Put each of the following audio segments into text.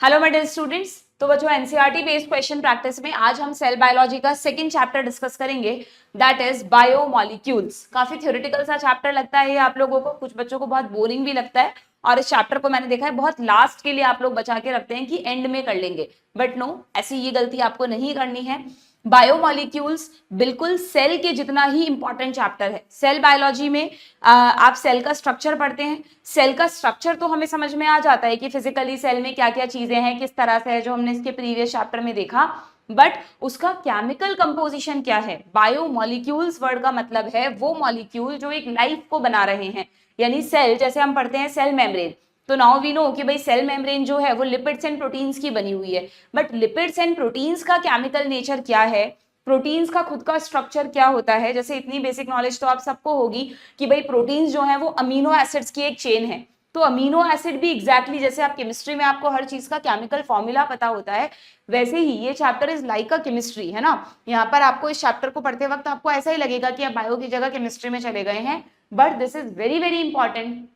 Hello my dear students. तो बच्चों NCERT based question practice में आज हम सेल बायोलॉजी का सेकंड चैप्टर डिस्कस करेंगे, दैट इज बायोमॉलिक्यूल्स। काफी थ्योरेटिकल सा चैप्टर लगता है ये आप लोगों को, कुछ बच्चों को बहुत बोरिंग भी लगता है और इस चैप्टर को मैंने देखा है बहुत लास्ट के लिए आप लोग बचा के रखते हैं कि एंड में कर लेंगे, बट नो, ऐसी ये गलती आपको नहीं करनी है। बायोमॉलिक्यूल्स बिल्कुल सेल के जितना ही इंपॉर्टेंट चैप्टर है। सेल बायोलॉजी में आप सेल का स्ट्रक्चर पढ़ते हैं। सेल का स्ट्रक्चर तो हमें समझ में आ जाता है कि फिजिकली सेल में क्या क्या चीजें हैं, किस तरह से है, जो हमने इसके प्रीवियस चैप्टर में देखा, बट उसका केमिकल कंपोजिशन क्या है। बायोमॉलिक्यूल्स वर्ड का मतलब है वो मॉलिक्यूल जो एक लाइफ को बना रहे हैं, यानी सेल, जैसे हम पढ़ते हैं सेल मेम्ब्रेन, तो नाउ वी नो कि भाई सेल मेम्ब्रेन जो है वो लिपिड्स एंड प्रोटीन्स की बनी हुई है, बट लिपिड्स एंड प्रोटीन्स का केमिकल नेचर क्या है, प्रोटीन्स का खुद का स्ट्रक्चर क्या होता है। जैसे इतनी बेसिक नॉलेज तो आप सबको होगी कि भाई प्रोटीन्स जो है वो अमीनो एसिड्स की एक चेन है, तो अमीनो एसिड भी एग्जैक्टली जैसे आप केमिस्ट्री में आपको हर चीज का केमिकल फॉर्मूला पता होता है, वैसे ही ये chapter is like a chemistry, है ना। यहाँ पर आपको इस चैप्टर को पढ़ते वक्त आपको ऐसा ही लगेगा कि आप बायो की जगह केमिस्ट्री में चले गए हैं, but this is very very important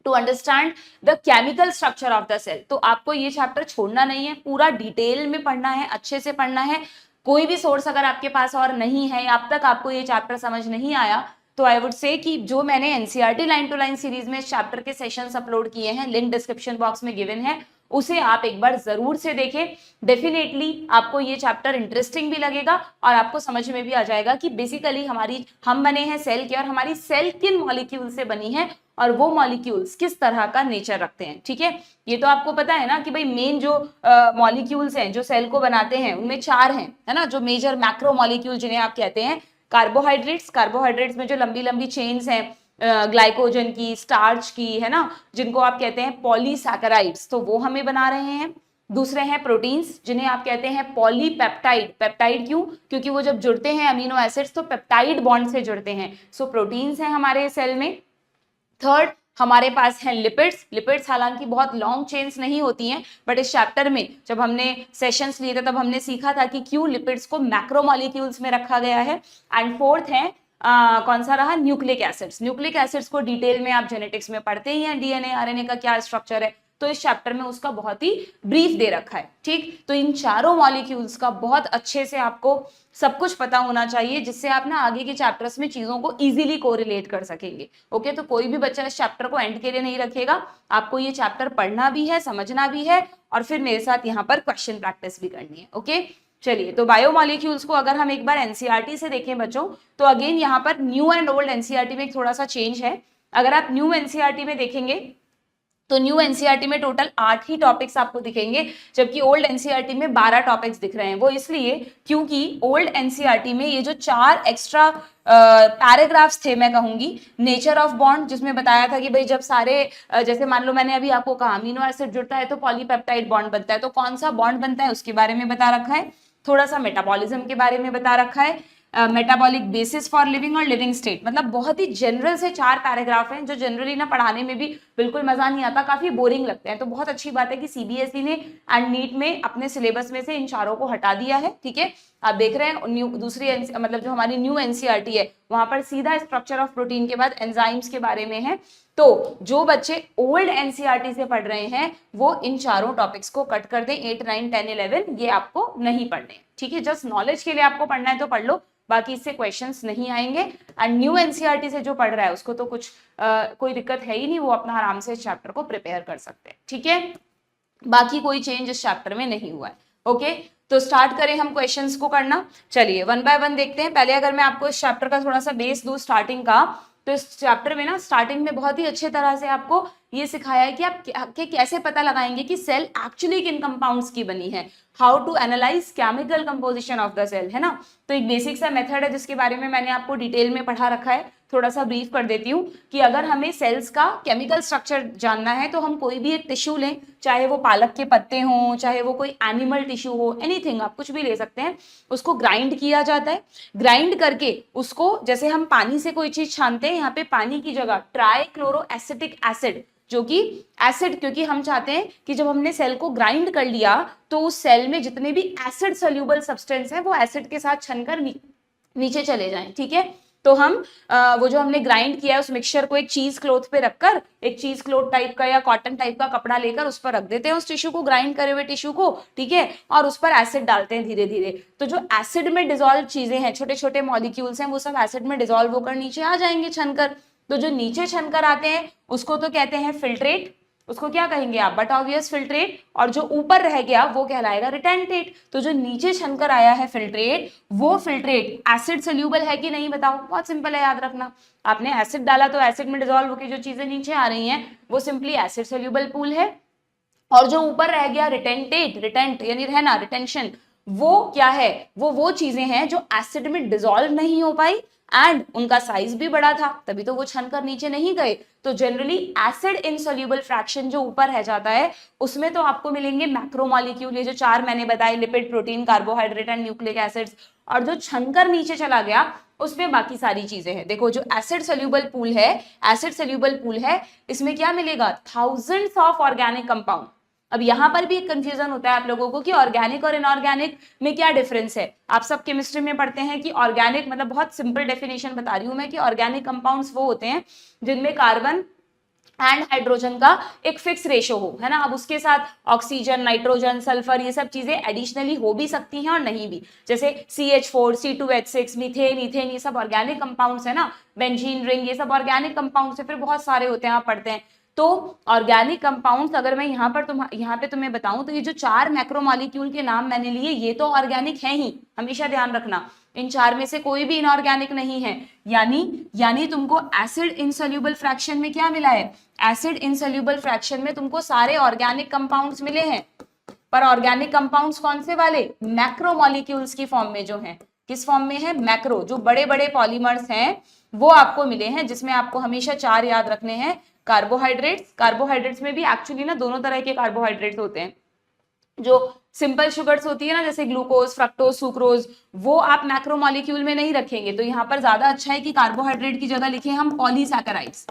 to understand the chemical structure of the cell. तो आपको ये चैप्टर छोड़ना नहीं है, पूरा डिटेल में पढ़ना है, अच्छे से पढ़ना है। कोई भी सोर्स अगर आपके पास और नहीं है, अब तक आपको ये चैप्टर समझ नहीं आया, तो आई वुड से कि जो मैंने NCERT line to line series में इस चैप्टर के सेशंस अपलोड किए हैं, लिंक डिस्क्रिप्शन बॉक्स में गिवन है, उसे आप एक बार जरूर से देखें। डेफिनेटली आपको ये चैप्टर इंटरेस्टिंग भी लगेगा और आपको समझ में भी आ जाएगा कि बेसिकली हम बने हैं सेल के, और हमारी सेल किन मॉलिक्यूल से बनी है और वो मॉलिक्यूल्स किस तरह का नेचर रखते हैं। ठीक है, ये तो आपको पता है ना कि भाई मेन जो मॉलिक्यूल्स हैं जो सेल को बनाते हैं उनमें चार हैं, है ना, जो मेजर मैक्रो मॉलिक्यूल जिन्हें आप कहते हैं। कार्बोहाइड्रेट्स में जो लंबी लंबी चेन्स हैं, ग्लाइकोजन की, स्टार्च की, है ना, जिनको आप कहते हैं पॉलीसैकेराइड्स, तो वो हमें बना रहे हैं। दूसरे हैं प्रोटीन्स जिन्हें आप कहते हैं पॉलीपेप्टाइड। पेप्टाइड क्यों? क्योंकि वो जब जुड़ते हैं अमीनो एसिड्स तो पेप्टाइड बॉन्ड से जुड़ते हैं, सो प्रोटीन्स हैं हमारे सेल में। थर्ड हमारे पास है लिपिड्स हालांकि बहुत लॉन्ग चेन्स नहीं होती हैं, बट इस चैप्टर में जब हमने सेशंस लिए थे तब हमने सीखा था कि क्यों लिपिड्स को मैक्रोमॉलिक्यूल्स में रखा गया है। एंड फोर्थ है कौन सा रहा? न्यूक्लिक एसिड्स को डिटेल में आप जेनेटिक्स में पढ़ते ही हैं, डीएनए आरएनए का क्या स्ट्रक्चर है, तो इस चैप्टर में उसका बहुत ही ब्रीफ दे रखा है। ठीक, तो इन चारों मॉलिक्यूल्स का बहुत अच्छे से आपको सब कुछ पता होना चाहिए, जिससे आप ना आगे के चैप्टर्स में चीजों को इजीली कोरिलेट कर सकेंगे। ओके, तो कोई भी बच्चा इस चैप्टर को एंड के लिए नहीं रखेगा, आपको ये चैप्टर पढ़ना भी है, समझना भी है, और फिर मेरे साथ यहाँ पर क्वेश्चन प्रैक्टिस भी करनी है। ओके, चलिए, तो बायोमॉलिक्यूल्स को अगर हम एक बार एनसीईआरटी से देखें बच्चों, तो अगेन यहाँ पर न्यू एंड ओल्ड एनसीईआरटी में थोड़ा सा चेंज है। अगर आप न्यू एनसीईआरटी में देखेंगे तो न्यू एनसीईआरटी में टोटल 8 ही टॉपिक्स आपको दिखेंगे, जबकि ओल्ड एनसीईआरटी में 12 टॉपिक्स दिख रहे हैं। वो इसलिए क्योंकि ओल्ड एनसीईआरटी में ये जो 4 एक्स्ट्रा पैराग्राफ्स थे, मैं कहूंगी नेचर ऑफ बॉन्ड, जिसमें बताया था कि भाई जब सारे जैसे मान लो मैंने अभी आपको कहा अमीनो एसिड जुड़ता है तो पॉलीपेप्टाइड बॉन्ड बनता है, तो कौन सा बॉन्ड बनता है उसके बारे में बता रखा है, थोड़ा सा मेटाबॉलिज्म के बारे में बता रखा है, मेटाबॉलिक बेसिस फॉर लिविंग और लिविंग स्टेट, मतलब बहुत ही जनरल से 4 पैराग्राफ हैं जो जनरली ना पढ़ाने में भी बिल्कुल मजा नहीं आता, काफी बोरिंग लगते हैं। तो बहुत अच्छी बात है कि सीबीएसई ने एंड नीट में अपने सिलेबस में से इन चारों को हटा दिया है। ठीक है, आप देख रहे हैं दूसरी मतलब जो हमारी न्यू एनसीईआरटी है वहां पर सीधा स्ट्रक्चर ऑफ प्रोटीन के बाद एंजाइम्स के बारे में है। तो जो बच्चे ओल्ड एनसीईआरटी से पढ़ रहे हैं वो इन चारों टॉपिक्स को कट कर दें, 8, 9, 10, 11 ये आपको नहीं पढ़ने। ठीक है, जस्ट नॉलेज के लिए आपको पढ़ना है तो पढ़ लो, बाकी इससे क्वेश्चंस नहीं आएंगे। एंड न्यू एनसीईआरटी से जो पढ़ रहा है उसको तो कुछ कोई दिक्कत है ही नहीं, वो अपना आराम से इस चैप्टर को प्रिपेयर कर सकते हैं। ठीक है, बाकी कोई चेंज इस चैप्टर में नहीं हुआ है। ओके, तो स्टार्ट करें हम क्वेश्चंस को करना। चलिए वन बाय वन देखते हैं। पहले अगर मैं आपको इस चैप्टर का थोड़ा सा बेस दूं स्टार्टिंग का, तो इस चैप्टर में ना स्टार्टिंग में बहुत ही अच्छे तरह से आपको ये सिखाया है कि आप कैसे पता लगाएंगे कि सेल एक्चुअली किन कंपाउंड्स की बनी है, how to analyse chemical composition of the cell, है ना। तो एक बेसिक सा मेथड है जिसके बारे में मैंने आपको डिटेल में पढ़ा रखा है, थोड़ा सा ब्रीफ कर देती हूँ कि अगर हमें सेल्स का केमिकल स्ट्रक्चर जानना है तो हम कोई भी एक टिश्यू लें, चाहे वो पालक के पत्ते हों, चाहे वो कोई एनिमल टिश्यू हो, एनीथिंग आप कुछ भी ले सकते हैं, उसको ग्राइंड किया जाता है। ग्राइंड करके उसको जैसे हम पानी से कोई चीज छानते हैं, यहाँ पे पानी की जगह ट्राइक्लोरोएसिटिक एसिड, जो कि एसिड, क्योंकि हम चाहते हैं कि जब हमने सेल को ग्राइंड कर लिया तो उस सेल में जितने भी एसिड सोल्यूबल सब्सटेंस है वो एसिड के साथ छनकर नीचे चले जाएं। ठीक है, तो हम वो जो हमने ग्राइंड किया है उस मिक्सचर को एक चीज क्लोथ पे रखकर, एक चीज क्लोथ टाइप का या कॉटन टाइप का कपड़ा लेकर उस पर रख देते हैं उस टिश्यू को, ग्राइंड करे हुए टिश्यू को, ठीक है, और उस पर एसिड डालते हैं धीरे धीरे। तो जो एसिड में डिसॉल्व चीजें हैं, छोटे छोटे मॉलिक्यूल्स हैं, वो सब एसिड में डिसॉल्व होकर नीचे आ जाएंगे छनकर। तो जो नीचे छनकर आते हैं उसको तो कहते हैं फिल्ट्रेट, उसको क्या कहेंगे आप, बट ऑब्वियस फिल्ट्रेट, और जो ऊपर रह गया वो कहलाएगा रिटेंटेट। तो जो नीचे छनकर आया है फिल्ट्रेट, वो फिल्ट्रेट एसिड सोल्यूबल है कि नहीं बताओ, बहुत सिंपल है, याद रखना। आपने एसिड डाला तो एसिड में डिसॉल्व होकर जो चीजें नीचे आ रही हैं वो सिंपली एसिड सोल्यूबल पूल है। और जो ऊपर रह गया रिटेंटेट, रिटेंट यानी रहना, रिटेंशन, वो क्या है, वो चीजें हैं जो एसिड में डिसॉल्व नहीं हो पाई एंड उनका साइज भी बड़ा था, तभी तो वो छनकर नीचे नहीं गए। तो जनरली एसिड इनसोल्यूबल फ्रैक्शन जो ऊपर रह जाता है उसमें तो आपको मिलेंगे मैक्रोमोलिक्यूल, ये जो 4 मैंने बताए, lipid, protein, carbohydrate and nucleic acids. और जो छनकर नीचे चला गया उसमें बाकी सारी चीजें हैं। देखो जो एसिड सोल्यूबल पूल है, एसिड सोल्यूबल पूल है, इसमें क्या मिलेगा, थाउजेंड्स ऑफ ऑर्गेनिक कंपाउंड। अब यहां पर भी एक कंफ्यूजन होता है आप लोगों को कि ऑर्गेनिक और इनऑर्गेनिक में क्या डिफरेंस है। आप सब केमिस्ट्री में पढ़ते हैं कि ऑर्गेनिक मतलब, बहुत सिंपल डेफिनेशन बता रही हूं मैं, कि ऑर्गेनिक कंपाउंड्स वो होते हैं जिनमें कार्बन एंड हाइड्रोजन का एक फिक्स रेशो हो, है ना। अब उसके साथ ऑक्सीजन, नाइट्रोजन, सल्फर, ये सब चीजें एडिशनली हो भी सकती हैं और नहीं भी, जैसे CH4, C2H6, मीथेन, इथेन, ये सब ऑर्गेनिक कंपाउंड्स है ना, बेंजीन रिंग, ये सब ऑर्गेनिक कंपाउंड्स है। फिर बहुत सारे होते हैं, आप पढ़ते हैं। तो ऑर्गेनिक कंपाउंड्स अगर मैं यहाँ पे तुम्हें बताऊं तो ये जो 4 मैक्रोमोलिक्यूल के नाम मैंने लिए ये तो ऑर्गेनिक है ही, हमेशा ध्यान रखना। इन 4 में से कोई भी इनऑर्गेनिक नहीं है। यानी तुमको एसिड इनसोल्यूबल फ्रैक्शन में क्या मिला है, एसिड इनसोल्यूबल फ्रैक्शन में तुमको सारे ऑर्गेनिक कंपाउंड्स मिले हैं, पर ऑर्गेनिक कंपाउंड्स कौन से वाले, मैक्रोमोलिक्यूल्स की फॉर्म में जो है। किस फॉर्म में है, मैक्रो, जो बड़े बड़े पॉलीमर्स हैं वो आपको मिले हैं, जिसमें आपको हमेशा 4 याद रखने हैं। कार्बोहाइड्रेट्स, कार्बोहाइड्रेट्स में भी एक्चुअली ना दोनों तरह के कार्बोहाइड्रेट्स होते हैं। जो सिंपल शुगर्स होती है ना, जैसे ग्लूकोज, फ्रक्टोज, सुक्रोज, वो आप मैक्रोमोलिक्यूल में नहीं रखेंगे। तो यहाँ पर ज्यादा अच्छा है कि कार्बोहाइड्रेट की जगह लिखे हम पॉलीसैकेराइड्स।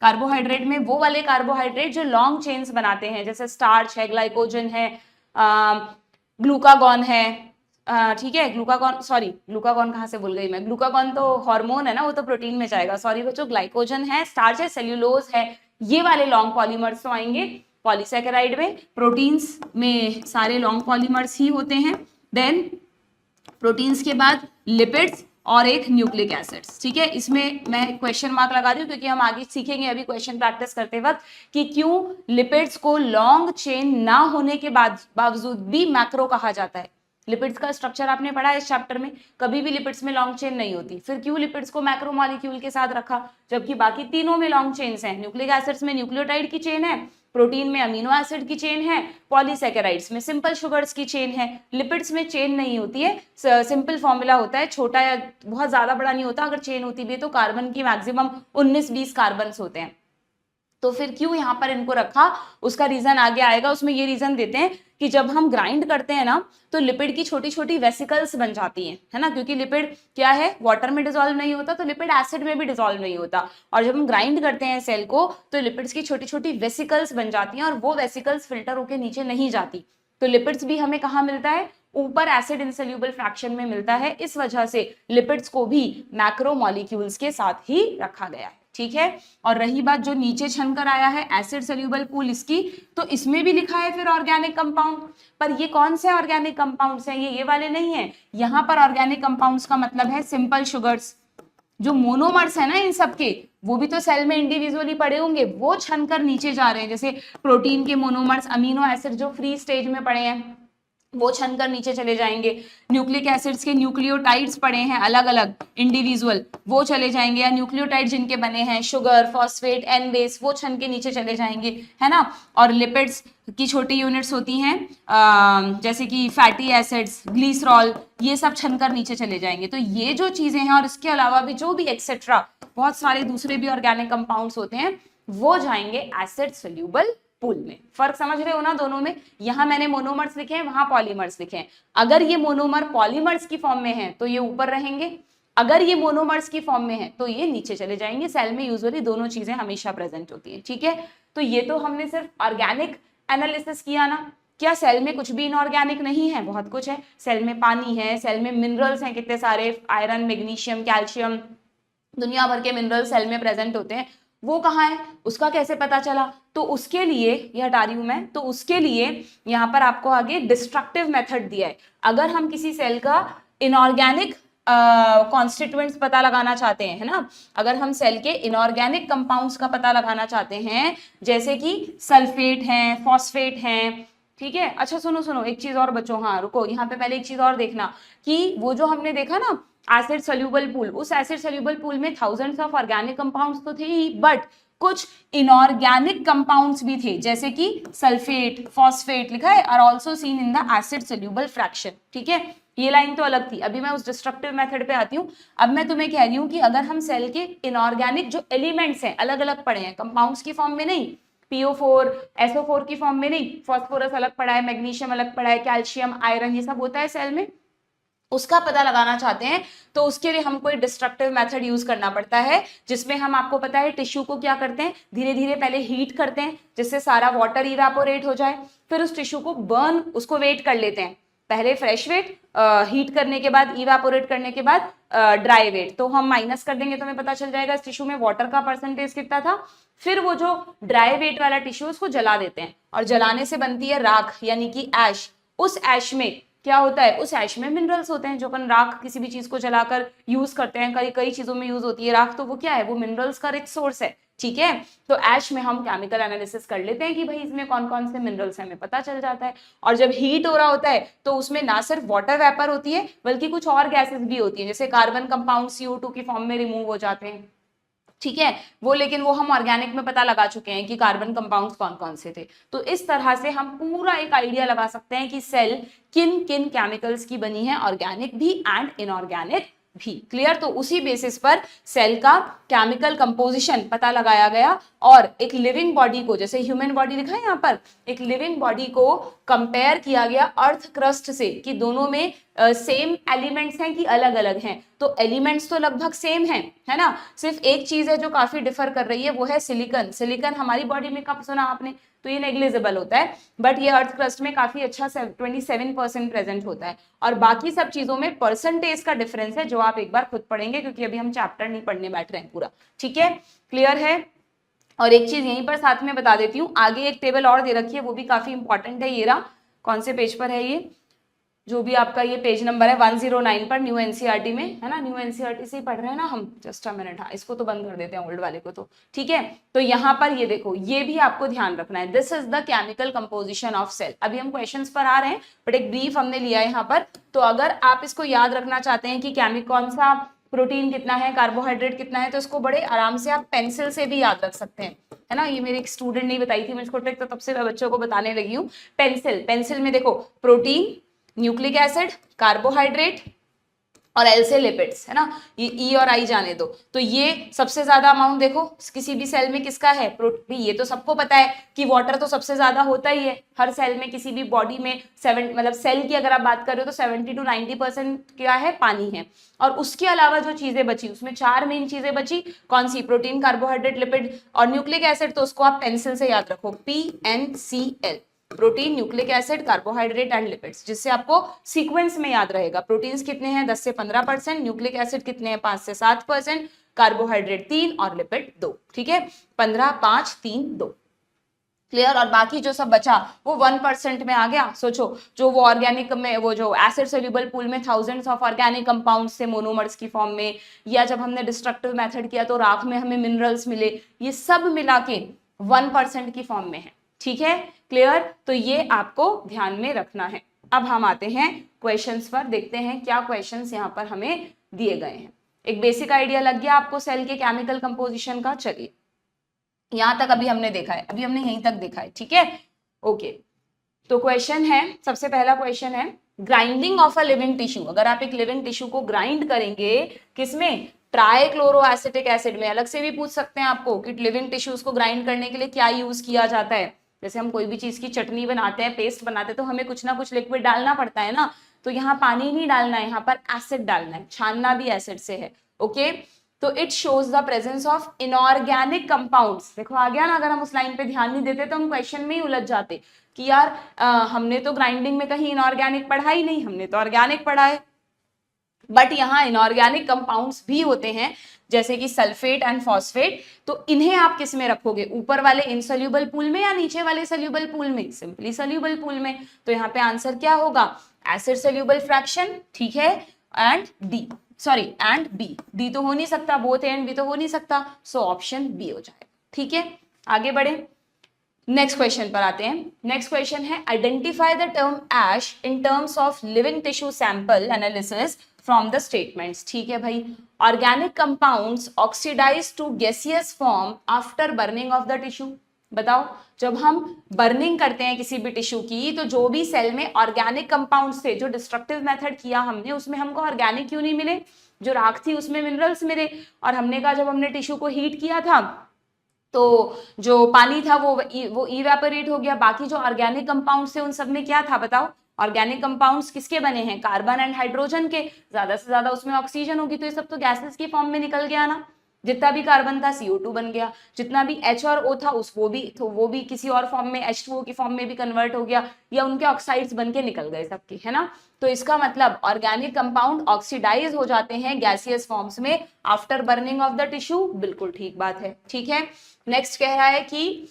कार्बोहाइड्रेट में वो वाले कार्बोहाइड्रेट जो लॉन्ग चेन्स बनाते हैं, जैसे स्टार्च है, ग्लाइकोजन है, ग्लूकागॉन है, ठीक है, ग्लूकागॉन कहाँ से भूल गई मैं, ग्लूकागॉन तो हार्मोन है ना, वो तो प्रोटीन में जाएगा, सॉरी बच्चों, ग्लाइकोजन है, स्टार्च है, सेल्यूलोज है, ये वाले लॉन्ग पॉलीमर्स तो आएंगे पॉलीसैकेराइड में। प्रोटीन्स में सारे लॉन्ग पॉलीमर्स ही होते हैं। देन प्रोटीन्स के बाद लिपिड्स और एक न्यूक्लिक एसिड्स, ठीक है। इसमें मैं क्वेश्चन मार्क लगा रही हूँ क्योंकि हम आगे सीखेंगे अभी क्वेश्चन प्रैक्टिस करते वक्त कि क्यों लिपिड्स को लॉन्ग चेन ना होने के बावजूद भी मैक्रो कहा जाता है। लिपिड्स का स्ट्रक्चर आपने पढ़ा है इस चैप्टर में, कभी भी लिपिड्स में लॉन्ग चेन नहीं होती, फिर क्यों लिपिड्स को मैक्रोमोलिक्यूल के साथ रखा, जबकि बाकी तीनों में लॉन्ग चेन्स हैं। न्यूक्लिक एसिड्स में न्यूक्लियोटाइड की चेन है, प्रोटीन में अमीनो एसिड की चेन है, पॉलीसैकेराइड्स में सिंपल शुगर्स की चेन है। लिपिड्स में चेन नहीं होती है, सिंपल फॉर्मूला होता है, छोटा या बहुत ज्यादा बड़ा नहीं होता। अगर चेन होती भी है तो कार्बन की मैक्सिमम 19-20 कार्बन होते हैं। तो फिर क्यों यहाँ पर इनको रखा, उसका रीजन आगे आएगा। उसमें ये रीजन देते हैं कि जब हम ग्राइंड करते हैं ना तो लिपिड की छोटी छोटी वेसिकल्स बन जाती हैं, है ना, क्योंकि लिपिड क्या है, वाटर में डिसॉल्व नहीं होता, तो लिपिड एसिड में भी डिसॉल्व नहीं होता। और जब हम ग्राइंड करते हैं सेल को तो लिपिड्स की छोटी छोटी वेसिकल्स बन जाती हैं और वो वेसिकल्स फिल्टर होकर नीचे नहीं जाती। तो लिपिड्स भी हमें कहाँ मिलता है, ऊपर एसिड इनसोल्यूबल फ्रैक्शन में मिलता है। इस वजह से लिपिड्स को भी मैक्रोमोलिक्यूल्स के साथ ही रखा गया है, ठीक है। और रही बात जो नीचे छनकर आया है एसिड सोल्यूबल पूल इसकी, तो इसमें भी लिखा है फिर ऑर्गेनिक कंपाउंड, पर ये कौन से ऑर्गेनिक कंपाउंड्स हैं, ये वाले नहीं है। यहाँ पर ऑर्गेनिक कंपाउंड्स का मतलब है सिंपल शुगर्स। जो मोनोमर्स है ना इन सबके, वो भी तो सेल में इंडिविजुअली पड़े होंगे, वो छनकर नीचे जा रहे हैं। जैसे प्रोटीन के मोनोमर्स, अमीनो एसिड जो फ्री स्टेज में पड़े हैं वो छनकर नीचे चले जाएंगे। न्यूक्लिक एसिड्स के न्यूक्लियोटाइड्स पड़े हैं अलग अलग इंडिविजुअल, वो चले जाएंगे। या न्यूक्लियोटाइड जिनके बने हैं शुगर, फॉस्फेट, एन बेस, वो छन के नीचे चले जाएंगे, है ना। और लिपिड्स की छोटी यूनिट्स होती हैं जैसे कि फैटी एसिड्स, ग्लिसरॉल, ये सब छनकर नीचे चले जाएंगे। तो ये जो चीजें हैं और इसके अलावा भी जो भी एक्सेट्रा बहुत सारे दूसरे भी ऑर्गेनिक कंपाउंड्स होते हैं वो जाएंगे एसिड सोल्यूबल पूल में। फर्क समझ रहे हो ना दोनों में। यहां मैंने मोनोमर्स लिखे हैं, वहां पॉलीमर्स लिखे हैं। अगर ये मोनोमर पॉलीमर्स की फॉर्म में है तो ये ऊपर रहेंगे, अगर ये मोनोमर्स की फॉर्म में है तो ये नीचे चले जाएंगे। सेल में यूजुअली दोनों चीजें हमेशा प्रेजेंट होती है, ठीक है। तो ये तो हमने सिर्फ ऑर्गेनिक एनालिसिस किया ना। क्या सेल में कुछ भी इनऑर्गेनिक नहीं है? बहुत कुछ है। सेल में पानी है, सेल में मिनरल्स हैं कितने सारे, आयरन, मैग्नीशियम, कैल्शियम, दुनिया भर के मिनरल सेल में प्रेजेंट होते हैं, वो कहाँ है, उसका कैसे पता चला? तो उसके लिए ये हटा रही हूं मैं, तो उसके लिए यहाँ पर आपको आगे डिस्ट्रक्टिव मेथड दिया है। अगर हम किसी सेल का इनऑर्गेनिक कॉन्स्टिट्यूएंट्स पता लगाना चाहते हैं, है ना, अगर हम सेल के इनऑर्गेनिक कंपाउंड्स का पता लगाना चाहते हैं, जैसे कि सल्फेट हैं, फॉस्फेट हैं, ठीक है। अच्छा सुनो सुनो, एक चीज और बच्चों, हाँ रुको, यहाँ पे पहले एक चीज और देखना कि वो जो हमने देखा ना एसिड सोल्यूबल पूल, उस एसिड सोल्यूबल पूल में थाउजेंड्स ऑफ ऑर्गेनिक कंपाउंड्स तो थे ही, बट कुछ इनऑर्गेनिक कंपाउंड्स भी थे, जैसे कि सल्फेट, फॉस्फेट लिखा है, are also seen in the acid soluble fraction, ठीक है। ये लाइन तो अलग थी, अभी मैं उस डिस्ट्रक्टिव मेथड पे आती हूँ। अब मैं तुम्हें कह रही हूँ कि अगर हम सेल के इनऑर्गेनिक जो एलिमेंट्स हैं अलग अलग पड़े हैं, कंपाउंड्स की फॉर्म में नहीं, PO4 SO4 की फॉर्म में नहीं, फॉस्फोरस अलग पड़ा है, मैग्नीशियम अलग पड़ा है, कैल्शियम, आयरन, ये सब होता है सेल में, उसका पता लगाना चाहते हैं तो उसके लिए हमको एक डिस्ट्रक्टिव मेथड यूज करना पड़ता है, जिसमें हम, आपको पता है, टिश्यू को क्या करते हैं, धीरे धीरे पहले हीट करते हैं जिससे सारा वाटर इवेपोरेट हो जाए, फिर उस टिश्यू को बर्न, उसको वेट कर लेते हैं, पहले फ्रेश वेट, हीट करने के बाद, इवेपोरेट करने के बाद ड्राई वेट, तो हम माइनस कर देंगे तो हमें पता चल जाएगा इस टिश्यू में वाटर का परसेंटेज कितना था। फिर वो जो ड्राई वेट वाला टिश्यू उसको जला देते हैं, और जलाने से बनती है राख यानी कि ऐश। उस ऐश में क्या होता है, उस ऐश में मिनरल्स होते हैं, जो अपन राख किसी भी चीज को जलाकर यूज करते हैं, कई कई चीजों में यूज होती है राख, तो वो क्या है, वो मिनरल्स का रिच सोर्स है, ठीक है। तो ऐश में हम केमिकल एनालिसिस कर लेते हैं कि भाई इसमें कौन कौन से मिनरल्स हैं, हमें पता चल जाता है। और जब हीट हो रहा होता है तो उसमें ना सिर्फ वाटर वेपर होती है बल्कि कुछ और गैसेस भी होती है, जैसे कार्बन कंपाउंड CO2 की फॉर्म में रिमूव हो जाते हैं, ठीक है वो, लेकिन वो हम ऑर्गेनिक में पता लगा चुके हैं कि कार्बन कंपाउंड्स कौन कौन से थे। तो इस तरह से हम पूरा एक आइडिया लगा सकते हैं कि सेल किन किन केमिकल्स की बनी है, ऑर्गेनिक भी एंड इनऑर्गेनिक भी। क्लियर? तो उसी बेसिस पर सेल का केमिकल कंपोजिशन पता लगाया गया, और एक लिविंग बॉडी को, जैसे ह्यूमन बॉडी लिखा है यहाँ पर, एक लिविंग बॉडी को कंपेयर किया गया अर्थ क्रस्ट से, कि दोनों में सेम एलिमेंट्स हैं कि अलग अलग हैं। तो एलिमेंट्स तो लगभग सेम हैं, है ना, सिर्फ एक चीज है जो काफी डिफर कर रही है, वो है सिलिकन। सिलिकन हमारी बॉडी में कब सुना आपने, तो ये नेग्लिजिबल होता है, बट ये अर्थ क्रस्ट में काफी अच्छा 27% प्रेजेंट होता है, और बाकी सब चीजों में परसेंटेज का डिफरेंस है, जो आप एक बार खुद पढ़ेंगे, क्योंकि अभी हम चैप्टर नहीं पढ़ने बैठ रहे हैं पूरा, ठीक है। क्लियर है? और एक चीज यहीं पर साथ में बता देती हूँ, आगे एक टेबल और दे रखी है, वो भी काफी इंपॉर्टेंट है, ये रहा, कौन से पेज पर है ये, जो भी आपका ये पेज नंबर है 109 पर, न्यू एनसीईआरटी में, है ना, न्यू एनसीईआरटी से ही पढ़ रहे हैं ना हम, जस्ट अ मिनट, हाँ इसको तो बंद कर देते हैं ओल्ड वाले को, तो ठीक है। तो यहाँ पर ये देखो, ये भी आपको ध्यान रखना है, this is the chemical composition of cell. अभी हम क्वेश्चंस पर आ रहे हैं, बट एक ब्रीफ हमने लिया है यहाँ पर, तो अगर आप इसको याद रखना चाहते हैं कि केमिकल कौन सा, प्रोटीन कितना है, कार्बोहाइड्रेट कितना है, तो इसको बड़े आराम से आप पेंसिल से भी याद रख सकते हैं, है ना। ये मेरे एक स्टूडेंट ने बताई थी, मैं इसको ट्रिक, तो तब से मैं बच्चों को बताने लगी हूँ। पेंसिल, पेंसिल में देखो, प्रोटीन, न्यूक्लिक एसिड, कार्बोहाइड्रेट, और एल से लिपिड्स, है ना, ये ई और आई जाने दो। तो ये सबसे ज्यादा अमाउंट देखो किसी भी सेल में किसका है, प्रोटीन। ये तो सबको पता है कि वाटर तो सबसे ज्यादा होता ही है हर सेल में, किसी भी बॉडी में, मतलब सेल की अगर आप बात कर रहे हो तो 70 to 90% क्या है, पानी है। और उसके अलावा जो चीजें बची, उसमें 4 मेन चीजें बची, कौन सी, प्रोटीन, कार्बोहाइड्रेट, लिपिड और न्यूक्लिक एसिड। तो उसको आप पेंसिल से याद रखो, PNCL, protein, nucleic acid, carbohydrate and lipids, जिससे आपको सीक्वेंस में याद रहेगा। प्रोटीन्स कितने हैं, 10 से 15%, न्यूक्लिक एसिड कितने हैं, 5 से 7%, कार्बोहाइड्रेट 3 और लिपिड 2, ठीक है, 15, 5, 3, 2। क्लियर? और बाकी जो सब बचा वो 1% में आ गया। सोचो, जो वो ऑर्गेनिक में, वो जो एसिड सोल्यूबल पूल में थाउजेंड्स ऑफ ऑर्गेनिक कंपाउंड्स थे मोनोमर्स की फॉर्म में, या जब हमने डिस्ट्रक्टिव मेथड किया तो राख में हमें मिनरल्स मिले, ये सब मिला के 1% की फॉर्म में है, ठीक है। क्लियर? तो ये आपको ध्यान में रखना है। अब हम आते हैं क्वेश्चंस पर, देखते हैं क्या क्वेश्चंस यहाँ पर हमें दिए गए हैं। एक बेसिक आइडिया लग गया आपको सेल के केमिकल कंपोजिशन का। चलिए, यहां तक अभी हमने देखा है, अभी हमने यहीं तक देखा है, ठीक है, ओके। तो क्वेश्चन है, सबसे पहला क्वेश्चन है, grinding of a living tissue. अगर आप एक लिविंग टिश्यू को ग्राइंड करेंगे, किसमें, ट्राइक्लोरोएसिटिक एसिड में। अलग से भी पूछ सकते हैं आपको कि लिविंग टिश्यूज को ग्राइंड करने के लिए क्या यूज किया जाता है। जैसे हम कोई भी चीज की चटनी बनाते हैं, पेस्ट बनाते हैं, तो हमें कुछ ना कुछ लिक्विड डालना पड़ता है ना, तो यहाँ पानी नहीं डालना है, यहाँ पर एसिड डालना है, छानना भी एसिड से है, ओके। तो it shows the presence of inorganic compounds. देखो आ गया ना, अगर हम उस लाइन पे ध्यान नहीं देते तो हम क्वेश्चन में ही उलझ जाते कि यार हमने तो ग्राइंडिंग में कहीं इनऑर्गेनिक पढ़ा ही नहीं, हमने तो ऑर्गेनिक पढ़ा है। बट यहाँ इनऑर्गेनिक कंपाउंड्स भी होते हैं जैसे कि सल्फेट एंड फॉस्फेट, तो इन्हें आप किस में रखोगे, ऊपर वाले इनसोल्यूबल पूल में या नीचे वाले सोल्यूबल पूल में, सिंपली सोल्यूबल पूल में। तो यहाँ पे आंसर क्या होगा, एसिड सोल्यूबल फ्रैक्शन, ठीक है, एंड डी तो हो नहीं सकता, बोथ ए एंड बी तो हो नहीं सकता, सो ऑप्शन बी हो जाएगा, ठीक है। आगे बढ़े, नेक्स्ट क्वेश्चन पर आते हैं। नेक्स्ट क्वेश्चन है identify the term ash in terms of living tissue sample analysis from the statements. ठीक है भाई, organic compounds oxidise to gaseous form after burning of the tissue. बताओ, जब हम बर्निंग करते हैं किसी भी टिश्यू की, तो जो भी सेल में ऑर्गेनिक कंपाउंड्स थे, जो डिस्ट्रक्टिव मेथड किया हमने, उसमें हमको ऑर्गेनिक क्यों नहीं मिले, जो राख थी उसमें मिनरल्स मिले। और हमने कहा जब हमने टिश्यू को हीट किया था तो जो पानी था वो इवेपोरेट हो गया। बाकी जो ऑर्गेनिक कंपाउंड्स थे उन सब में क्या था बताओ, ऑर्गेनिक कंपाउंड्स किसके बने हैं, कार्बन एंड हाइड्रोजन के, ज्यादा से ज्यादा उसमें ऑक्सीजन होगी, तो ये सब तो गैसेस की फॉर्म में निकल गया ना। जितना भी कार्बन था CO2 बन गया, जितना भी H और O था वो भी किसी और फॉर्म में H2O की फॉर्म में भी कन्वर्ट हो गया, या उनके ऑक्साइड्स बन के निकल गए सबके, है ना। तो इसका मतलब ऑर्गेनिक कंपाउंड ऑक्सीडाइज हो जाते हैं गैसियस फॉर्म्स में after burning of the tissue, बिल्कुल ठीक बात है, ठीक है। नेक्स्ट कह रहा है कि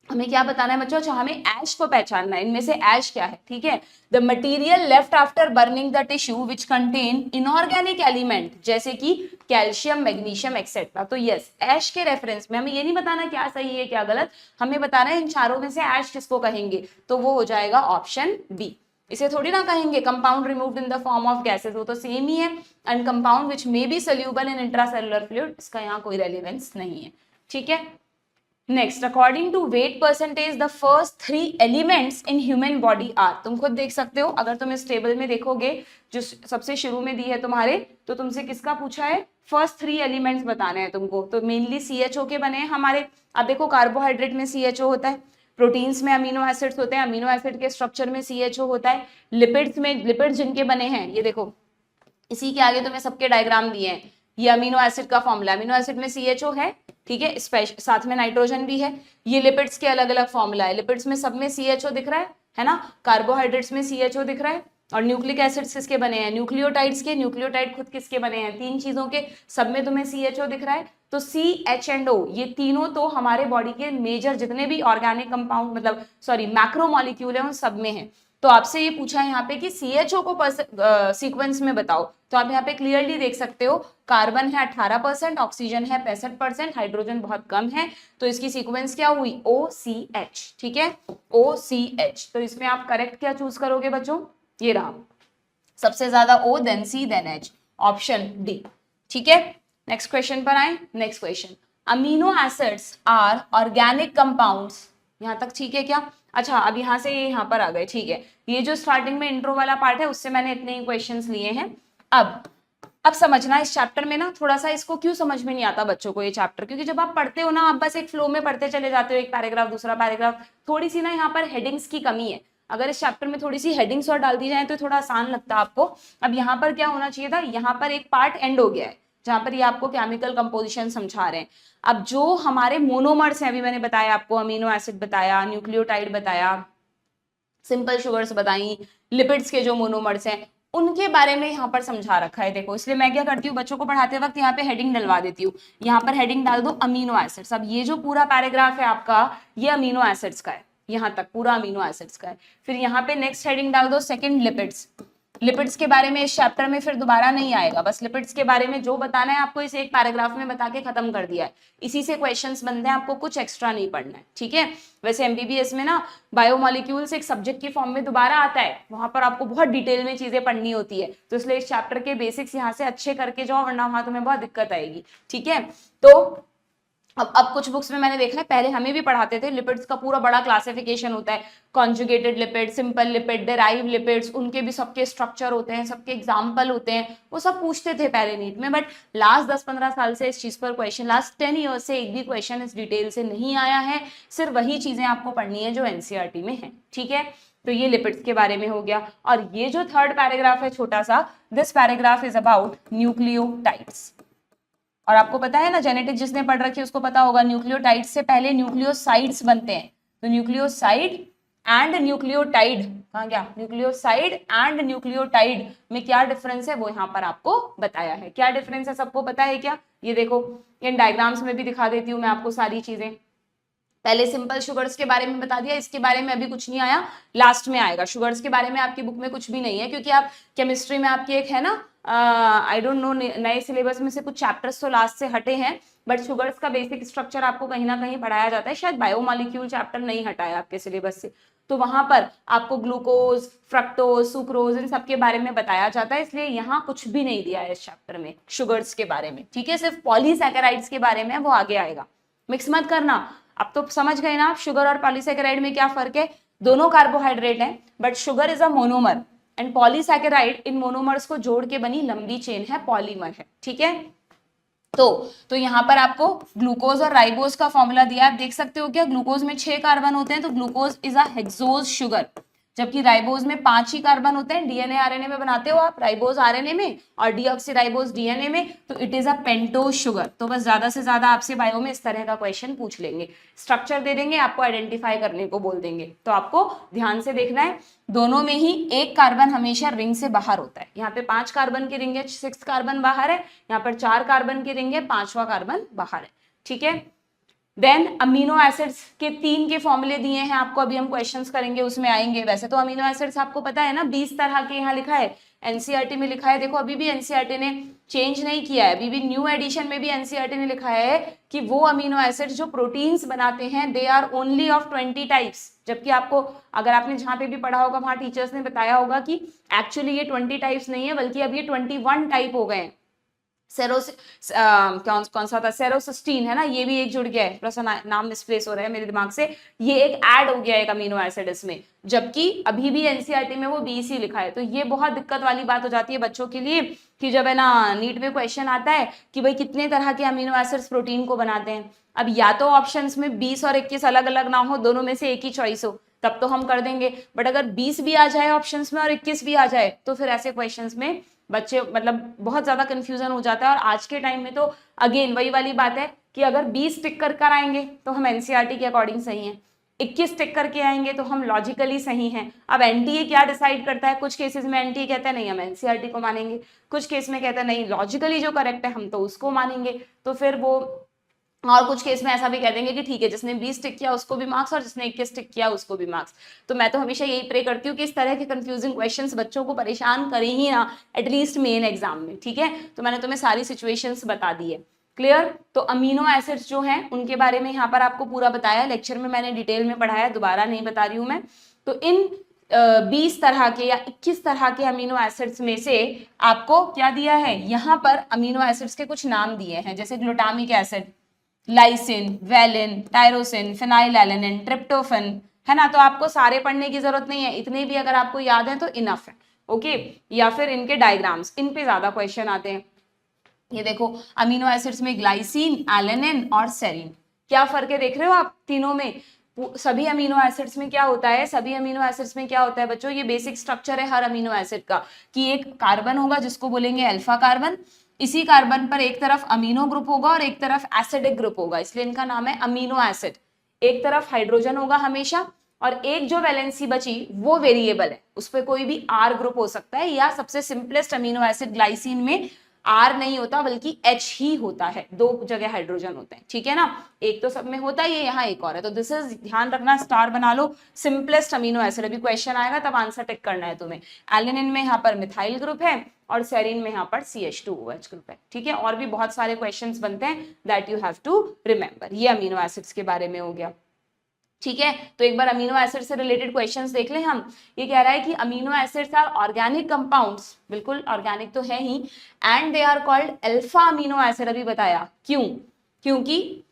हमें क्या बताना है बच्चों, अच्छा हमें ऐश को पहचानना है, इनमें से ऐश क्या है, ठीक है। The material left after burning the tissue which contain inorganic element जैसे कि कैल्शियम, मैग्नीशियम एक्सेट्रा। तो यस, ऐश के रेफरेंस में हमें ये नहीं बताना क्या सही है क्या गलत, हमें बताना है इन चारों में से ऐश किसको कहेंगे, तो वो हो जाएगा ऑप्शन बी। इसे थोड़ी ना कहेंगे compound removed in the form of gases, वो तो सेम ही है। And compound which may be soluble in intracellular fluid, इसका यहाँ कोई रेलेवेंस नहीं है, ठीक है। Next, according to weight percentage the first 3 elements in human body are. तुम खुद देख सकते हो, अगर तुम इस टेबल में देखोगे जो सबसे शुरू में दी है तुम्हारे, तो तुमसे किसका पूछा है, फर्स्ट 3 एलिमेंट्स बताने हैं तुमको। तो मेनली CHO के बने हैं हमारे। अब देखो, कार्बोहाइड्रेट में CHO होता है, प्रोटीन्स में अमीनो एसिड्स होते हैं, अमीनो एसिड के स्ट्रक्चर में CHO होता है, लिपिड्स में, लिपिड्स जिनके बने हैं ये देखो, इसी के आगे तुम्हें सबके डायग्राम दिए हैं, ये अमीनो एसिड का फॉर्मूला, अमीनो एसिड में CHO है, ठीक है, साथ में नाइट्रोजन भी है। ये लिपिड्स के अलग अलग फॉर्मूला है, लिपिड्स में सब में CHO दिख रहा है ना, कार्बोहाइड्रेट्स में CHO दिख रहा है, और न्यूक्लिक एसिड्स किसके बने हैं, न्यूक्लियोटाइड्स के, न्यूक्लियोटाइड खुद किसके बने हैं, 3 चीजों के, सब में तुम्हें CHO दिख रहा है। तो C, H एंड O ये तीनों तो हमारे बॉडी के मेजर जितने भी ऑर्गेनिक कंपाउंड मतलब सॉरी मैक्रोमोलिक्यूल है उन सब में है। तो आपसे ये पूछा है यहाँ पे कि CHO को सीक्वेंस में बताओ, तो आप यहाँ पे क्लियरली देख सकते हो, कार्बन है 18%, ऑक्सीजन है 65%, हाइड्रोजन बहुत कम है, तो इसकी सीक्वेंस क्या हुई, OCH, ठीक है, OCH। तो इसमें आप करेक्ट क्या चूज करोगे बच्चों, ये रहा, सबसे ज्यादा O then C then H, option D, ठीक है। नेक्स्ट क्वेश्चन पर आए। Next question, amino acids are organic compounds, यहां तक ठीक है क्या। अच्छा, अब यहाँ से यहाँ पर आ गए, ठीक है। ये जो स्टार्टिंग में इंट्रो वाला पार्ट है उससे मैंने इतने ही क्वेश्चंस लिए हैं। अब समझना इस चैप्टर में ना, थोड़ा सा इसको क्यों समझ में नहीं आता बच्चों को ये चैप्टर, क्योंकि जब आप पढ़ते हो ना, आप बस एक फ्लो में पढ़ते चले जाते हो, एक पैराग्राफ दूसरा पैराग्राफ, थोड़ी सी ना यहाँ पर हेडिंग्स की कमी है। अगर इस चैप्टर में थोड़ी सी हेडिंग्स और डाल दी जाए तो थोड़ा आसान लगता है आपको। अब यहाँ पर क्या होना चाहिए था, यहाँ पर एक पार्ट एंड हो गया है जहां पर ये आपको केमिकल कंपोजिशन समझा रहे हैं। अब जो हमारे मोनोमर्स हैं, अभी मैंने बताया आपको, अमीनो एसिड बताया, न्यूक्लियोटाइड बताया, सिंपल शुगर्स बताई, लिपिड्स के जो मोनोमर्स हैं उनके बारे में यहाँ पर समझा रखा है। देखो, इसलिए मैं क्या करती हूँ, बच्चों को पढ़ाते वक्त यहाँ पे हेडिंग डलवा देती हूँ, यहाँ पर हेडिंग डाल दो अमीनो एसिड्स। अब ये जो पूरा पैराग्राफ है आपका, ये अमीनो एसिड्स का है, यहाँ तक पूरा अमीनो एसिड्स का है। फिर यहाँ पे नेक्स्ट हेडिंग डाल दो सेकंड लिपिड्स। लिपिड्स के बारे में इस चैप्टर में फिर दोबारा नहीं आएगा, बस लिपिड्स के बारे में जो बताना है आपको इसे एक पैराग्राफ में बता के खत्म कर दिया है। इसी से क्वेश्चंस बनते हैं, आपको कुछ एक्स्ट्रा नहीं पढ़ना है, ठीक है। वैसे MBBS में ना बायोमोलिक्यूल्स एक सब्जेक्ट की फॉर्म में दोबारा आता है, वहां पर आपको बहुत डिटेल में चीजें पढ़नी होती है, तो इसलिए इस चैप्टर के बेसिक्स यहाँ से अच्छे करके जाओ, वरना वहां तुम्हें बहुत दिक्कत आएगी, ठीक है। तो अब कुछ बुक्स में मैंने देखा है, पहले हमें भी पढ़ाते थे, लिपिड्स का पूरा बड़ा क्लासिफिकेशन होता है, conjugated lipid, simple lipid, derive lipids, उनके भी सबके स्ट्रक्चर होते हैं, सबके एग्जाम्पल होते हैं, वो सब पूछते थे पहले नीट में। बट लास्ट 10-15 साल से इस चीज पर क्वेश्चन, लास्ट 10 ईयर्स से एक भी क्वेश्चन इस डिटेल से नहीं आया है, सिर्फ वही चीजें आपको पढ़नी है जो NCERT में है, ठीक है। तो ये लिपिड्स के बारे में हो गया। और ये जो थर्ड पैराग्राफ है छोटा सा, this paragraph is about nucleotides. और आपको पता है ना, जेनेटिक्स जिसने पढ़ रखी है उसको पता होगा, न्यूक्लियोटाइड से पहले न्यूक्लियोसाइड्स बनते हैं। तो न्यूक्लियोसाइड एंड न्यूक्लियोटाइड कहाँ गया, न्यूक्लियोसाइड एंड न्यूक्लियोटाइड में क्या डिफरेंस है वो यहाँ पर आपको बताया है। क्या डिफरेंस है सबको पता है क्या, ये देखो इन डायग्राम्स में भी दिखा देती हूँ मैं आपको सारी चीजें। पहले सिंपल शुगर्स के बारे में बता दिया, इसके बारे में अभी कुछ नहीं आया, लास्ट में आएगा। शुगर्स के बारे में आपकी बुक में कुछ भी नहीं है, क्योंकि आप केमिस्ट्री में आपकी एक है ना, आई डोंट नो नए सिलेबस में से कुछ चैप्टर्स तो लास्ट से हटे हैं, बट शुगर्स का बेसिक स्ट्रक्चर आपको कहीं ना कहीं पढ़ाया जाता है। शायद बायोमॉलिक्यूल चैप्टर नहीं हटाया आपके सिलेबस से, तो वहां पर आपको ग्लूकोज, फ्रक्टोज, सुक्रोज इन सब के बारे में बताया जाता है, इसलिए यहाँ कुछ भी नहीं दिया है इस चैप्टर में शुगर्स के बारे में। ठीक है, सिर्फ पॉलीसैकेराइड्स के बारे में वो आगे आएगा, मिक्स मत करना। अब तो समझ गए ना आप शुगर और पॉलीसैकेराइड में क्या फर्क है। दोनों कार्बोहाइड्रेट हैं, but sugar is a monomer and polysaccharide in monomers को जोड़ के बनी लंबी चेन है, पॉलीमर है। ठीक है, तो यहाँ पर आपको ग्लूकोज और राइबोज का फॉर्मूला दिया है, आप देख सकते हो क्या, ग्लूकोज में 6 कार्बन होते हैं तो glucose is a hexose sugar, जबकि राइबोज में 5 ही कार्बन होते हैं। डीएनए आरएनए में बनाते हो आप, राइबोज आरएनए में और डीऑक्सीराइबोज डीएनए में, तो it is a pentose sugar. तो बस ज्यादा से ज्यादा आपसे बायो में इस तरह का क्वेश्चन पूछ लेंगे, स्ट्रक्चर दे देंगे, आपको आइडेंटिफाई करने को बोल देंगे, तो आपको ध्यान से देखना है। दोनों में ही एक कार्बन हमेशा रिंग से बाहर होता है। यहाँ पे 5 कार्बन की रिंग है, 6 कार्बन बाहर है, यहाँ पर 4 कार्बन की रिंग है, 5वां कार्बन बाहर है। ठीक है, देन अमीनो एसिड्स के 3 के फॉर्मूले दिए हैं आपको, अभी हम क्वेश्चंस करेंगे उसमें आएंगे। वैसे तो अमीनो एसिड्स आपको पता है ना, 20 तरह के यहाँ लिखा है, एनसीईआरटी में लिखा है। देखो अभी भी एनसीईआरटी ने चेंज नहीं किया है, अभी भी न्यू एडिशन में भी एनसीईआरटी ने लिखा है कि वो अमीनो एसिड्स जो प्रोटीन्स बनाते हैं they are only of 20 types, जबकि आपको अगर आपने जहां पे भी पढ़ा होगा वहां टीचर्स ने बताया होगा कि एक्चुअली ये 20 टाइप्स नहीं है, बल्कि अब ये 21 टाइप हो गए हैं। कौन सा था, सेरोसिस्टीन है ना, ये भी एक जुड़ गया है, थोड़ा सा नाम मिसप्लेस हो रहा है मेरे दिमाग से, ये एक ऐड हो गया है एक अमीनो एसिड इसमें, जबकि अभी भी एनसीईआरटी में वो 20 ही लिखा है। तो ये बहुत दिक्कत वाली बात हो जाती है बच्चों के लिए कि जब है ना नीट में क्वेश्चन आता है कि भाई कितने तरह के अमीनो एसिड्स प्रोटीन को बनाते हैं, अब या तो ऑप्शंस में 20 और 21 अलग अलग ना हो, दोनों में से एक ही चॉइस हो, तब तो हम कर देंगे, बट अगर 20 भी आ जाए ऑप्शंस में और 21 भी आ जाए तो फिर ऐसे क्वेश्चंस में बच्चे मतलब बहुत ज्यादा कंफ्यूजन हो जाता है। और आज के टाइम में तो अगेन वही वाली बात है कि अगर 20 टिक कर आएंगे तो हम एनसीईआरटी के अकॉर्डिंग सही हैं, 21 टिक करके आएंगे तो हम लॉजिकली सही हैं। अब एनटीए क्या डिसाइड करता है, कुछ केसेस में एनटीए कहता है नहीं हम एनसीईआरटी को मानेंगे, कुछ केस में कहता है नहीं लॉजिकली जो करेक्ट है हम तो उसको मानेंगे, तो फिर वो, और कुछ केस में ऐसा भी कह देंगे कि ठीक है जिसने 20 टिक किया उसको भी मार्क्स और जिसने 21 टिक किया उसको भी मार्क्स। तो मैं तो हमेशा यही प्रे करती हूँ कि इस तरह के कंफ्यूजिंग क्वेश्चंस बच्चों को परेशान करें ही ना, एटलीस्ट मेन एग्जाम में। ठीक है, तो मैंने तुम्हें सारी सिचुएशंस बता दी है, क्लियर। तो अमीनो एसिड्स जो हैं उनके बारे में यहाँ पर आपको पूरा बताया, लेक्चर में मैंने डिटेल में पढ़ाया, दोबारा नहीं बता रही हूँ मैं। तो इन 20 तरह के या 21 तरह के अमीनो एसिड्स में से आपको क्या दिया है, यहाँ पर अमीनो एसिड्स के कुछ नाम दिए हैं, जैसे glutamic acid, lysine, valine, tyrosine, phenylalanine, tryptophan, है ना। तो आपको सारे पढ़ने की जरूरत नहीं है, इतने भी अगर आपको याद है तो इनफ है, ओके। या फिर इनके डायग्राम्स, इन पे ज्यादा क्वेश्चन आते हैं। ये देखो अमीनो एसिड्स में ग्लाइसिन, एलेनिन और सेरीन, क्या फर्क है देख रहे हो आप तीनों में। सभी अमीनो एसिड्स में क्या होता है, सभी अमीनो एसिड्स में क्या होता है बच्चों, ये बेसिक स्ट्रक्चर है हर अमीनो एसिड का कि एक कार्बन होगा जिसको बोलेंगे अल्फा कार्बन, इसी कार्बन पर एक तरफ अमीनो ग्रुप होगा और एक तरफ एसिडिक ग्रुप होगा, इसलिए इनका नाम है अमीनो एसिड। एक तरफ हाइड्रोजन होगा हमेशा, और एक जो वैलेंसी बची वो वेरिएबल है, उस पर कोई भी आर ग्रुप हो सकता है, या सबसे सिंपलेस्ट अमीनो एसिड ग्लाइसिन में आर नहीं होता बल्कि एच ही होता है, 2 जगह हाइड्रोजन होते हैं, ठीक है ना। एक तो सब में होता है, ये यहाँ एक और है, तो दिस इज, ध्यान रखना, स्टार बना लो, सिंपलेस्ट अमीनो एसिड। अभी क्वेश्चन आएगा तब आंसर टिक करना है तुम्हें। एलेनिन में यहाँ पर मिथाइल ग्रुप है और सेरीन में यहाँ पर CH2OH ग्रुप है, ठीक है। और भी बहुत सारे क्वेश्चंस बनते हैं that you have to remember. ये अमीनो एसिड्स के बारे में हो गया, ठीक है। तो एक बार अमीनो एसिड से रिलेटेड क्वेश्चंस देख लें हम। ये कह रहा है कि amino acids are organic compounds, बिल्कुल ऑर्गेनिक तो है ही, and they are called alpha amino acid. अभी बताया क्यों, क्योंकि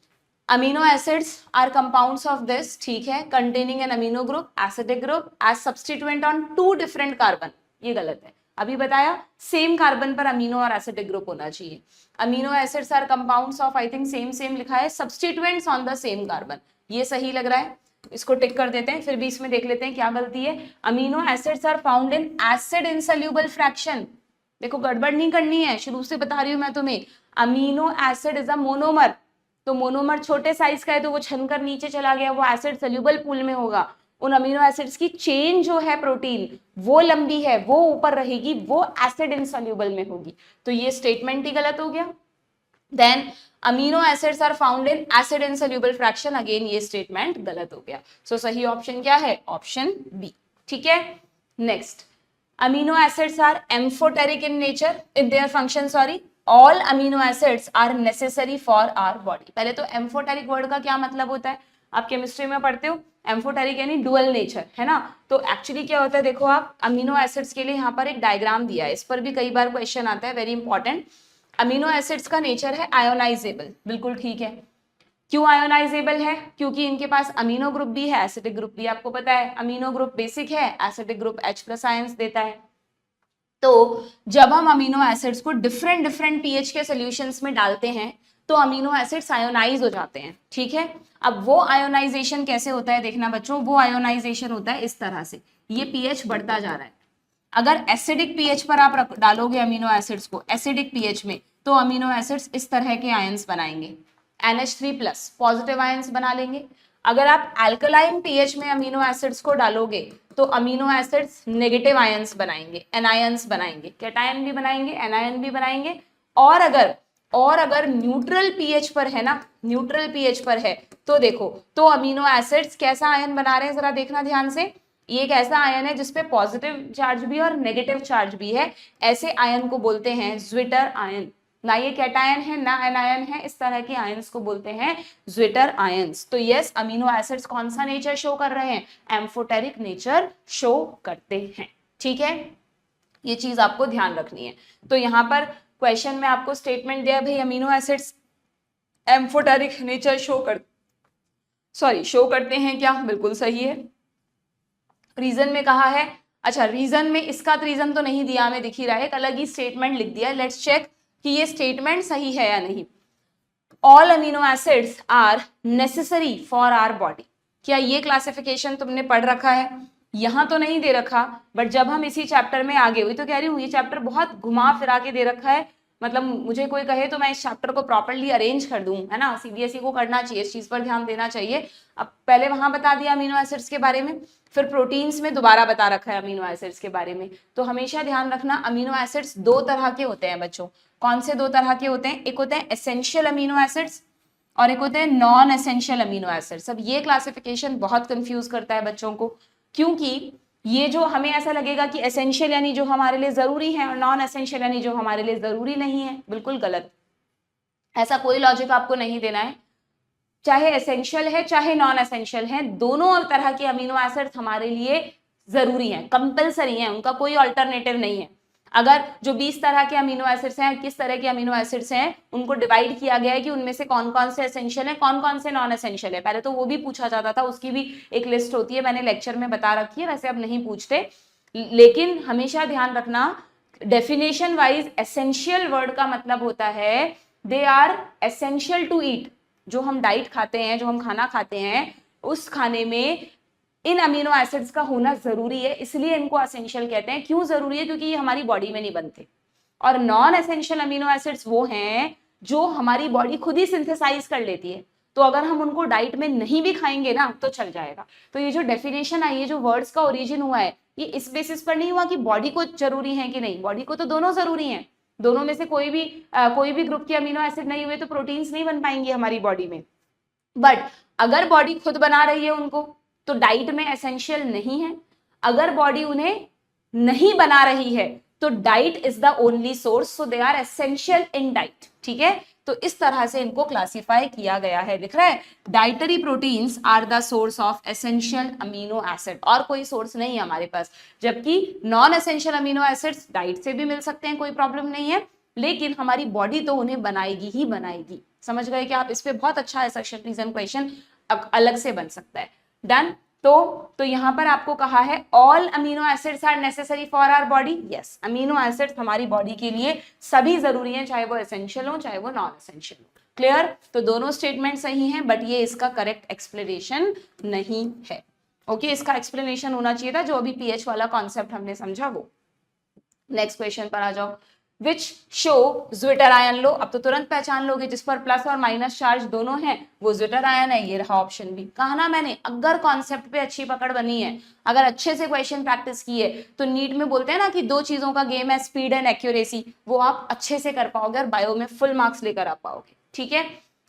amino acids are compounds of this, ठीक है, containing an amino group, acidic group as substituent on 2 different carbon. ये गलत है, अभी बताया सेम कार्बन पर अमीनो और एसिडिक ग्रुप होना चाहिए। Amino acids are compounds of, I think same लिखा है, substituents on the same carbon, ये सही लग रहा है, इसको टिक कर देते हैं। फिर भी इसमें देख लेते हैं क्या गलती है। Amino acids are found in acid insoluble fraction, देखो गड़बड़ नहीं करनी है, शुरू से बता रही हूं मैं तुम्हें। Amino acid is a monomer, तो मोनोमर छोटे साइज का है तो वो छनकर नीचे चला गया, वो एसिड सोल्यूबल पूल में होगा। उन अमीनो एसिड्स की चेन जो है प्रोटीन वो लंबी है, वो ऊपर रहेगी, वो एसिड इनसॉल्युबल में होगी। तो ये स्टेटमेंट ही गलत हो गया। Then amino acids are found in acid insoluble fraction, again ये स्टेटमेंट गलत हो गया। सो सही ऑप्शन क्या है? Option B. ठीक है, next, amino acids are amphoteric in nature, in their function, sorry, all amino acids are necessary for our body. पहले तो एम्फोटेरिक वर्ड का क्या मतलब होता है, आप केमिस्ट्री में पढ़ते हो, एम्फोटेरिक यानी डुअल नेचर, है ना। तो एक्चुअली क्या होता है, देखो आप अमीनो एसिड्स के लिए यहाँ पर एक डायग्राम दिया है, इस पर भी कई बार क्वेश्चन आता है, वेरी इंपॉर्टेंट। अमीनो एसिड्स का नेचर है आयोनाइजेबल, बिल्कुल ठीक है। क्यों आयोनाइजेबल है? क्योंकि इनके पास अमीनो ग्रुप भी है, एसिडिक ग्रुप भी, आपको पता है अमीनो ग्रुप बेसिक है, एसिडिक ग्रुप H+ आयंस देता है। तो जब हम अमीनो एसिड्स को डिफरेंट डिफरेंट पीएच के सॉल्यूशंस में डालते हैं तो अमीनो एसिड्स आयोनाइज हो जाते हैं। ठीक है, अब वो आयोनाइजेशन कैसे होता है देखना बच्चों, वो आयोनाइजेशन होता है इस तरह से, ये पीएच बढ़ता जा रहा है। अगर एसिडिक पीएच पर आप डालोगे अमीनो एसिड्स को, एसिडिक पीएच में, तो अमीनो एसिड्स इस तरह के आयंस बनाएंगे, NH3+ पॉजिटिव आयंस बना लेंगे। अगर आप अल्कलाइन पीएच में अमीनो एसिड्स को डालोगे तो अमीनो एसिड्स नेगेटिव आयंस बनाएंगे, एनायंस बनाएंगे, कैटायन भी बनाएंगे, एनायन भी बनाएंगे। और अगर न्यूट्रल पीएच पर है ना, न्यूट्रल पीएच पर है, तो देखो, तो अमीनो एसिड्स कैसा आयन बना रहे हैं जरा देखना ध्यान से। ये एक ऐसा आयन है जिसपे पॉजिटिव चार्ज भी है और नेगेटिव चार्ज भी है, ऐसे आयन को बोलते हैं ज्विटर आयन। ना ये कैटायन है ना एनायन है, इस तरह के आयंस को बोलते हैं ज्विटर आयंस। तो यस, अमीनो एसिड्स कौन सा नेचर शो कर रहे हैं? एम्फोटेरिक नेचर शो करते हैं। ठीक है, ये चीज आपको ध्यान रखनी है। तो यहाँ पर क्वेश्चन में आपको स्टेटमेंट दिया भाई amino acids amphoteric nature show करते हैं क्या? बिल्कुल सही है। रीजन में कहा है, अच्छा रीजन में इसका रीजन तो नहीं दिया, हमें दिख ही रहा है, एक अलग ही स्टेटमेंट लिख दिया। लेट्स चेक कि ये स्टेटमेंट सही है या नहीं। All amino acids are necessary for our body, क्या ये क्लासिफिकेशन तुमने पढ़ रखा है? यहां तो नहीं दे रखा, बट जब हम इसी चैप्टर में आगे हुई तो कह रही हूँ ये चैप्टर बहुत घुमा फिरा के दे रखा है, मतलब मुझे कोई कहे तो मैं इस चैप्टर को प्रॉपर्ली अरेंज कर दूं, है ना। सीबीएसई को करना चाहिए, इस चीज पर ध्यान देना चाहिए। अब पहले वहां बता दिया अमीनो एसिड्स के बारे में, फिर प्रोटीन्स में दोबारा बता रखा है अमीनो एसिड्स के बारे में। तो हमेशा ध्यान रखना अमीनो एसिड्स दो तरह के होते हैं बच्चों। कौन से दो तरह के होते हैं? एक होते हैं एसेंशियल अमीनो एसिड्स और एक होते हैं नॉन एसेंशियल अमीनो एसिड्स। अब ये क्लासिफिकेशन बहुत कंफ्यूज करता है बच्चों को, क्योंकि ये जो हमें ऐसा लगेगा कि एसेंशियल यानी जो हमारे लिए जरूरी है और नॉन एसेंशियल यानी जो हमारे लिए जरूरी नहीं है, बिल्कुल गलत। ऐसा कोई लॉजिक आपको नहीं देना है। चाहे एसेंशियल है चाहे नॉन एसेंशियल है, दोनों तरह के अमीनो एसिड्स हमारे लिए जरूरी हैं, कंपलसरी हैं, उनका कोई अल्टरनेटिव नहीं है। अगर जो 20 तरह के अमीनो एसिड्स हैं, किस तरह के अमीनो एसिड्स हैं, उनको डिवाइड किया गया है कि उनमें से कौन कौन से एसेंशियल है, कौन कौन से नॉन एसेंशियल है। पहले तो वो भी पूछा जाता था, उसकी भी एक लिस्ट होती है, मैंने लेक्चर में बता रखी है, वैसे अब नहीं पूछते। लेकिन हमेशा ध्यान रखना, डेफिनेशन वाइज एसेंशियल वर्ड का मतलब होता है they are essential to eat. जो हम डाइट खाते हैं, जो हम खाना खाते हैं, उस खाने में इन अमीनो एसिड्स का होना जरूरी है, इसलिए इनको एसेंशियल कहते हैं। क्यों जरूरी है? क्योंकि ये हमारी बॉडी में नहीं बनते। और नॉन एसेंशियल अमीनो एसिड्स वो हैं जो हमारी बॉडी खुद ही सिंथेसाइज कर लेती है, तो अगर हम उनको डाइट में नहीं भी खाएंगे ना तो चल जाएगा। तो ये जो डेफिनेशन आई है, जो वर्ड्स का ओरिजिन हुआ है, ये इस बेसिस पर नहीं हुआ कि बॉडी को जरूरी है कि नहीं, बॉडी को तो दोनों जरूरी हैं। दोनों में से कोई भी ग्रुप के अमीनो एसिड नहीं हुए तो प्रोटीन्स नहीं बन पाएंगे हमारी बॉडी में। बट अगर बॉडी खुद बना रही है उनको तो डाइट में एसेंशियल नहीं है। अगर बॉडी उन्हें नहीं बना रही है तो diet is the only source, so they are essential in diet. ठीक है, तो इस तरह से इनको क्लासिफाई किया गया है। दिख रहा है, dietary proteins are the source of essential amino acid, और कोई सोर्स नहीं है हमारे पास। जबकि non essential amino acids diet से भी मिल सकते हैं, कोई प्रॉब्लम नहीं है, लेकिन हमारी बॉडी तो उन्हें बनाएगी ही बनाएगी। समझ गए कि आप? इस पे बहुत अच्छा ऐसा रीजन क्वेश्चन अलग से बन सकता है। डन। तो यहाँ पर आपको कहा है all amino acids are necessary for our body. Yes, amino acids हमारी बॉडी के लिए सभी जरूरी हैं, चाहे वो एसेंशियल हो चाहे वो नॉन एसेंशियल हो। क्लियर? तो दोनों स्टेटमेंट सही हैं, बट ये इसका करेक्ट एक्सप्लेनेशन नहीं है। ओके, इसका एक्सप्लेनेशन होना चाहिए था जो अभी पीएच वाला कॉन्सेप्ट हमने समझा वो। नेक्स्ट क्वेश्चन पर आ जाओ। विच शो ज्विटर आयन लो, अब तो तुरंत पहचान लोगे, जिस पर प्लस और माइनस चार्ज दोनों हैं वो ज्विटर आयन है। ये रहा ऑप्शन बी। कहा ना मैंने, अगर कॉन्सेप्ट पे अच्छी पकड़ बनी है, अगर अच्छे से क्वेश्चन प्रैक्टिस की है, तो नीट में बोलते हैं ना कि दो चीजों का गेम है, स्पीड एंड एक्यूरेसी, वो आप अच्छे से कर पाओगे और बायो में फुल मार्क्स लेकर आ पाओगे। ठीक है,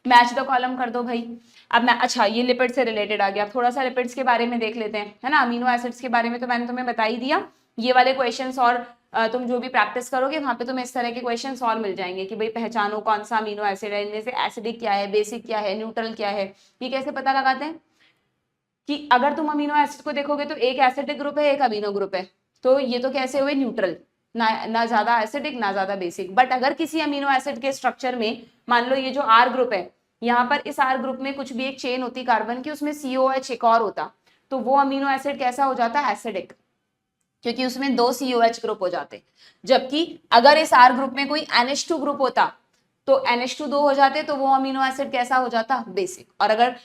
मैच द कॉलम कर दो भाई। अब मैं, अच्छा ये लिपिड से रिलेटेड आ गया, अब थोड़ा सा लिपिड्स के बारे में देख लेते हैं, है ना। अमीनो एसिड्स के बारे में तो मैंने तुम्हें बता ही दिया। ये वाले क्वेश्चंस और तुम जो भी प्रैक्टिस करोगे वहां पे तुम्हें इस तरह के क्वेश्चंस और मिल जाएंगे कि भाई पहचानो कौन सा अमीनो एसिड है, इनमें से एसिडिक क्या है, बेसिक क्या है, न्यूट्रल क्या है। ये कैसे पता लगाते हैं कि अगर तुम अमीनो एसिड को देखोगे तो एक एसिडिक ग्रुप है, एक अमीनो ग्रुप है, तो ये तो कैसे हुए, न्यूट्रल, ना ज्यादा एसिडिक ना ज्यादा बेसिक। बट अगर किसी अमीनो एसिड के स्ट्रक्चर में मान लो ये जो आर ग्रुप है, यहाँ पर इस आर ग्रुप में कुछ भी एक चेन होती कार्बन की, उसमें COH एक और होता, तो वो अमीनो एसिड कैसा हो जाता है, एसिडिक, क्योंकि उसमें 2 COH ग्रुप हो जाते। जबकि अगर इस R ग्रुप में कोई NH2 ग्रुप होता तो NH2 2 हो जाते, तो वो अमीनो एसिड कैसा हो जाता, बेसिक। और अगर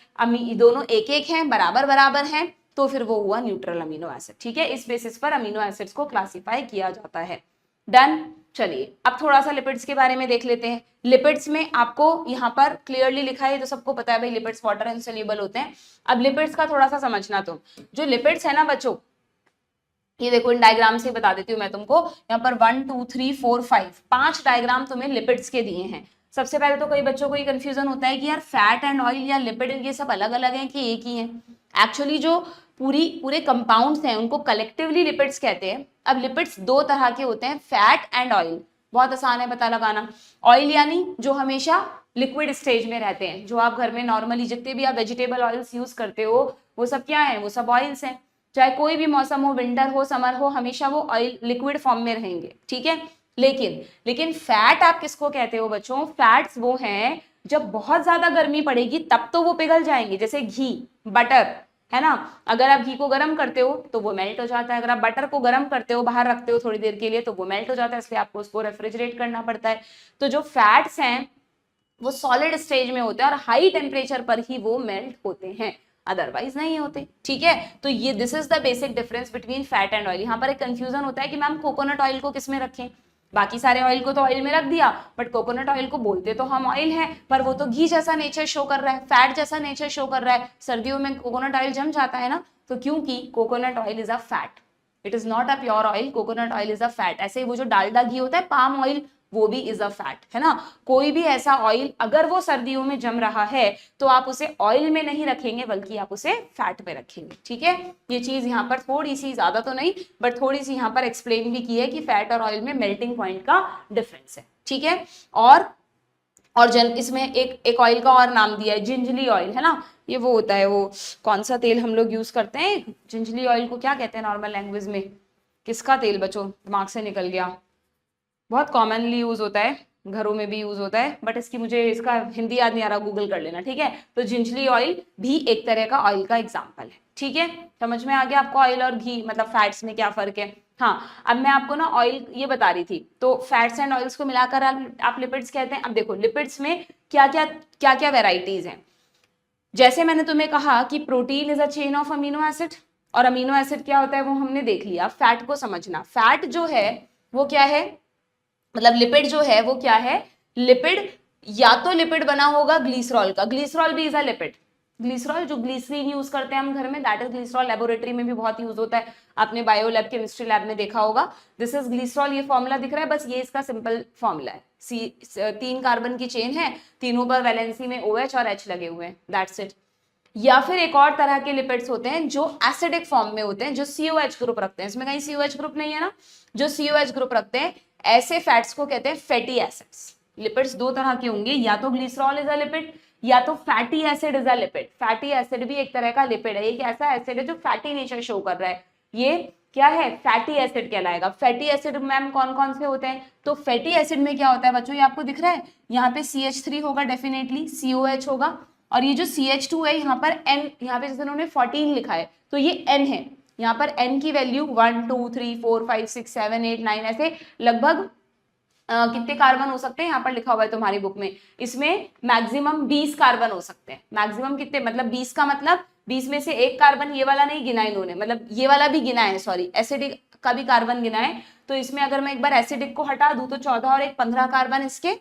दोनों एक एक हैं, बराबर बराबर हैं, तो फिर वो हुआ न्यूट्रल अमीनो एसिड। ठीक है, इस बेसिस पर अमीनो एसिड्स को क्लासिफाई किया जाता है। डन। चलिए अब थोड़ा सा लिपिड्स के बारे में देख लेते हैं। लिपिड्स में आपको यहाँ पर क्लियरली लिखा है, तो सबको पता है भाई लिपिड्स वाटर इनसोल्यूबल होते हैं। अब लिपिड्स का थोड़ा सा समझना, तो जो लिपिड्स है ना बच्चों, ये देखो इन डायग्राम से बता देती हूँ मैं तुमको। यहाँ पर 1 2 3 4 5 5 डायग्राम तुम्हें लिपिड्स के दिए हैं। सबसे पहले तो कई बच्चों को ये कंफ्यूजन होता है कि यार फैट एंड ऑयल या लिपिड ये सब अलग अलग हैं कि एक ही हैं। एक्चुअली जो पूरे कंपाउंड्स हैं उनको कलेक्टिवली लिपिड्स कहते हैं। अब लिपिड्स दो तरह के होते हैं, फैट एंड ऑयल। बहुत आसान है पता लगाना। ऑयल यानी जो हमेशा लिक्विड स्टेज में रहते हैं, जो आप घर में नॉर्मली जितने भी आप वेजिटेबल ऑयल्स यूज करते हो वो सब क्या है, वो सब ऑयल्स हैं। चाहे कोई भी मौसम हो, विंटर हो समर हो, हमेशा वो ऑयल लिक्विड फॉर्म में रहेंगे। ठीक है, लेकिन फैट आप किसको कहते हो बच्चों, फैट्स वो हैं जब बहुत ज्यादा गर्मी पड़ेगी तब तो वो पिघल जाएंगे, जैसे घी, बटर, है ना। अगर आप घी को गर्म करते हो तो वो मेल्ट हो जाता है, अगर आप बटर को गर्म करते हो, बाहर रखते हो थोड़ी देर के लिए, तो वो मेल्ट हो जाता है, इसलिए आपको उसको रेफ्रिजरेट करना पड़ता है। तो जो फैट्स हैं वो सॉलिड स्टेज में होते हैं और हाई टेम्परेचर पर ही वो मेल्ट होते हैं, अदरवाइज नहीं होते। ठीक है, तो ये this is the basic difference between fat and oil. यहाँ पर एक कंफ्यूजन होता है कि मैम कोकोनट ऑयल को किस में रखें, बाकी सारे ऑयल को तो ऑयल में रख दिया, बट कोकोनट ऑयल को बोलते तो हम ऑयल है, पर वो तो घी जैसा नेचर शो कर रहा है, फैट जैसा नेचर शो कर रहा है। सर्दियों में कोकोनट ऑयल जम जाता है ना, तो क्योंकि coconut oil is a fat, it is not a pure oil, coconut oil is a fat. ऐसे ही वो जो डालडा घी होता है, पाम ऑयल, वो भी इज अ फैट, है ना। कोई भी ऐसा ऑयल अगर वो सर्दियों में जम रहा है तो आप उसे ऑयल में नहीं रखेंगे, बल्कि आप उसे फैट में रखेंगे। ठीक है, ये चीज यहाँ पर थोड़ी सी, ज्यादा तो नहीं बट थोड़ी सी यहाँ पर एक्सप्लेन भी की है कि फैट और ऑयल में मेल्टिंग पॉइंट का डिफरेंस है। ठीक है, और इसमें एक ऑयल का और नाम दिया है, जिंजली ऑयल, है ना। ये वो होता है, वो कौन सा तेल हम लोग यूज करते हैं, जिंजली ऑयल को क्या कहते हैं नॉर्मल लैंग्वेज में, किसका तेल बच्चों, दिमाग से निकल गया। बहुत कॉमनली यूज होता है, घरों में भी यूज होता है, बट इसका हिंदी याद नहीं आ रहा, गूगल कर लेना। ठीक है, तो जिंजली ऑयल भी एक तरह का ऑयल का एग्जाम्पल है। ठीक है, समझ में आ गया आपको ऑयल और घी मतलब फैट्स में क्या फर्क है। हाँ, अब मैं आपको ना ऑयल ये बता रही थी, तो फैट्स एंड ऑयल्स को मिलाकर आप लिपिड्स कहते हैं। अब देखो लिपिड्स में क्या क्या वेराइटीज हैं। जैसे मैंने तुम्हें कहा कि protein is a chain of amino acid, और अमीनो एसिड क्या होता है वो हमने देख लिया। फैट को समझना, फैट जो है वो क्या है, मतलब लिपिड जो है वो क्या है, लिपिड या तो लिपिड बना होगा ग्लिसरॉल का, ग्लिसरॉल भी इज अ लिपिड। ग्लिसरॉल जो ग्लिसरीन यूज करते हैं हम घर में, दैट इज ग्लिसरॉल। लेबोरेटरी में भी बहुत यूज होता है, आपने बायो लैब, केमिस्ट्री लैब में देखा होगा। दिस इज ग्लिसरॉल, ये फॉर्मूला दिख रहा है, बस ये इसका सिंपल फॉर्मूला है। 3 कार्बन की चेन है, तीनों पर वैलेंसी में OH और H लगे हुए हैं, दैट्स इट। या फिर एक और तरह के लिपिड्स होते हैं जो एसिडिक फॉर्म में होते हैं, जो COH ग्रुप रखते हैं। इसमें कहीं COH ग्रुप नहीं है ना, जो COH ग्रुप रखते हैं, ऐसे फैट्स को कहते हैं फैटी एसिड्स। लिपिड्स दो तरह के होंगे, या तो ग्लिसरॉल इज अ लिपिड या तो fatty acid is a lipid. Fatty acid भी एक तरह का लिपिड है, एक ऐसा एसिड है जो फैटी नेचर शो कर रहा है, ये क्या है, फैटी एसिड कहलाएगा। फैटी एसिड मैम कौन कौन से होते हैं, तो फैटी एसिड में क्या होता है बच्चों, ये आपको दिख रहा है, यहाँ पे CH3 होगा डेफिनेटली, COH होगा, और ये जो CH2 है यहाँ पर N, यहाँ पे जैसे उन्होंने 14 लिखा है तो ये N है। यहाँ पर N की वैल्यू 1 2 3 4 5 6 7 8 9 ऐसे लगभग कितने कार्बन हो सकते हैं, यहाँ पर लिखा हुआ है तुम्हारी बुक में। इसमें मैक्सिमम 20 कार्बन हो सकते हैं। मैक्सिमम कितने, मतलब 20 का मतलब 20 में से एक कार्बन, ये वाला नहीं गिना इन्होंने, मतलब ये वाला भी गिना है, सॉरी, एसिडिक का भी कार्बन गिना है, तो इसमें अगर मैं एक बार एसिडिक को हटा दूं तो 14 और एक 15 कार्बन इसके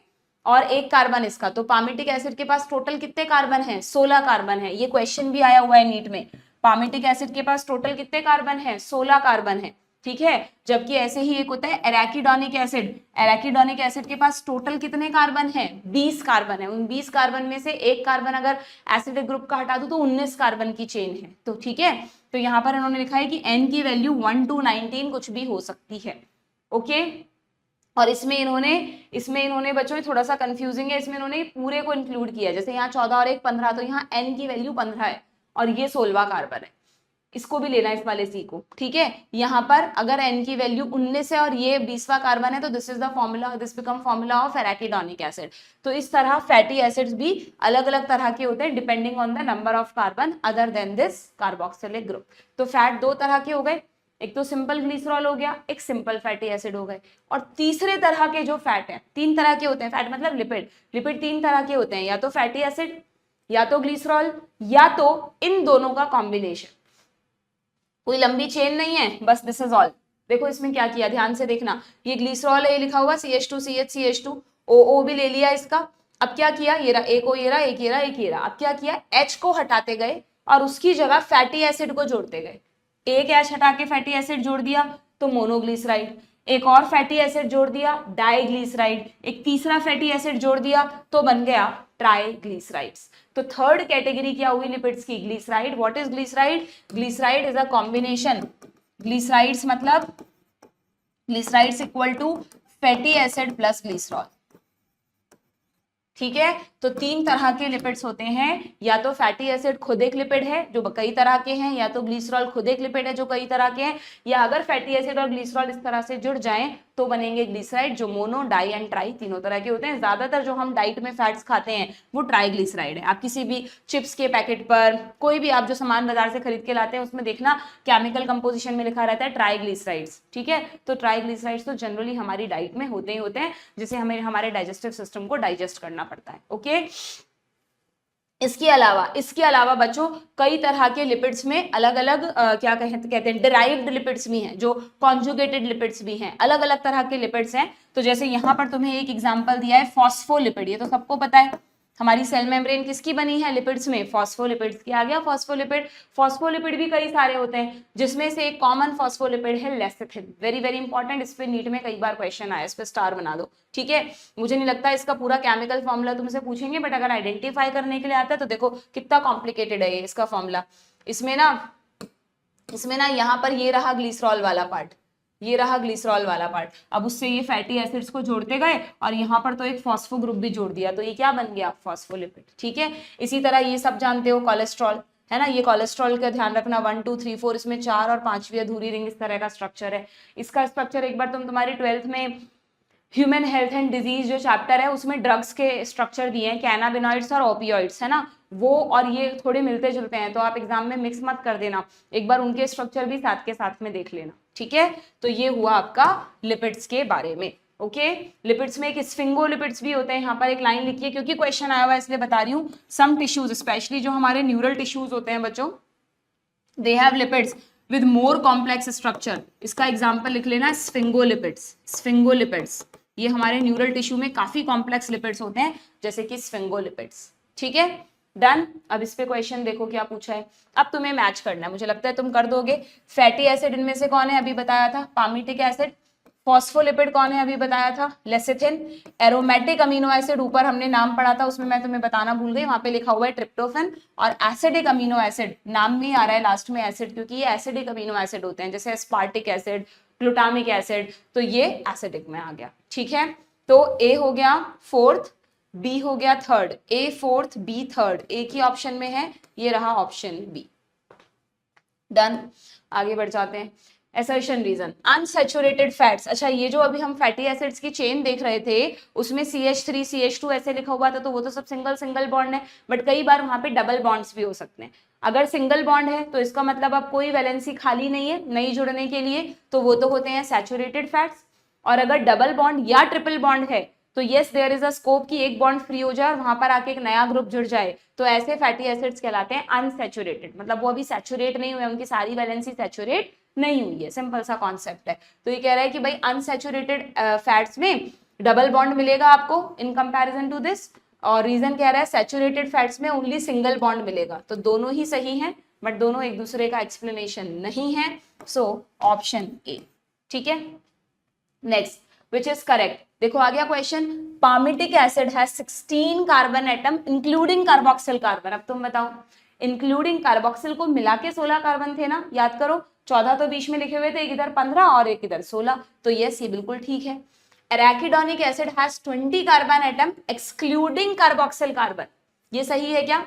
और एक कार्बन इसका, तो पामिटिक एसिड के पास टोटल कितने कार्बन है? 16 कार्बन है। ये क्वेश्चन भी आया हुआ है नीट में, पामिटिक एसिड के पास टोटल कितने कार्बन है? 16 कार्बन है, ठीक है। जबकि ऐसे ही एक होता है एराकिडोनिक एसिड, एराकिडोनिक एसिड के पास टोटल कितने कार्बन है? 20 कार्बन है। उन 20 कार्बन में से एक कार्बन अगर एसिडिक ग्रुप का हटा दूं तो 19 कार्बन की चेन है, तो ठीक है। तो यहाँ पर इन्होंने लिखा है कि N की वैल्यू 1 to 19 कुछ भी हो सकती है, ओके। और इसमें इन्होंने बच्चों थोड़ा सा कंफ्यूजिंग है, इसमें इन्होंने पूरे को इंक्लूड किया, जैसे यहाँ 14 और एक 15, तो यहाँ N की वैल्यू 15 है और ये 16 कार्बन है, इसको भी लेना है इस वाले सी को, ठीक है। यहाँ पर अगर N की वैल्यू 19 है और ये 20वां कार्बन है तो this is the formula, this become formula of arachidonic acid. तो इस तरह फैटी एसिड्स भी अलग अलग तरह के होते हैं depending on the number of carbon other than this carboxylic group. तो फैट दो तरह के हो गए, एक तो सिंपल ग्लिसरॉल हो गया, एक सिंपल फैटी एसिड हो गए। और तीसरे तरह के जो फैट है, 3 तरह के होते हैं फैट मतलब लिपिड, लिपिड 3 तरह के होते हैं, या तो फैटी एसिड, या तो ग्लिसरॉल, या तो इन दोनों का कॉम्बिनेशन। कोई लंबी चेन नहीं है, बस दिस इज ऑल। देखो इसमें क्या किया, ध्यान से देखना, ये ग्लिसरॉल है, ये लिखा हुआ CH2 CH CH2, OO भी ले लिया इसका। अब क्या किया, ये रहा एक O, ये रहा एक, ये रहा एक, ये रहा। अब क्या किया, H को हटाते गए और उसकी जगह फैटी एसिड को जोड़ते गए। एक H हटा के फैटी एसिड जोड़ दिया तो मोनोग्लिसराइड, एक और फैटी एसिड जोड़ दिया डाइग्लिसराइड, एक तीसरा फैटी एसिड जोड़ दिया तो बन गया ट्राइग्लिसराइड्स। तो थर्ड कैटेगरी क्या हुई लिपिड्स की, glyceride. What is glyceride? Glyceride is a combination, glycerides मतलब glycerides equal to fatty acid plus glycerol, ठीक है। तो 3 तरह के लिपिड्स होते हैं, या तो फैटी एसिड खुद एक लिपिड है जो कई तरह के हैं, या तो ग्लिसरॉल खुद एक लिपिड है जो कई तरह के हैं, या अगर फैटी एसिड और ग्लिसरॉल इस तरह से जुड़ जाएं तो बनेंगे ग्लिसराइड, जो मोनो, डाई एंड ट्राई तीनों तरह के होते हैं। ज्यादातर जो हम डाइट में फैट्स खाते हैं वो ट्राइग्लिसराइड है। आप किसी भी चिप्स के पैकेट पर, कोई भी आप जो सामान बाजार से खरीद के लाते हैं उसमें देखना केमिकल कंपोजिशन में लिखा रहता है ट्राइग्लिसराइड्स, ठीक है। तो ट्राइग्लिसराइड्स तो जनरली हमारी डाइट में होते ही होते हैं, जिसे हमें हमारे डाइजेस्टिव सिस्टम को डाइजेस्ट करना पड़ता है, ओके। इसके अलावा बच्चों कई तरह के लिपिड्स में अलग अलग क्या कहते हैं डिराइव्ड लिपिड्स भी हैं, जो कॉन्जुगेटेड लिपिड्स भी हैं, अलग अलग तरह के लिपिड्स हैं। तो जैसे यहाँ पर तुम्हें एक एग्जांपल दिया है फॉस्फोलिपिड, ये तो सबको पता है हमारी सेल मेम्ब्रेन किसकी बनी है, लिपिड्स में, फॉस्फोलिपिड्स की। आ गया फॉस्फोलिपिड। फॉस्फोलिपिड भी कई सारे होते हैं, जिसमें से एक कॉमन फॉस्फोलिपिड है लेसिथिन। वेरी वेरी इंपॉर्टेंट, इस पे नीट में कई बार क्वेश्चन आया, इस पे स्टार बना दो, ठीक है। मुझे नहीं लगता इसका पूरा केमिकल फॉर्मूला तुमसे पूछेंगे, बट अगर आइडेंटिफाई करने के लिए आता है तो देखो कितना कॉम्प्लिकेटेड है ये इसका फॉर्मूला। इसमें ना यहाँ पर ये रहा ग्लिसरॉल वाला पार्ट, ये रहा ग्लिसरॉल वाला पार्ट। अब उससे ये फैटी एसिड्स को जोड़ते गए और यहाँ पर तो एक फॉस्फो ग्रुप भी जोड़ दिया, तो ये क्या बन गया, फॉस्फोलिपिड, ठीक है। इसी तरह ये सब जानते हो कोलेस्ट्रॉल, है ना। ये कोलेस्ट्रॉल का ध्यान रखना, 1 2 3 4, इसमें 4 और 5वीं अधूरी रिंग इस तरह का स्ट्रक्चर है। इसका स्ट्रक्चर एक बार तुम्हारी 12th में ह्यूमन हेल्थ एंड डिजीज जो चैप्टर है उसमें ड्रग्स के स्ट्रक्चर दिए हैं, कैनाबिनॉइड्स और ओपियोइड्स, है ना, वो और ये थोड़े मिलते जुलते हैं, तो आप एग्जाम में मिक्स मत कर देना, एक बार उनके स्ट्रक्चर भी साथ के साथ में देख लेना, ठीक है। तो ये हुआ आपका लिपिड्स के बारे में, ओके। लिपिड्स में एक स्फिंगोलिपिड्स भी होते हैं, यहाँ पर एक लाइन लिखिए क्योंकि क्वेश्चन आया हुआ है इसलिए बता रही हूँ। सम टिश्यूज, स्पेशली जो हमारे न्यूरल टिश्यूज होते हैं बच्चों, they have lipids with more complex structure. इसका एग्जाम्पल लिख लेना स्फिंगोलिपिड्स, स्फिंगोलिपिड्स। ये हमारे न्यूरल टिश्यू में काफी कॉम्प्लेक्स लिपिड्स होते हैं, जैसे कि स्फिंगोलिपिड्स, ठीक है, डन। अब इस पे क्वेश्चन देखो क्या पूछा है, अब तुम्हें मैच करना है, मुझे लगता है तुम कर दोगे। फैटी एसिड इनमें से कौन है, अभी बताया था, पामिटिक एसिड। फॉस्फोलिपिड कौन है, अभी बताया था, लेसिथिन। एरोमेटिक अमीनो एसिड ऊपर हमने नाम पढ़ा था, उसमें मैं तुम्हें बताना भूल गई, वहां पे लिखा हुआ है ट्रिप्टोफेन। और एसिडिक अमीनो एसिड, नाम में आ रहा है लास्ट में एसिड, क्योंकि ये एसिडिक अमीनो एसिड होते हैं, जैसे एस्पार्टिक एसिड, ग्लूटामिक एसिड, तो ये एसिडिक में आ गया, ठीक है। तो ए हो गया फोर्थ, बी हो गया थर्ड, ए फोर्थ बी थर्ड, एक ही ऑप्शन में है, ये रहा ऑप्शन बी, डन। आगे बढ़ जाते हैं। Assertion reason, unsaturated fats. अच्छा, ये जो अभी हम फैटी एसिड्स की चेन देख रहे थे उसमें CH3 CH2 ऐसे लिखा हुआ था, तो वो तो सब सिंगल सिंगल बॉन्ड है, बट कई बार वहां पे डबल बॉन्ड्स भी हो सकते हैं। अगर सिंगल बॉन्ड है तो इसका मतलब अब कोई वैलेंसी खाली नहीं है नहीं जुड़ने के लिए, तो वो तो होते हैं सैचुरेटेड फैट्स। और अगर डबल बॉन्ड या ट्रिपल बॉन्ड है तो yes there is a scope कि एक बॉन्ड फ्री हो जाए और वहां पर आके एक नया ग्रुप जुड़ जाए, तो ऐसे फैटी एसिड्स कहलाते हैं अनसैचुरेटेड, मतलब वो अभी सैचुरेट नहीं हुए, उनकी सारी वैलेंसी सैचुरेट नहीं हुई है, सिंपल सा कॉन्सेप्ट है। तो ये कह रहा है कि भाई अनसैचुरेटेड फैट्स में डबल बॉन्ड मिलेगा आपको इन कंपैरिजन टू दिस, और रीजन कह रहा है सैचुरेटेड फैट्स में ओनली सिंगल बॉन्ड मिलेगा। तो दोनों ही सही हैं, बट दोनों एक दूसरे का एक्सप्लेनेशन नहीं है। सो ऑप्शन ए, ठीक है। नेक्स्ट, विच इज करेक्ट, देखो आ गया क्वेश्चन। पामिटिक एसिड है 16 carbon atom including carboxyl carbon. अब तुम बताओ, इंक्लूडिंग कार्बोक्सिल को मिला के 16 कार्बन थे ना, याद करो, 14 तो बीच में लिखे हुए थे, एक इधर 15 और एक इधर 16, तो यस ये बिल्कुल ठीक है। Arachidonic acid has 20 carbon atom excluding carboxyl carbon, ये सही है क्या?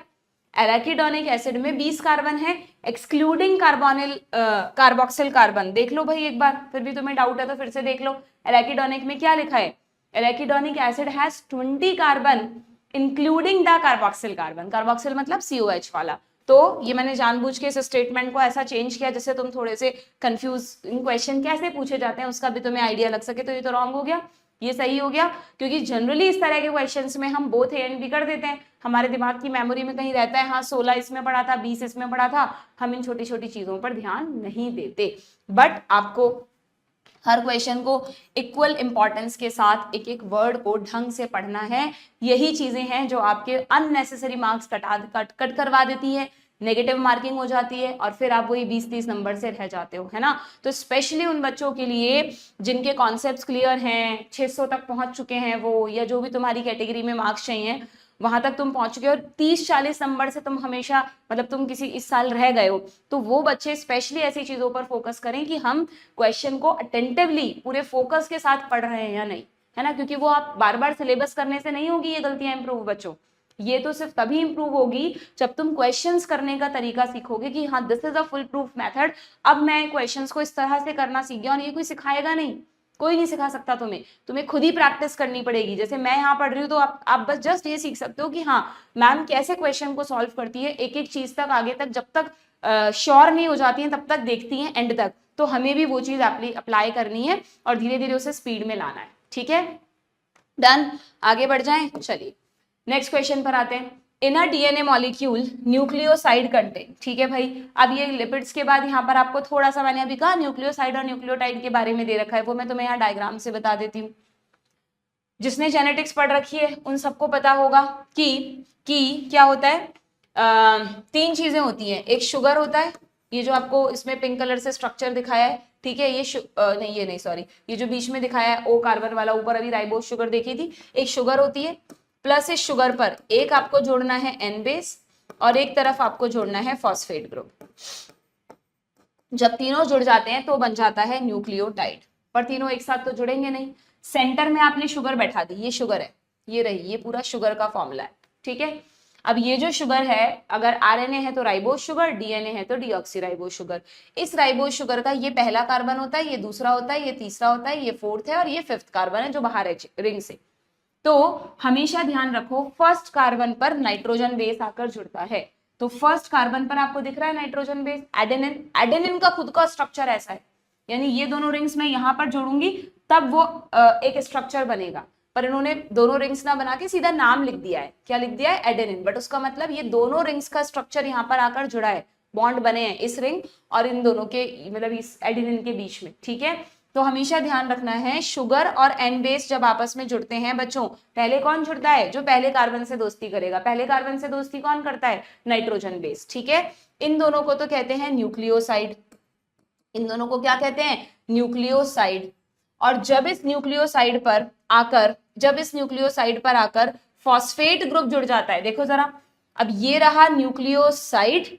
एराकिडोनिक एसिड में 20 कार्बन है एक्सक्लूडिंग कार्बोक्सिल कार्बन। देख लो भाई एक बार, फिर भी तुम्हें डाउट है तो फिर से देख लो। एराकिडोनिक में क्या लिखा है? Arachidonic acid has 20 carbon including the carboxyl carbon. Carboxyl मतलब COH वाला। तो ये मैंने जानबूझ के इस स्टेटमेंट को ऐसा चेंज किया जिससे तुम थोड़े से कंफ्यूज, क्वेश्चन कैसे पूछे जाते हैं उसका भी तुम्हें आइडिया लग सके। तो ये तो रॉन्ग हो गया, ये सही हो गया, क्योंकि जनरली इस तरह के क्वेश्चंस में हम बोथ ए एंड बी कर देते हैं। हमारे दिमाग की मेमोरी में कहीं रहता है हाँ 16 इसमें पढ़ा था, 20 इसमें पढ़ा था, हम इन छोटी छोटी चीजों पर ध्यान नहीं देते। बट आपको हर क्वेश्चन को इक्वल इंपॉर्टेंस के साथ एक एक वर्ड को ढंग से पढ़ना है। यही चीजें हैं जो आपके अननेसेसरी मार्क्स कट करवा देती है, नेगेटिव मार्किंग हो जाती है, और फिर आप वही 20-30 नंबर से रह जाते हो, है ना। तो स्पेशली उन बच्चों के लिए जिनके कॉन्सेप्ट्स क्लियर हैं, 600 तक पहुंच चुके हैं वो, या जो भी तुम्हारी कैटेगरी में मार्क्स चाहिए वहां तक तुम पहुंच गए, और 30-40 नंबर से तुम हमेशा, मतलब तुम किसी इस साल रह गए हो, तो वो बच्चे स्पेशली ऐसी चीजों पर फोकस करें कि हम क्वेश्चन को अटेंटिवली पूरे फोकस के साथ पढ़ रहे हैं या नहीं, है ना। क्योंकि वो आप बार बार सिलेबस करने से नहीं होगी ये गलतियां इंप्रूव बच्चों, ये तो सिर्फ तभी इंप्रूव होगी जब तुम क्वेश्चंस करने का तरीका सीखोगे कि हाँ this is a full proof method, अब मैं क्वेश्चंस को इस तरह से करना सीख गया। और ये कोई सिखाएगा नहीं, कोई नहीं सिखा सकता तुम्हें खुद ही प्रैक्टिस करनी पड़ेगी। जैसे मैं यहाँ पढ़ रही हूँ तो आप बस जस्ट ये सीख सकते हो कि हाँ मैम कैसे क्वेश्चन को सॉल्व करती है, एक एक चीज तक आगे तक जब तक श्योर नहीं हो जाती है तब तक देखती है एंड तक। तो हमें भी वो चीज अप्लाई करनी है और धीरे धीरे उसे स्पीड में लाना है, ठीक है। डन, आगे बढ़ जाएं, चलिए नेक्स्ट क्वेश्चन पर आते हैं। In a DNA molecule nucleoside contain, ठीक है भाई। अब ये लिपिड्स के बाद यहाँ पर आपको थोड़ा सा मैंने अभी कहा न्यूक्लियोसाइड और न्यूक्लियोटाइड के बारे में दे रखा है, वो मैं तुम्हें यहाँ डायग्राम से बता देती हूँ। जिसने जेनेटिक्स पढ़ रखी है उन सबको पता होगा कि क्या होता है, 3 चीजें होती हैं। एक शुगर होता है, ये जो आपको इसमें पिंक कलर से स्ट्रक्चर दिखाया है, ठीक है, ये सॉरी, ये जो बीच में दिखाया है O कार्बन वाला, ऊपर अभी राइबोस शुगर देखी थी, एक शुगर होती है। प्लस इस शुगर पर एक आपको जोड़ना है N बेस और एक तरफ आपको जोड़ना है फॉस्फेट ग्रुप। जब तीनों जुड़ जाते हैं तो बन जाता है न्यूक्लियोटाइड, पर तीनों एक साथ तो जुड़ेंगे नहीं। सेंटर में आपने शुगर बैठा दी, ये शुगर है, ये रही, ये पूरा शुगर का फॉर्मूला है, ठीक है। अब ये जो शुगर है, अगर RNA है तो राइबोस शुगर, DNA है तो डीऑक्सीराइबोस शुगर। इस राइबोस शुगर का ये पहला कार्बन होता है, ये दूसरा होता है, ये तीसरा होता है, ये फोर्थ है और ये 5th कार्बन है जो बाहर है रिंग से। तो हमेशा ध्यान रखो फर्स्ट कार्बन पर नाइट्रोजन बेस आकर जुड़ता है। तो फर्स्ट कार्बन पर आपको दिख रहा है नाइट्रोजन बेस, एडेनिन। एडेनिन का खुद का स्ट्रक्चर ऐसा है, यानी ये दोनों रिंग्स मैं यहाँ पर जोड़ूंगी तब वो एक स्ट्रक्चर बनेगा, पर इन्होंने दोनों रिंग्स ना बना के सीधा नाम लिख दिया है। क्या लिख दिया है? एडेनिन। बट उसका मतलब ये दोनों रिंग्स का स्ट्रक्चर यहाँ पर आकर जुड़ा है, बॉन्ड बने हैं इस रिंग और इन दोनों के, मतलब इस एडेनिन के बीच में, ठीक है। तो हमेशा ध्यान रखना है शुगर और N बेस जब आपस में जुड़ते हैं बच्चों, पहले कौन जुड़ता है? जो पहले कार्बन से दोस्ती करेगा। पहले कार्बन से दोस्ती कौन करता है? नाइट्रोजन बेस, ठीक है। इन दोनों को तो कहते हैं न्यूक्लियोसाइड, इन दोनों को क्या कहते हैं? न्यूक्लियोसाइड। और जब इस न्यूक्लियोसाइड पर आकर फॉस्फेट ग्रुप जुड़ जाता है, देखो जरा, अब ये रहा न्यूक्लियोसाइड,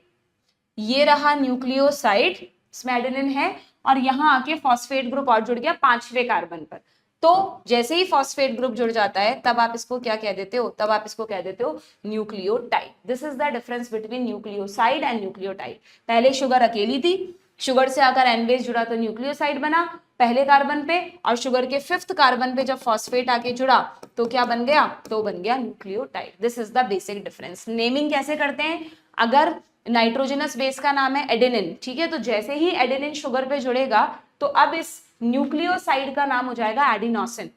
ये रहा न्यूक्लियोसाइड, इसमें एडेनिन है और यहाँ आके फॉस्फेट ग्रुप और जुड़ गया 5वें कार्बन पर। तो जैसे ही फॉस्फेट ग्रुप जुड़ जाता है तब आप इसको क्या कह देते हो? तब आप इसको कह देते हो nucleotide. This is the difference between nucleoside and nucleotide. पहले शुगर अकेली थी, शुगर से आकर N बेस जुड़ा तो न्यूक्लियोसाइड बना पहले कार्बन पे, और शुगर के 5th कार्बन पे जब फॉस्फेट आके जुड़ा तो क्या बन गया? तो बन गया nucleotide. This is the basic difference. Naming कैसे करते हैं? अगर नाइट्रोजनस बेस का नाम है एडेनिन, ठीक है, तो जैसे ही एडेनिन शुगर पे जुड़ेगा तो अब इस न्यूक्लियोसाइड का नाम हो जाएगा एडिनोसिन,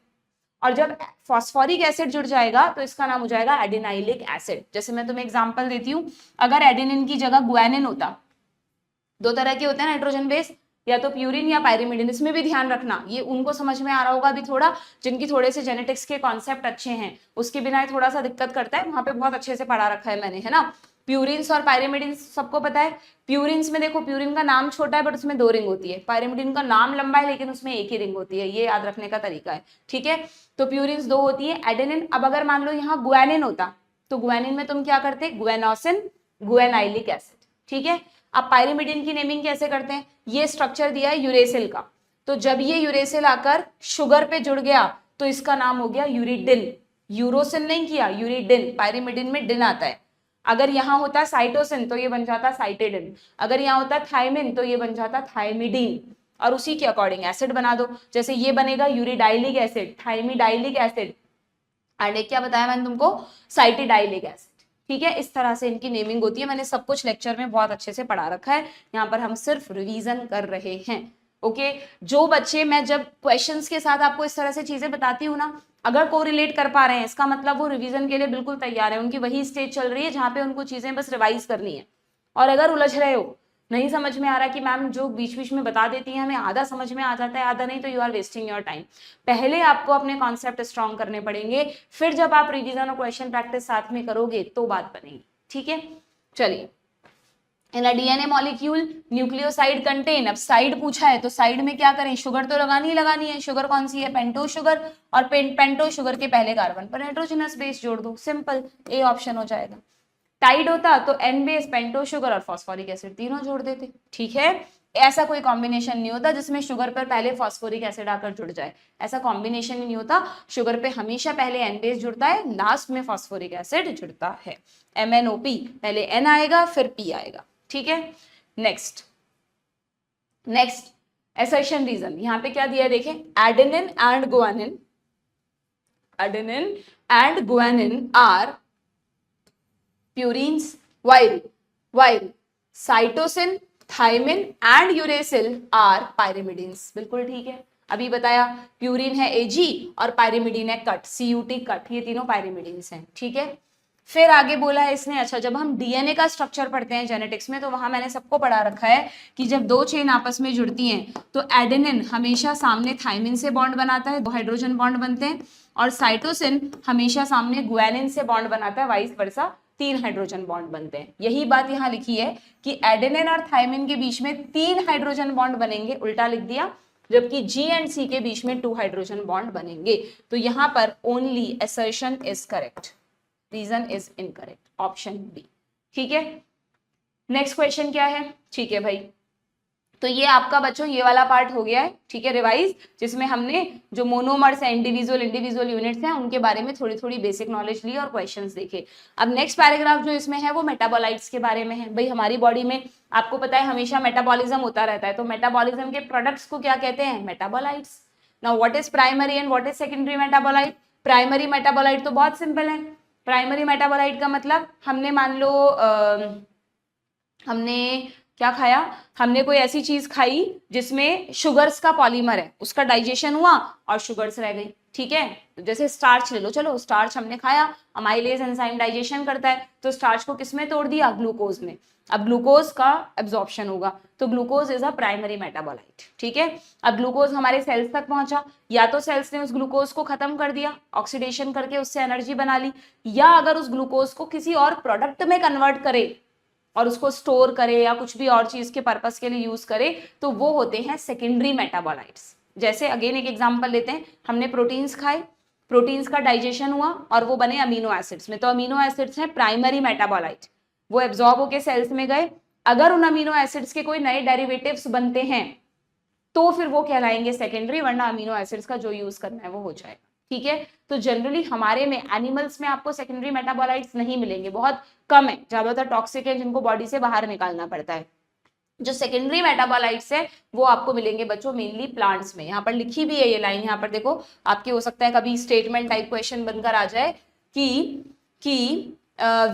और जब फॉस्फोरिक एसिड जुड़ जाएगा तो इसका नाम हो जाएगा एडिनाइलिक एसिड। जैसे मैं तुम्हें एग्जांपल देती हूँ, अगर एडेनिन की जगह ग्वानिन होता, 2 तरह के होते हैं नाइट्रोजन बेस, या तो प्यूरिन या पायरिमिडिन। इसमें भी ध्यान रखना, ये उनको समझ में आ रहा होगा अभी थोड़ा, जिनकी थोड़े से जेनेटिक्स के कॉन्सेप्ट अच्छे हैं, उसके बिना ये थोड़ा सा दिक्कत करता है, वहां पे बहुत अच्छे से पढ़ा रखा है मैंने, है ना। प्यूरिन्स और पायरिमिडिन्स सबको पता है। प्यूरिन्स में देखो, प्यूरिन का नाम छोटा है बट उसमें 2 रिंग होती है, पायरिमिडिन का नाम लंबा है लेकिन उसमें 1 ही रिंग होती है, ये याद रखने का तरीका है, ठीक है। तो प्यूरिन्स 2 होती है। एडेनिन, अब अगर मान लो यहाँ गुआनिन होता तो गुआनिन में तुम क्या करते, गुएनोसिन, गुएनाइलिक एसिड, ठीक है। अब पायरिमिडिन की नेमिंग कैसे करते हैं, ये स्ट्रक्चर दिया है यूरेसिल का, तो जब ये यूरेसिल आकर शुगर पे जुड़ गया तो इसका नाम हो गया यूरिडिन। यूरोसिन नहीं किया, यूरिडिन, पायरिमिडिन में डिन आता है। अगर यहाँ होता साइटोसिन तो ये बन जाता साइटिडिन, अगर यहाँ होता थायमिन तो ये बन जाता थायमिडीन, और उसी के अकॉर्डिंग एसिड बना दो। जैसे ये बनेगा यूरिडाइलिक एसिड, थायमिडाइलिक एसिड, एंड एक क्या बताया मैंने तुमको, साइटिडाइलिक एसिड, ठीक है। इस तरह से इनकी नेमिंग होती है, मैंने सब कुछ लेक्चर में बहुत अच्छे से पढ़ा रखा है, यहाँ पर हम सिर्फ रिवीजन कर रहे हैं, ओके। जो बच्चे, मैं जब क्वेश्चंस के साथ आपको इस तरह से चीजें बताती हूँ ना, अगर कोरिलेट कर पा रहे हैं इसका मतलब वो रिवीजन के लिए बिल्कुल तैयार है, उनकी वही स्टेज चल रही है जहां पे उनको चीजें बस रिवाइज करनी है। और अगर उलझ रहे हो, नहीं समझ में आ रहा कि मैम जो बीच बीच में बता देती है हमें आधा समझ में आ जाता है आधा नहीं, तो you are wasting your time. पहले आपको अपने कॉन्सेप्ट स्ट्रॉन्ग करने पड़ेंगे, फिर जब आप रिवीजन और क्वेश्चन प्रैक्टिस साथ में करोगे तो बात बनेगी, ठीक है। चलिए, in a DNA molecule nucleoside contain, अब साइड पूछा है तो साइड में क्या करें, शुगर तो लगानी ही लगानी है। शुगर कौन सी है, पेंटो शुगर, और पेंटो शुगर के पहले कार्बन पर नाइट्रोजनस बेस जोड़ दो, सिंपल, ए ऑप्शन हो जाएगा। टाइड होता तो एन बेस, पेंटो शुगर और फॉस्फोरिक एसिड तीनों जोड़ देते, ठीक है। ऐसा कोई कॉम्बिनेशन नहीं होता जिसमें शुगर पर पहले फॉस्फोरिक एसिड आकर जुड़ जाए, ऐसा कॉम्बिनेशन ही नहीं होता। शुगर पे हमेशा पहले एन बेस जुड़ता है, लास्ट में फॉस्फोरिक एसिड जुड़ता है। MnOP, पहले एन आएगा फिर पी आएगा, ठीक है। नेक्स्ट असर्शन रीजन, यहाँ पे क्या दिया है देखें, adenine and guanine, adenine and guanine are purines, while cytosine, thymine and uracil are pyrimidines, बिल्कुल ठीक है। अभी बताया, प्यूरिन है Ag और पायरिमिडिन है कट, CUT कट, ये तीनों पायरिमिडिन्स हैं, ठीक है। फिर आगे बोला है इसने, अच्छा जब हम डीएनए का स्ट्रक्चर पढ़ते हैं जेनेटिक्स में तो वहां मैंने सबको पढ़ा रखा है कि जब 2 चेन आपस में जुड़ती हैं तो एडेनिन हमेशा सामने थायमिन से बॉन्ड बनाता है, 2 हाइड्रोजन बॉन्ड बनते हैं, और साइटोसिन हमेशा सामने गुआनिन से बॉन्ड बनाता है, वाइस वर्सा 3 हाइड्रोजन बॉन्ड बनते हैं। यही बात यहाँ लिखी है कि एडेनिन और थायमिन के बीच में 3 हाइड्रोजन बॉन्ड बनेंगे, उल्टा लिख दिया, जबकि G एंड C के बीच में 2 हाइड्रोजन बॉन्ड बनेंगे। तो यहाँ पर only assertion is correct, reason is incorrect, option B, ठीक है। नेक्स्ट क्वेश्चन क्या है, ठीक है भाई, तो ये आपका बच्चों ये वाला पार्ट हो गया है, ठीक है, रिवाइज, जिसमें हमने जो मोनोमर्स है, इंडिविजुअल यूनिट्स हैं, उनके बारे में थोड़ी थोड़ी बेसिक नॉलेज ली और क्वेश्चंस देखे। अब नेक्स्ट पैराग्राफ जो इसमें है वो मेटाबोलाइट्स के बारे में है। भाई हमारी बॉडी में आपको पता है हमेशा मेटाबॉलिज्म होता रहता है, तो मेटाबॉलिज्म के प्रोडक्ट्स को क्या कहते हैं, metabolites. Now what is primary and what is secondary metabolite. Primary metabolite तो बहुत सिंपल है, प्राइमरी मेटाबोलाइट का मतलब हमने मान लो हमने क्या खाया, हमने कोई ऐसी चीज खाई जिसमें शुगर्स का पॉलीमर है, उसका डाइजेशन हुआ और शुगर्स रह गई, ठीक है। तो जैसे स्टार्च ले लो, चलो स्टार्च हमने खाया, अमाइलेज एंजाइम डाइजेशन करता है, तो स्टार्च को किस में तोड़ दिया, ग्लूकोज में। अब ग्लूकोज का एब्जॉर्प्शन होगा, तो glucose is a primary metabolite, ठीक है। अब ग्लूकोज हमारे सेल्स तक पहुंचा, या तो सेल्स ने उस ग्लूकोज को खत्म कर दिया, ऑक्सीडेशन करके उससे एनर्जी बना ली, या अगर उस ग्लूकोज को किसी और प्रोडक्ट में कन्वर्ट करे और उसको स्टोर करे या कुछ भी और चीज के पर्पस के लिए यूज करे, तो वो होते हैं सेकेंडरी मेटाबोलाइट्स। जैसे अगेन एक एग्जांपल लेते हैं, हमने प्रोटीन्स खाए, प्रोटीन्स का डाइजेशन हुआ और वो बने अमीनो एसिड्स में, तो अमीनो एसिड्स हैं प्राइमरी मेटाबोलाइट, वो एब्जॉर्ब होके सेल्स में गए। अगर उन अमीनो एसिड्स के कोई नए डेरिवेटिव्स बनते हैं तो फिर वो कहलाएंगे सेकेंडरी, वरना अमीनो एसिड्स का जो यूज करना है वो हो जाएगा, ठीक है। तो जनरली हमारे में, एनिमल्स में आपको सेकेंडरी मेटाबोलाइट्स नहीं मिलेंगे, बहुत कम है, ज्यादातर टॉक्सिक है जिनको बॉडी से बाहर निकालना पड़ता है। जो सेकेंडरी मेटाबोलाइट्स है वो आपको मिलेंगे बच्चों मेनली प्लांट्स में। यहाँ पर लिखी भी है ये लाइन, यहाँ पर देखो, आपके हो सकता है कभी स्टेटमेंट टाइप क्वेश्चन बनकर आ जाए कि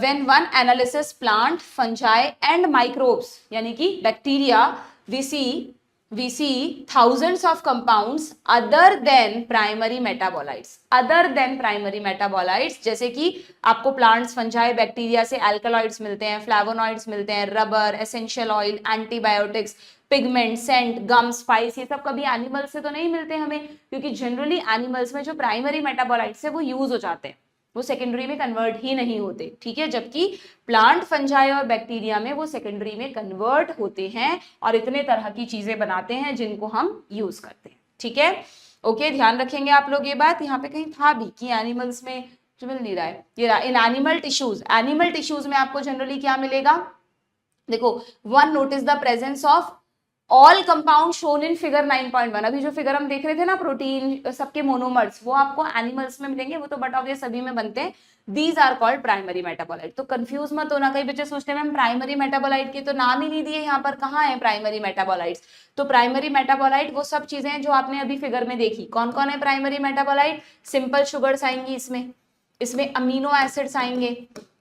when one analysis plant, fungi and microbes, यानी कि bacteria, we see thousands of compounds other than primary metabolites, जैसे कि आपको प्लांट्स, फंजाई, बैक्टीरिया से एल्कलॉइड्स मिलते हैं, फ्लैवोनॉइड्स मिलते हैं, rubber, essential oil, antibiotics, pigment, scent, gum, spice, ये सब कभी एनिमल से तो नहीं मिलते हमें, क्योंकि जनरली एनिमल्स में जो प्राइमरी मेटाबोलाइट्स है वो यूज हो जाते हैं, वो सेकेंडरी में कन्वर्ट ही नहीं होते, ठीक है। जबकि प्लांट, फंजाई और बैक्टीरिया में वो सेकेंडरी में कन्वर्ट होते हैं और इतने तरह की चीजें बनाते हैं जिनको हम यूज करते हैं, ठीक है। ओके, ध्यान रखेंगे आप लोग ये बात। यहाँ पे कहीं था भी कि एनिमल्स में जो मिल नहीं रहा है, ये in animal tissues, animal tissues में आपको जनरली क्या मिलेगा, देखो, one notice the presence of all compound shown in figure 9.1। अभी जो फिगर हम देख रहे थे ना, प्रोटीन सबके मोनोमर्स, वो आपको एनिमल्स में मिलेंगे, वो तो बट ऑब्वियस सभी में बनते हैं। These are called primary metabolite. तो कंफ्यूज मत होना, कई बच्चे सोचते हैं मैम प्राइमरी मेटाबोलाइट के तो नाम ही नहीं दिए यहाँ पर, कहाँ है प्राइमरी मेटाबोलाइट्स। तो प्राइमरी मेटाबोलाइट वो सब चीजें हैं जो आपने अभी फिगर में देखी। कौन कौन है प्राइमरी मेटाबोलाइट? सिंपल शुगर्स आएंगी इसमें अमीनो एसिड्स आएंगे,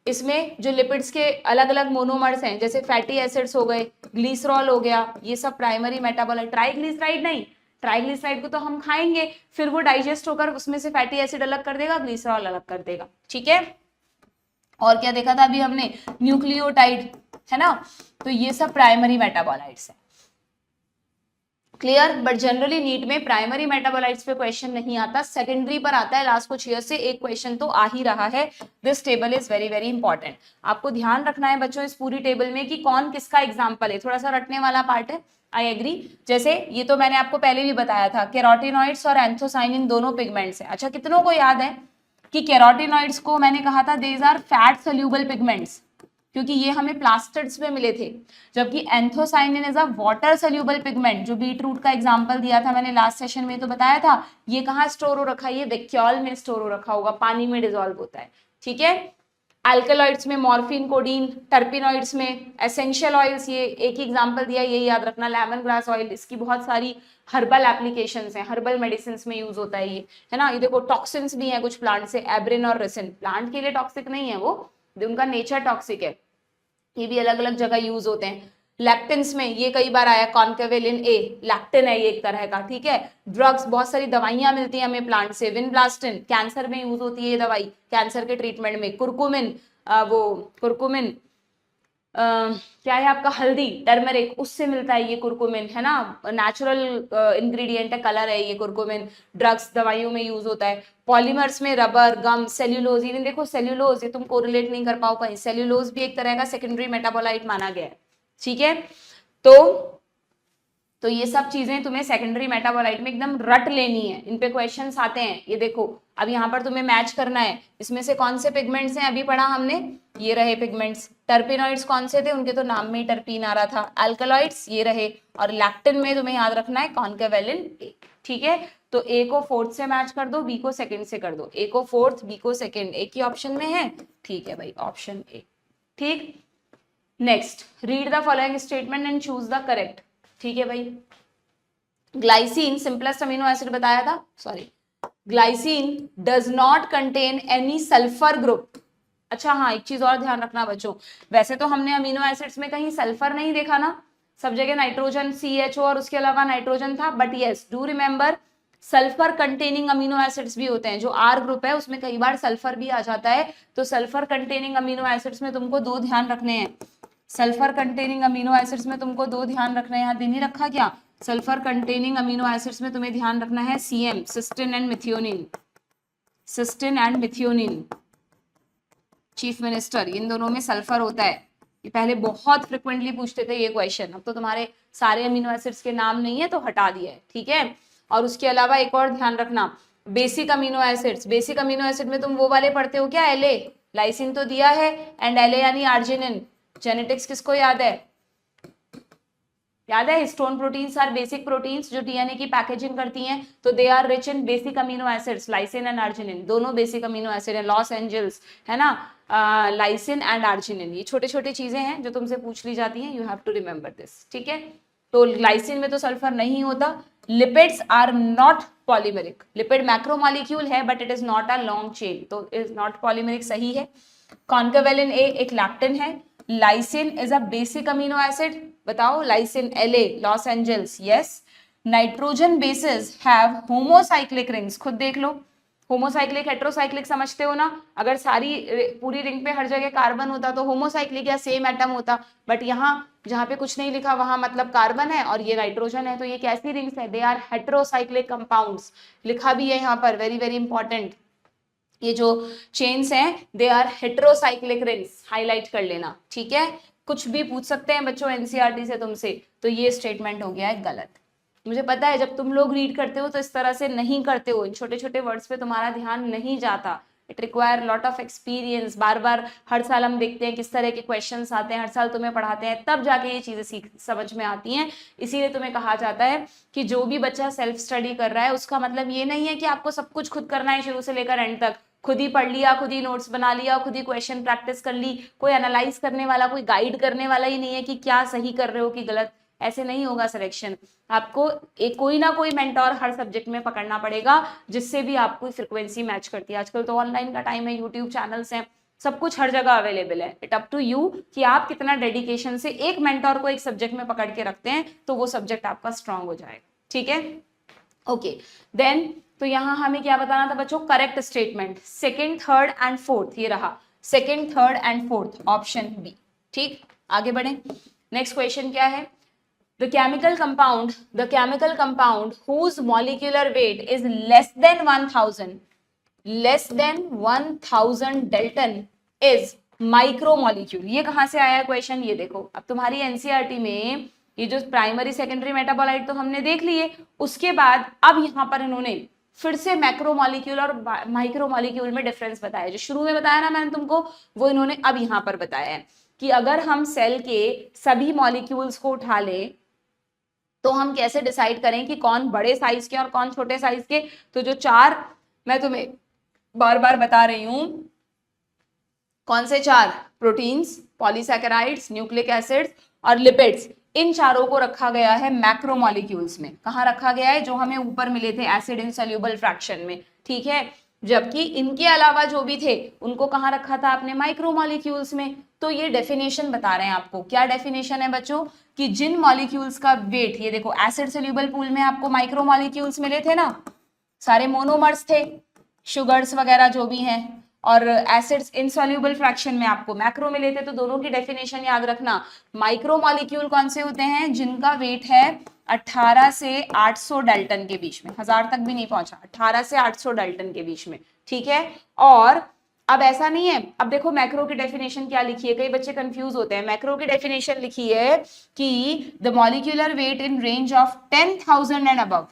इसमें जो लिपिड्स के अलग अलग मोनोमर्स हैं जैसे फैटी एसिड्स हो गए, ग्लिसरॉल हो गया, ये सब प्राइमरी मेटाबोलाइट। ट्राइग्लिसराइड नहीं, ट्राइग्लिसराइड को तो हम खाएंगे, फिर वो डाइजेस्ट होकर उसमें से फैटी एसिड अलग कर देगा, ग्लिसरॉल अलग कर देगा, ठीक है। और क्या देखा था अभी हमने? न्यूक्लियोटाइड, है ना। तो ये सब प्राइमरी मेटाबोलाइट्स है, क्लियर। बट जनरली नीट में प्राइमरी मेटाबोलाइट्स पे क्वेश्चन नहीं आता, सेकेंडरी पर आता है। लास्ट कुछ ईयर से एक क्वेश्चन तो आ ही रहा है। This table is very very important. आपको ध्यान रखना है बच्चों इस पूरी टेबल में कि कौन किसका एग्जाम्पल है, थोड़ा सा रटने वाला पार्ट है, आई एग्री। जैसे ये तो मैंने आपको पहले भी बताया था, केरोटिनॉइड्स और एंथोसाइनिन दोनों पिगमेंट्स हैं। अच्छा, कितनों को याद है कि केरोटिनॉइड्स को मैंने कहा था these are fat soluble pigments, क्योंकि ये हमें प्लास्टिड्स में मिले थे। जबकि anthocyanin is a water soluble pigment, जो बीट रूट का एग्जांपल दिया था मैंने लास्ट सेशन में, तो बताया था ये कहाँ स्टोर हो रखा है, ये वैक्यूल में स्टोर हो रखा होगा, पानी में डिसॉल्व होता है, ठीक है। अल्कलॉइड्स में मॉर्फिन, कोडीन, टर्पिनॉइड्स में एसेंशियल ऑयल्स, ये एक ही एग्जांपल दिया, ये याद रखना। लेमन ग्रास ऑयल, इसकी बहुत सारी हर्बल एप्लीकेशंस हैं, हर्बल मेडिसिन में यूज होता है ये, है ना। ये देखो टॉक्सिन्स भी हैं कुछ प्लांट से, एब्रिन और रेसिन, प्लांट के लिए टॉक्सिक नहीं है वो, उनका नेचर टॉक्सिक है, ये भी अलग अलग जगह यूज होते हैं। लैक्टिन्स में ये कई बार आया, कॉन्केवेलिन ए, लैक्टिन है ये एक तरह का, ठीक है। ड्रग्स, बहुत सारी दवाइयां मिलती हैं हमें प्लांट से, विनब्लास्टिन कैंसर में यूज होती है ये दवाई, कैंसर के ट्रीटमेंट में। कुरकुमिन, कुरकुमिन क्या है आपका, हल्दी, टर्मरिक, उससे मिलता है ये कुरकुमिन, है ना, नेचुरल इंग्रेडिएंट है, कलर है ये कुरकुमिन। ड्रग्स, दवाइयों में यूज होता है। पॉलीमर्स में रबर, गम, सेल्यूलोज, इवन देखो सेल्यूलोज, ये तुम कोरिलेट नहीं कर पाओ कहीं, सेल्यूलोज भी एक तरह का सेकेंडरी मेटाबोलाइट माना गया है, ठीक है। तो ये सब चीजें तुम्हें सेकेंडरी मेटाबोलाइट में एकदम रट लेनी है, इन पे क्वेश्चंस आते हैं। ये देखो अब यहाँ पर तुम्हें मैच करना है, इसमें से कौन से पिगमेंट्स हैं, अभी पढ़ा हमने, ये रहे पिगमेंट्स। टर्पिनॉइड्स कौन से थे, उनके तो नाम में ही टर्पीन आ रहा था। अल्कलॉइड्स ये रहे, और लैक्टिन में तुम्हें याद रखना है कॉन्केवेलिन ए, ठीक है। तो ए को फोर्थ से मैच कर दो, बी को सेकंड से कर दो, ए को फोर्थ, बी को सेकंड, एक ही ऑप्शन में है, ठीक है भाई, ऑप्शन ए, ठीक। Next, read the following statement and choose the correct, ठीक है भाई। ग्लाइसिन सिंपलेस्ट अमीनो एसिड बताया था, sorry, glycine does not contain any sulphur group. अच्छा हाँ, एक चीज और ध्यान रखना बच्चों, वैसे तो हमने अमीनो एसिड्स में कहीं सल्फर नहीं देखा ना, सब जगह नाइट्रोजन, CHO और उसके अलावा नाइट्रोजन था, but yes do remember sulphur containing amino acids भी होते हैं, जो R ग्रुप है उसमें कई बार सल्फर भी आ जाता है। तो सल्फर कंटेनिंग अमीनो एसिड्स में तुमको दो ध्यान रखने हैं, सल्फर कंटेनिंग अमीनो एसिड्स में तुमको दो ध्यान रखना है, यहाँ दिन ही रखा क्या, सल्फर कंटेनिंग अमीनो एसिड्स में तुम्हें ध्यान रखना है CM, cysteine and methionine, cysteine and methionine, chief minister, इन दोनों में सल्फर होता है। ये पहले बहुत फ्रिक्वेंटली पूछते थे ये क्वेश्चन, अब तो तुम्हारे सारे अमीनो एसिड्स के नाम नहीं है तो हटा दिया है, ठीक है। और उसके अलावा एक और ध्यान रखना, basic amino acids, basic amino acid में तुम वो वाले पढ़ते हो क्या, LA, लाइसिन तो दिया है, एंड LA यानी आर्जिनिन। जेनेटिक्स किसको याद है, याद है, histone proteins are basic proteins जो DNA की पैकेजिंग करती हैं, तो they are rich in basic amino acids, lysine and arginine, दोनों बेसिक अमीनो एसिड है। लॉस एंजल्स, है ना, लाइसिन एंड आर्जिनिन, ये छोटे छोटे चीजें हैं जो तुमसे पूछ ली जाती हैं, you have to remember this, ठीक है। तो ग्लाइसिन में तो सल्फर नहीं होता। Lipids are not polymeric, lipid macromolecule है but it is not a long chain, तो इज नॉट पॉलीमेरिक, सही है। कॉन्केवेलिन ए एक लैक्टिन है, lysine is a basic amino acid, बताओ, lysine LA, Los Angeles, yes. Nitrogen bases have homocyclic rings, खुद देख लो, homocyclic heterocyclic समझते हो ना, अगर सारी पूरी रिंग पे हर जगह कार्बन होता तो होमोसाइक्लिक या सेम एटम होता, बट यहाँ जहाँ पे कुछ नहीं लिखा वहां मतलब कार्बन है और ये नाइट्रोजन है, तो ये कैसी रिंग्स है, दे आर हेट्रोसाइक्लिक कंपाउंड्स। लिखा भी है यहाँ पर, वेरी वेरी इंपॉर्टेंट, ये जो चेन्स हैं they are heterocyclic rings, highlight कर लेना, ठीक है। कुछ भी पूछ सकते हैं बच्चों एनसीईआरटी से तुमसे, तो ये स्टेटमेंट हो गया है गलत। मुझे पता है जब तुम लोग रीड करते हो तो इस तरह से नहीं करते हो, इन छोटे छोटे वर्ड्स पे तुम्हारा ध्यान नहीं जाता, it require lot of experience. बार बार हर साल हम देखते हैं किस तरह के क्वेश्चंस आते हैं, हर साल तुम्हें पढ़ाते हैं, तब जाके ये चीजें समझ में आती हैं। इसीलिए तुम्हें कहा जाता है कि जो भी बच्चा सेल्फ स्टडी कर रहा है उसका मतलब ये नहीं है कि आपको सब कुछ खुद करना है शुरू से लेकर एंड तक, खुद ही पढ़ लिया, खुद ही नोट्स बना लिया, खुद ही क्वेश्चन प्रैक्टिस कर ली, कोई एनालाइज करने वाला, कोई गाइड करने वाला ही नहीं है कि क्या सही कर रहे हो कि गलत। ऐसे नहीं होगा सिलेक्शन, आपको एक कोई ना कोई मेंटोर हर सब्जेक्ट में पकड़ना पड़ेगा जिससे भी आपको फ्रिक्वेंसी मैच करती है। आजकल तो ऑनलाइन का टाइम है, यूट्यूब चैनल्स हैं, सब कुछ हर जगह अवेलेबल है। इट अप टू यू कि आप कितना डेडिकेशन से एक मेंटोर को एक सब्जेक्ट में पकड़ के रखते हैं, तो वो सब्जेक्ट आपका स्ट्रांग हो जाएगा, ठीक है। ओके देन, तो यहां हमें क्या बताना था बच्चों, correct statement, second third and fourth, ये रहा second third and fourth, option B, ठीक। आगे बढ़े, नेक्स्ट क्वेश्चन क्या है, the chemical compound whose molecular weight is less than 1000 Dalton is micromolecule। ये कहां से आया क्वेश्चन, ये देखो, अब तुम्हारी एनसीईआरटी में ये जो प्राइमरी सेकेंडरी मेटाबोलाइट तो हमने देख लिए, उसके बाद अब यहां पर इन्होंने फिर से मैक्रोमोलिक्यूल और माइक्रोमोलिक्यूल में डिफरेंस बताया। जो शुरू में बताया ना मैंने तुमको, वो इन्होंने अब यहां पर बताया है कि अगर हम सेल के सभी मॉलिक्यूल्स को उठा लें तो हम कैसे डिसाइड करें कि कौन बड़े साइज के और कौन छोटे साइज के। तो जो चार मैं तुम्हें बार बार बता रही हूं, कौन से चार, प्रोटीन्स, पॉलीसैकेराइड्स, न्यूक्लिक एसिड्स और लिपिड्स, इन चारों को रखा गया है मैक्रोमोलिक्यूल्स में। कहाँ रखा गया है, जो हमें ऊपर मिले थे एसिड इनसोल्यूबल फ्रैक्शन में, ठीक है। जबकि इनके अलावा जो भी थे उनको कहाँ रखा था आपने, माइक्रोमोलिक्यूल्स में। तो ये डेफिनेशन बता रहे हैं आपको, क्या डेफिनेशन है बच्चों, कि जिन मॉलिक्यूल्स का वेट, ये देखो एसिड सोल्यूबल पूल में आपको माइक्रोमोलिक्यूल्स मिले थे ना, सारे मोनोमर्स थे, शुगर्स वगैरह जो भी हैं, और एसिड्स इनसोल्यूबल फ्रैक्शन में आपको मैक्रो मिले थे। तो दोनों की डेफिनेशन याद रखना, माइक्रोमोलिक्यूल कौन से होते हैं, जिनका वेट है 18 से 800 डाल्टन के बीच में, 1000 तक भी नहीं पहुंचा, 18 से 800 डाल्टन के बीच में, ठीक है। और अब ऐसा नहीं है, अब देखो मैक्रो की डेफिनेशन क्या लिखी है, कई बच्चे कंफ्यूज होते हैं। मैक्रो की डेफिनेशन लिखी है कि the molecular weight in range of 10,000 and above,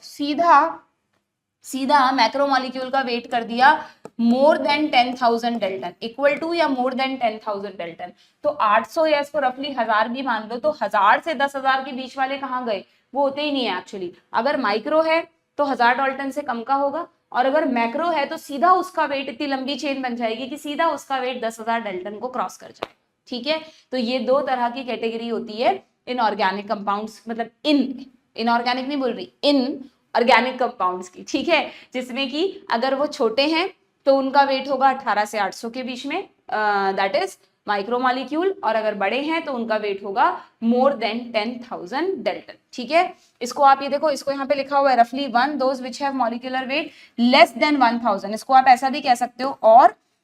सीधा मैक्रोमोलिक्यूल का वेट कर दिया more than 10,000 dalton, equal to या मोर देन 10,000 डाल्टन। तो 800 या इसको रफली 1000 भी मान लो, तो 1000 से 10,000 के बीच वाले कहाँ गए, वो होते ही नहीं है एक्चुअली। अगर माइक्रो है तो 1000 डाल्टन से कम का होगा, और अगर मैक्रो है तो सीधा उसका वेट, इतनी लंबी चेन बन जाएगी कि सीधा उसका वेट 10,000 डाल्टन को क्रॉस कर जाए, ठीक है। तो ये दो तरह की कैटेगरी होती है इनऑर्गेनिक कंपाउंड्स, मतलब इनऑर्गेनिक नहीं बोल रही, इन ऑर्गेनिक कंपाउंड्स की, ठीक है। जिसमें कि अगर वो छोटे हैं तो उनका वेट होगा 18 से 800 के बीच में, दैट इज माइक्रोमोलिक्यूल, और अगर बड़े हैं तो उनका वेट होगा मोर देन 10,000 डाल्टन, ठीक है। इसको आप ये देखो, इसको यहाँ पे लिखा हुआ है रफली one those which have molecular weight less than 1000, इसको आप ऐसा भी कह सकते हो,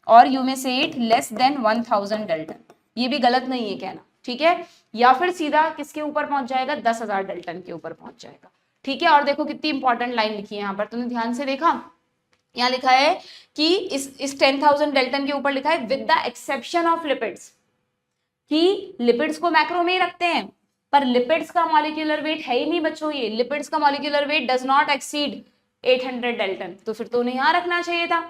और यू मे से इट लेस देन 1000 डाल्टन, ये भी गलत नहीं है कहना, ठीक है। या फिर सीधा किसके ऊपर पहुंच जाएगा, 10,000 डाल्टन के ऊपर पहुंच जाएगा, ठीक है। और देखो कितनी इंपॉर्टेंट लाइन लिखी है यहाँ पर, तुमने ध्यान से देखा, यहाँ लिखा है कि इस 10,000 डाल्टन के ऊपर लिखा है with the exception of lipids, कि लिपिड्स को मैक्रो में ही रखते हैं, पर लिपिड्स का मॉलिक्यूलर वेट है ही नहीं बच्चों, ये लिपिड्स का molecular weight does not exceed 800 Dalton, तो फिर तो उन्हें यहाँ रखना चाहिए था।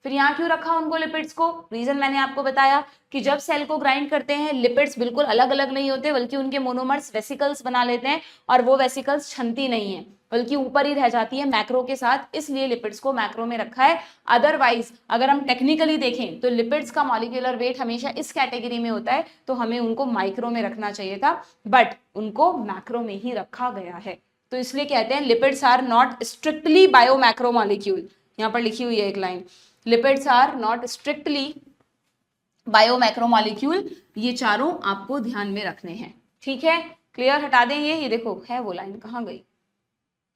फिर यहाँ क्यों रखा उनको लिपिड्स को, रीजन मैंने आपको बताया कि जब सेल को ग्राइंड करते हैं लिपिड्स बिल्कुल अलग अलग नहीं होते, बल्कि उनके मोनोमर्स वेसिकल्स बना लेते हैं, और वो वेसिकल्स छनती नहीं है बल्कि ऊपर ही रह जाती है मैक्रो के साथ, इसलिए लिपिड्स को मैक्रो में रखा है। अदरवाइज अगर हम टेक्निकली देखें तो लिपिड्स का मॉलिक्यूलर वेट हमेशा इस कैटेगरी में होता है, तो हमें उनको माइक्रो में रखना चाहिए था, बट उनको मैक्रो में ही रखा गया है। तो इसलिए कहते हैं lipids are not strictly biomacromolecule, यहाँ पर लिखी हुई है एक line, lipids are not strictly biomacromolecule, ये चारों आपको ध्यान में रखने हैं, ठीक है। क्लियर, हटा दें ये देखो है वो लाइन, कहाँ गई,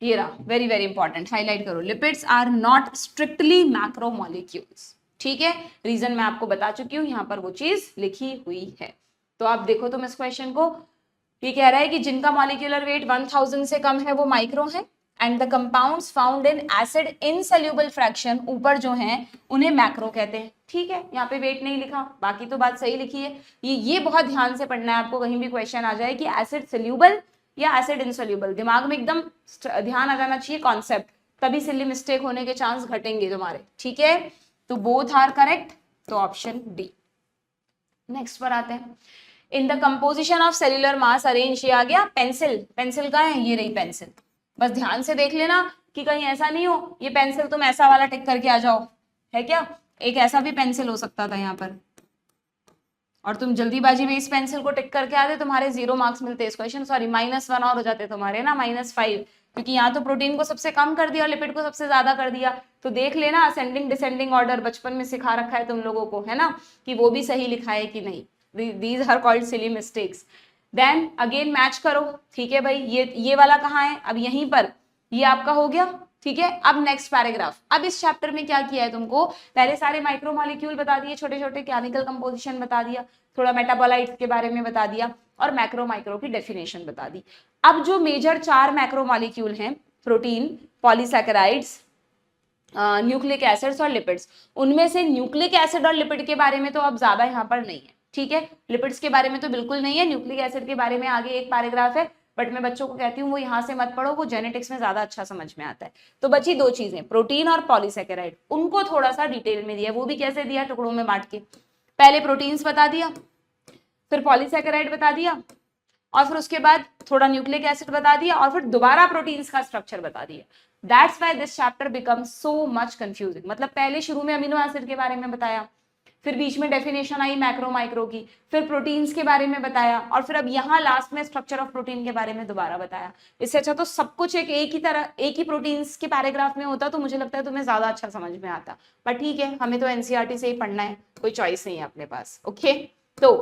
ये रहा, वेरी वेरी इंपॉर्टेंट, हाईलाइट करो, lipids are not strictly macromolecules. ठीक है, रीजन मैं आपको बता चुकी हूँ, यहाँ पर वो चीज लिखी हुई है। तो आप देखो तुम इस क्वेश्चन को, ये कह रहा है कि जिनका मॉलिक्यूलर वेट 1000 से कम है वो माइक्रो है, and the compounds found in acid insoluble fraction, ऊपर जो हैं उन्हें मैक्रो कहते हैं। ठीक है, यहाँ पे वेट नहीं लिखा, बाकी तो बात सही लिखी है। ये बहुत ध्यान से पढ़ना है आपको, कहीं भी क्वेश्चन आ जाए कि एसिड सोल्यूबल या एसिड इनसोल्यूबल, दिमाग में एकदम ध्यान आ जाना चाहिए कॉन्सेप्ट, तभी सिली मिस्टेक होने के चांस घटेंगे तुम्हारे। ठीक है, तो बोथ आर करेक्ट, तो ऑप्शन डी। नेक्स्ट पर आते हैं, in the composition of cellular mass arrange, ये आ गया पेंसिल, पेंसिल का है, ये रही पेंसिल, बस ध्यान से देख लेना कि कहीं ऐसा नहीं हो ये पेंसिल तुम ऐसा वाला टिक करके आ जाओ, है क्या, एक ऐसा भी पेंसिल हो सकता था यहाँ पर, और तुम जल्दीबाजी में इस पेंसिल को टिक करके आते, तुम्हारे 0 मार्क्स मिलते इस क्वेश्चन, सॉरी -1 और हो जाते तुम्हारे ना, -5, क्योंकि यहाँ तो प्रोटीन को सबसे कम कर दिया और लिपिड को सबसे ज्यादा कर दिया। तो देख लेना असेंडिंग डिसेंडिंग ऑर्डर बचपन में सिखा रखा है तुम लोगों को, है ना, कि वो भी सही लिखा है कि नहीं। These are called silly mistakes. Then again match करो। ठीक है भाई, ये वाला कहाँ है, अब यहीं पर, ये आपका हो गया। ठीक है, अब नेक्स्ट पैराग्राफ, अब इस चैप्टर में क्या किया है तुमको, पहले सारे माइक्रोमोलिक्यूल बता दिए, छोटे छोटे केमिकल कंपोजिशन बता दिया, थोड़ा मेटाबोलाइट्स के बारे में बता दिया, और मैक्रो माइक्रो की डेफिनेशन बता दी। अब जो मेजर 4 मैक्रोमोलिक्यूल हैं, प्रोटीन, पॉलीसैकेराइड्स, न्यूक्लिक एसिड्स और लिपिड्स, उनमें से न्यूक्लिक एसिड और लिपिड के बारे में तो अब ज्यादा यहाँ पर नहीं है। ठीक है, लिपिड्स के बारे में तो बिल्कुल नहीं है, न्यूक्लिक एसिड के बारे में आगे एक पैराग्राफ है, बट मैं बच्चों को कहती हूँ वो यहाँ से मत पढ़ो, वो जेनेटिक्स में ज्यादा अच्छा समझ में आता है। तो बची 2 चीजें, प्रोटीन और पॉलीसैकेराइड, उनको थोड़ा सा डिटेल में दिया, वो भी कैसे दिया, टुकड़ों में बांट के, पहले प्रोटीन्स बता दिया, फिर पॉलीसैकेराइड बता दिया, और फिर उसके बाद थोड़ा न्यूक्लिक एसिड बता दिया, और फिर दोबारा प्रोटीन्स का स्ट्रक्चर बता दिया। That's why this chapter becomes so much confusing. मतलब पहले शुरू में अमीनो एसिड के बारे में बताया, फिर बीच में डेफिनेशन आई मैक्रो माइक्रो की, फिर प्रोटीन्स के बारे में बताया, और फिर अब यहाँ लास्ट में स्ट्रक्चर ऑफ प्रोटीन के बारे में दोबारा बताया। इससे अच्छा तो सब कुछ एक ही तरह, एक ही प्रोटीन्स के पैराग्राफ में होता तो मुझे लगता है तुम्हें ज्यादा अच्छा समझ में आता, पर ठीक है, हमें तो एनसीईआरटी से ही पढ़ना है, कोई चॉइस नहीं है अपने पास। ओके, तो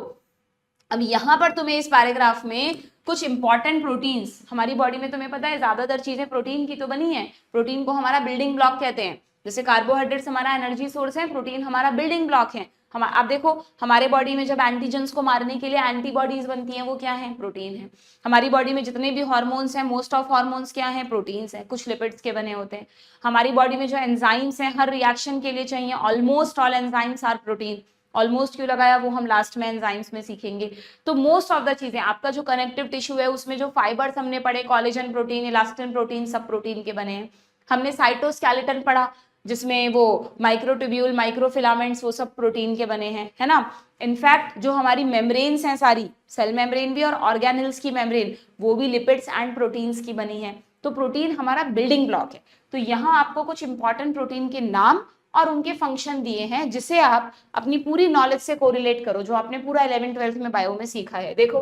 अब यहाँ पर तुम्हें इस पैराग्राफ में कुछ इंपॉर्टेंट प्रोटीन्स, हमारी बॉडी में तुम्हें पता है ज्यादातर चीजें प्रोटीन की तो बनी है, प्रोटीन को हमारा बिल्डिंग ब्लॉक कहते हैं, जैसे कार्बोहाइड्रेट्स हमारा एनर्जी सोर्स है, प्रोटीन हमारा बिल्डिंग ब्लॉक है। हम आप देखो हमारे बॉडी में जब एंटीजेंस को मारने के लिए एंटीबॉडीज बनती हैं, वो क्या है, प्रोटीन है। हमारी बॉडी में जितने भी हार्मोन्स हैं, मोस्ट ऑफ हार्मोन्स क्या हैं, प्रोटीन्स हैं, कुछ लिपिड्स के बने होते हैं। हमारी बॉडी में जो एंजाइम्स हैं हर रिएक्शन के लिए चाहिए, almost all enzymes are protein. Almost क्यों लगाया वो हम लास्ट में एंजाइम्स में सीखेंगे। तो मोस्ट ऑफ द चीजें, आपका जो कनेक्टिव टिश्यू है उसमें जो फाइबर्स हमने पढ़े, कोलेजन प्रोटीन, इलास्टिन प्रोटीन, सब प्रोटीन के बने हैं। हमने साइटोस्केलेटन पढ़ा जिसमें वो माइक्रोट्यूब्यूल, माइक्रोफिलामेंट्स, वो सब प्रोटीन के बने हैं, है ना। इनफैक्ट जो हमारी मेम्ब्रेन्स हैं सारी, सेल मेम्ब्रेन भी और ऑर्गेनल्स की मेम्ब्रेन, वो भी लिपिड्स एंड प्रोटीन्स की बनी है। तो प्रोटीन हमारा बिल्डिंग ब्लॉक है। तो यहाँ आपको कुछ इंपॉर्टेंट प्रोटीन के नाम और उनके फंक्शन दिए हैं, जिसे आप अपनी पूरी नॉलेज से कोरिलेट करो, जो आपने पूरा 11th-12th में बायो में सीखा है। देखो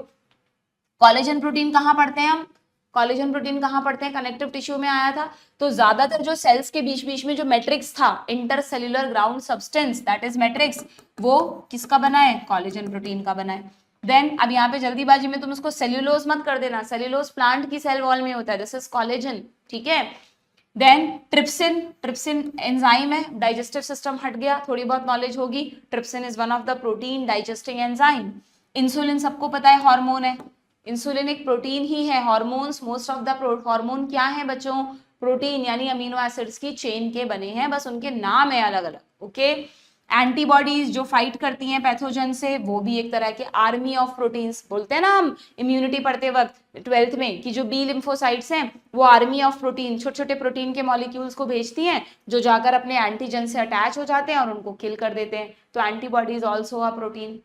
कोलेजन प्रोटीन कहाँ पढ़ते हैं हम, कोलेजन प्रोटीन कहाँ पढ़ते हैं, कनेक्टिव टिश्यू में आया था। तो ज्यादातर जो सेल्स के बीच बीच में जो मैट्रिक्स था, intercellular ground substance, that is matrix, वो किसका बना है, कोलेजन प्रोटीन का बना है। देन अब यहाँ पे जल्दीबाजी में तुम उसको सेल्यूलोज मत कर देना, सेल्यूलोज प्लांट की सेल वॉल में होता है, दिस इज कोलेजन। ठीक है, देन ट्रिप्सिन, ट्रिप्सिन एंजाइम है, डाइजेस्टिव सिस्टम हट गया, थोड़ी बहुत नॉलेज होगी। Trypsin is one of the protein digesting enzyme. Insulin सबको पता है हार्मोन है, इंसुलिन एक प्रोटीन ही है। Hormones, most of the hormone क्या है बच्चों, प्रोटीन, यानी अमीनो एसिड्स की चेन के बने हैं, बस उनके नाम है अलग अलग। ओके, एंटीबॉडीज जो फाइट करती हैं पैथोजन से, वो भी एक तरह के आर्मी ऑफ प्रोटीन्स, बोलते हैं ना हम इम्यूनिटी पढ़ते वक्त 12th में कि जो बी लिम्फोसाइट्स हैं वो आर्मी ऑफ प्रोटीन, छोटे छोटे प्रोटीन के मॉलिक्यूल्स को भेजती हैं, जो जाकर अपने एंटीजन से अटैच हो जाते हैं और उनको किल कर देते हैं। तो antibodies also a protein.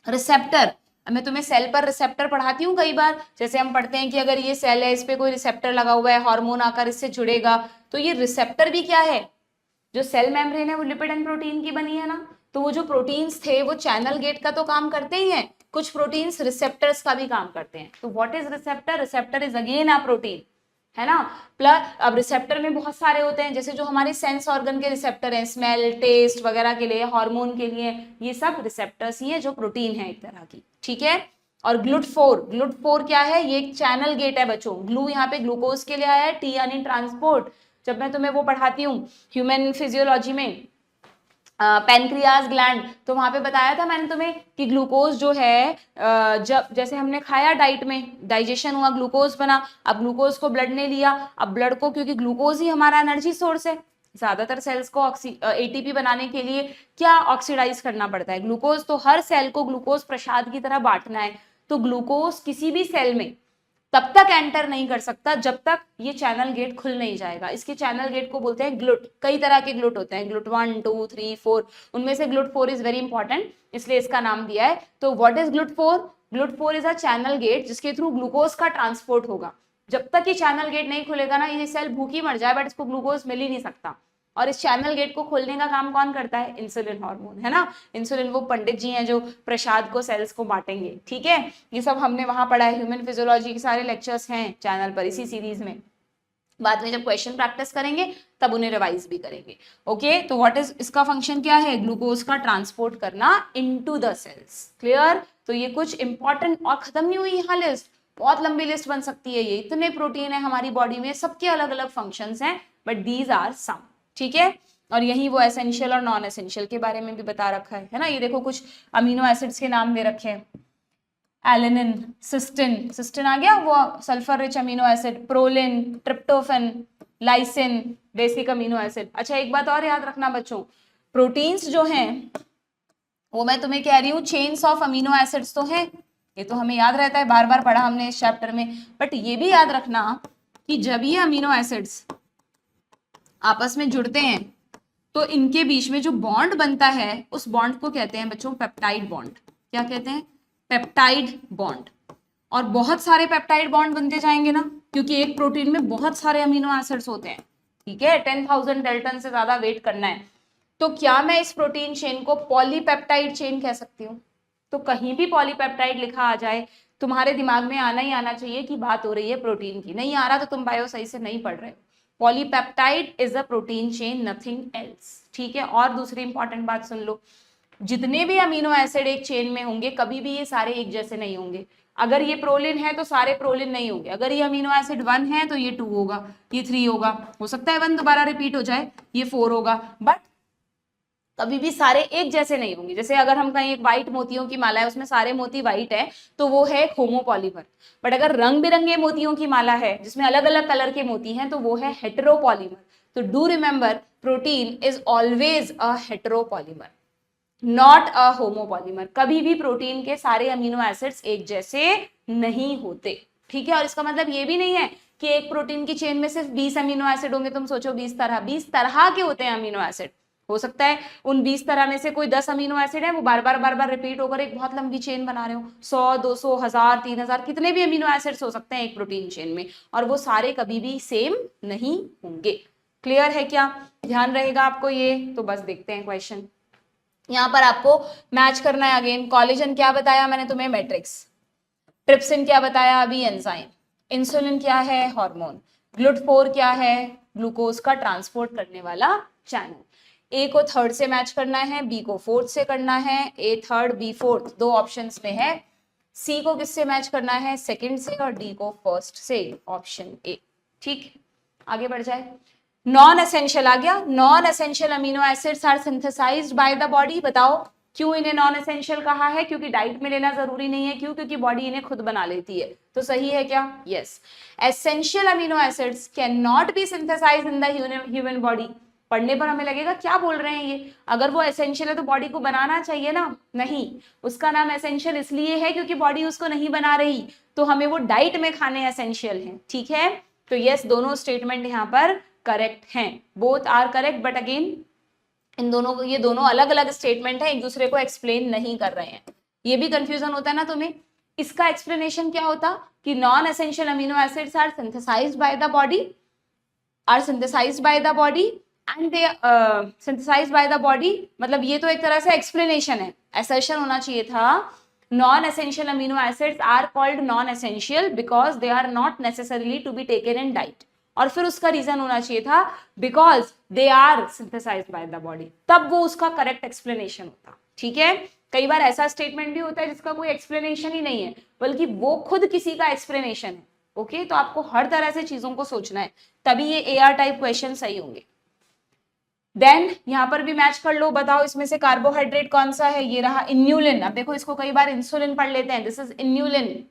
Receptor, मैं तुम्हें सेल पर रिसेप्टर पढ़ाती हूँ कई बार, जैसे हम पढ़ते हैं कि अगर ये सेल है, इस पे कोई रिसेप्टर लगा हुआ है, हार्मोन आकर इससे जुड़ेगा, तो ये रिसेप्टर भी क्या है, जो सेल मेम्ब्रेन है वो लिपिड एंड प्रोटीन की बनी है ना। तो वो जो प्रोटीन्स थे वो चैनल गेट का तो काम करते ही हैं, कुछ प्रोटीन्स रिसेप्टर्स का भी काम करते हैं। तो what is receptor, receptor is again a protein, है ना। प्लस अब रिसेप्टर में बहुत सारे होते हैं, जैसे जो हमारे सेंस ऑर्गन के रिसेप्टर हैं, स्मेल, टेस्ट वगैरह के लिए, हार्मोन के लिए, ये सब रिसेप्टर्स ही है जो प्रोटीन है एक तरह की। ठीक है, और ग्लूट फोर क्या है, ये एक चैनल गेट है बच्चों। ग्लू यहाँ पे ग्लूकोज के लिए आया है, टी यानी ट्रांसपोर्ट। जब मैं तुम्हें वो पढ़ाती हूँ ह्यूमन फिजियोलॉजी में पैनक्रियाज ग्लैंड, तो वहां पे बताया था मैंने तुम्हें कि ग्लूकोज जो है जब जैसे हमने खाया डाइट में, डाइजेशन हुआ, ग्लूकोज बना, अब ग्लूकोज को ब्लड ने लिया, अब ब्लड को, क्योंकि ग्लूकोज ही हमारा एनर्जी सोर्स है, ज्यादातर सेल्स को एटीपी बनाने के लिए क्या ऑक्सीडाइज करना पड़ता है, ग्लूकोज। तो हर सेल को ग्लूकोज प्रसाद की तरह बांटना है, तो ग्लूकोज किसी भी सेल में तब तक एंटर नहीं कर सकता जब तक ये चैनल गेट खुल नहीं जाएगा। इसके चैनल गेट को बोलते हैं ग्लूट। कई तरह के ग्लूट होते हैं, ग्लूट 1 2 3 4, उनमें से ग्लूट 4 इज वेरी इंपॉर्टेंट, इसलिए इसका नाम दिया है। तो what is GLUT 4? GLUT 4 is a channel gate जिसके थ्रू ग्लूकोज का ट्रांसपोर्ट होगा। जब तक ये चैनल गेट नहीं खुलेगा ना, ये सेल भूखी मर जाए बट इसको ग्लूकोज मिल ही नहीं सकता। और इस चैनल गेट को खोलने का काम कौन करता है? इंसुलिन हार्मोन, है ना। इंसुलिन वो पंडित जी हैं जो प्रसाद को सेल्स को बांटेंगे, ठीक है। ये सब हमने वहां पढ़ा है, ह्यूमन फिजियोलॉजी के सारे लेक्चर्स हैं चैनल पर इसी सीरीज में। बाद में जब क्वेश्चन प्रैक्टिस करेंगे तब उन्हें रिवाइज भी करेंगे। ओके, तो व्हाट इज इसका फंक्शन क्या है? ग्लूकोज का ट्रांसपोर्ट करना इनटू द सेल्स। क्लियर? तो ये कुछ इंपॉर्टेंट, और खत्म नहीं हुई यहाँ लिस्ट, बहुत लंबी लिस्ट बन सकती है। ये इतने प्रोटीन है हमारी बॉडी में, सबके अलग अलग फंक्शंस हैं, बट दीज आर सम, ठीक है। और यही वो एसेंशियल और नॉन एसेंशियल के बारे में भी बता रखा है ना। ये देखो कुछ अमीनो एसिड्स के नाम दे रखे हैं, एलेनिन, सिस्टिन, सिस्टिन आ गया वो sulphur rich amino acid, proline, tryptophan, lysine, basic amino acid. अच्छा एक बात और याद रखना बच्चों, प्रोटीन्स जो हैं वो मैं तुम्हें कह रही हूँ चेन्स ऑफ अमीनो एसिड्स तो हैं, ये तो हमें याद रहता है, बार बार पढ़ा हमने इस चैप्टर में। बट ये भी याद रखना कि जब ये अमीनो एसिड्स आपस में जुड़ते हैं तो इनके बीच में जो बॉन्ड बनता है उस बॉन्ड को कहते हैं बच्चों पेप्टाइड बॉन्ड। क्या कहते हैं? Peptide bond. और बहुत सारे पेप्टाइड बॉन्ड बनते जाएंगे ना, क्योंकि एक प्रोटीन में बहुत सारे अमीनो एसिड्स होते हैं, ठीक है। 10,000 डेल्टन से ज्यादा वेट करना है, तो क्या मैं इस प्रोटीन चेन को पॉलीपेप्टाइड चेन कह सकती हूँ? तो कहीं भी पॉलीपेप्टाइड लिखा आ जाए, तुम्हारे दिमाग में आना ही आना चाहिए कि बात हो रही है प्रोटीन की। नहीं आ रहा तो तुम बायो सही से नहीं पढ़ रहे। Polypeptide is a protein chain, nothing else, ठीक है। और दूसरी इंपॉर्टेंट बात सुन लो, जितने भी अमीनो एसिड एक चेन में होंगे कभी भी ये सारे एक जैसे नहीं होंगे। अगर ये प्रोलिन है तो सारे प्रोलिन नहीं होंगे, अगर ये अमीनो एसिड 1 है तो ये 2 होगा, ये 3 होगा, हो सकता है 1 दोबारा रिपीट हो जाए, ये 4 होगा, बट कभी भी सारे एक जैसे नहीं होंगे। जैसे अगर हम कहीं एक व्हाइट मोतियों की माला है, उसमें सारे मोती व्हाइट है, तो वो है होमोपॉलीमर। बट अगर रंग बिरंगे मोतियों की माला है जिसमें अलग अलग कलर के मोती हैं, तो वो है हेटेरोपॉलीमर। तो do remember, protein is always a heteropolymer, not a homopolymer. कभी भी प्रोटीन के सारे अमीनो एसिड्स एक जैसे नहीं होते, ठीक है। और इसका मतलब ये भी नहीं है कि एक प्रोटीन की चेन में सिर्फ 20 अमीनो एसिड होंगे। तुम सोचो 20 तरह के होते हैं अमीनो एसिड। हो सकता है उन 20 तरह में से कोई 10 अमीनो एसिड है, वो बार बार रिपीट होकर एक बहुत लंबी चेन बना रहे हो। 100 200 1000 3000 कितने भी अमीनो एसिड्स हो सकते हैं एक प्रोटीन चेन में, और वो सारे कभी भी सेम नहीं होंगे। क्लियर है क्या? ध्यान रहेगा आपको ये। तो बस देखते हैं क्वेश्चन। यहाँ पर आपको मैच करना है अगेन। कोलेजन क्या बताया मैंने तुम्हें? मैट्रिक्स। ट्रिप्सिन क्या बताया अभी? एंजाइम। इंसुलिन क्या है? हार्मोन। ग्लूट4 क्या है? ग्लूकोज का ट्रांसपोर्ट करने वाला चैनल। ए को थर्ड से मैच करना है, बी को फोर्थ से करना है, ए थर्ड बी फोर्थ दो ऑप्शंस में है। सी को किससे मैच करना है? सेकंड से, और डी को फर्स्ट से, ऑप्शन ए, ठीक। आगे बढ़ जाए। नॉन एसेंशियल आ गया। Non essential amino acids are synthesised by the body. बताओ क्यों इन्हें नॉन एसेंशियल कहा है? क्योंकि डाइट में लेना जरूरी नहीं है। क्यों? क्योंकि बॉडी इन्हें खुद बना लेती है। तो सही है क्या? Yes. Essential amino acids can not be synthesised in the human body. पढ़ने पर हमें लगेगा क्या बोल रहे हैं ये, अगर वो एसेंशियल है तो बॉडी को बनाना चाहिए ना। नहीं, उसका नाम एसेंशियल इसलिए है क्योंकि बॉडी उसको नहीं बना रही, तो हमें वो डाइट में खाने एसेंशियल है, ठीक है। तो यस, दोनों स्टेटमेंट यहाँ पर करेक्ट हैं। Both are correct, but again इन दोनों को, ये दोनों अलग अलग स्टेटमेंट है, एक दूसरे को एक्सप्लेन नहीं कर रहे हैं। ये भी कंफ्यूजन होता है ना तुम्हें। इसका एक्सप्लेनेशन क्या होता कि non essential amino acids are synthesised by the body, and they synthesised by the body. मतलब ये तो एक तरह से एक्सप्लेनेशन है। असर्शन होना चाहिए था non essential amino acids are called non essential because they are not necessarily to be taken in diet, और फिर उसका रीजन होना चाहिए था because they are synthesised by the body, तब वो उसका करेक्ट एक्सप्लेनेशन होता, ठीक है। कई बार ऐसा स्टेटमेंट भी होता है जिसका कोई एक्सप्लेनेशन ही नहीं है, बल्कि वो खुद किसी का एक्सप्लेनेशन है। ओके, तो आपको हर तरह से चीजों को सोचना है, तभी ये एआर टाइप क्वेश्चन सही होंगे। देन यहां पर भी मैच कर लो, बताओ इसमें से कार्बोहाइड्रेट कौन सा है, ये रहा इन्यूलिन। अब देखो इसको कई बार इंसुलिन पढ़ लेते हैं, दिस इज इन्यूलिन।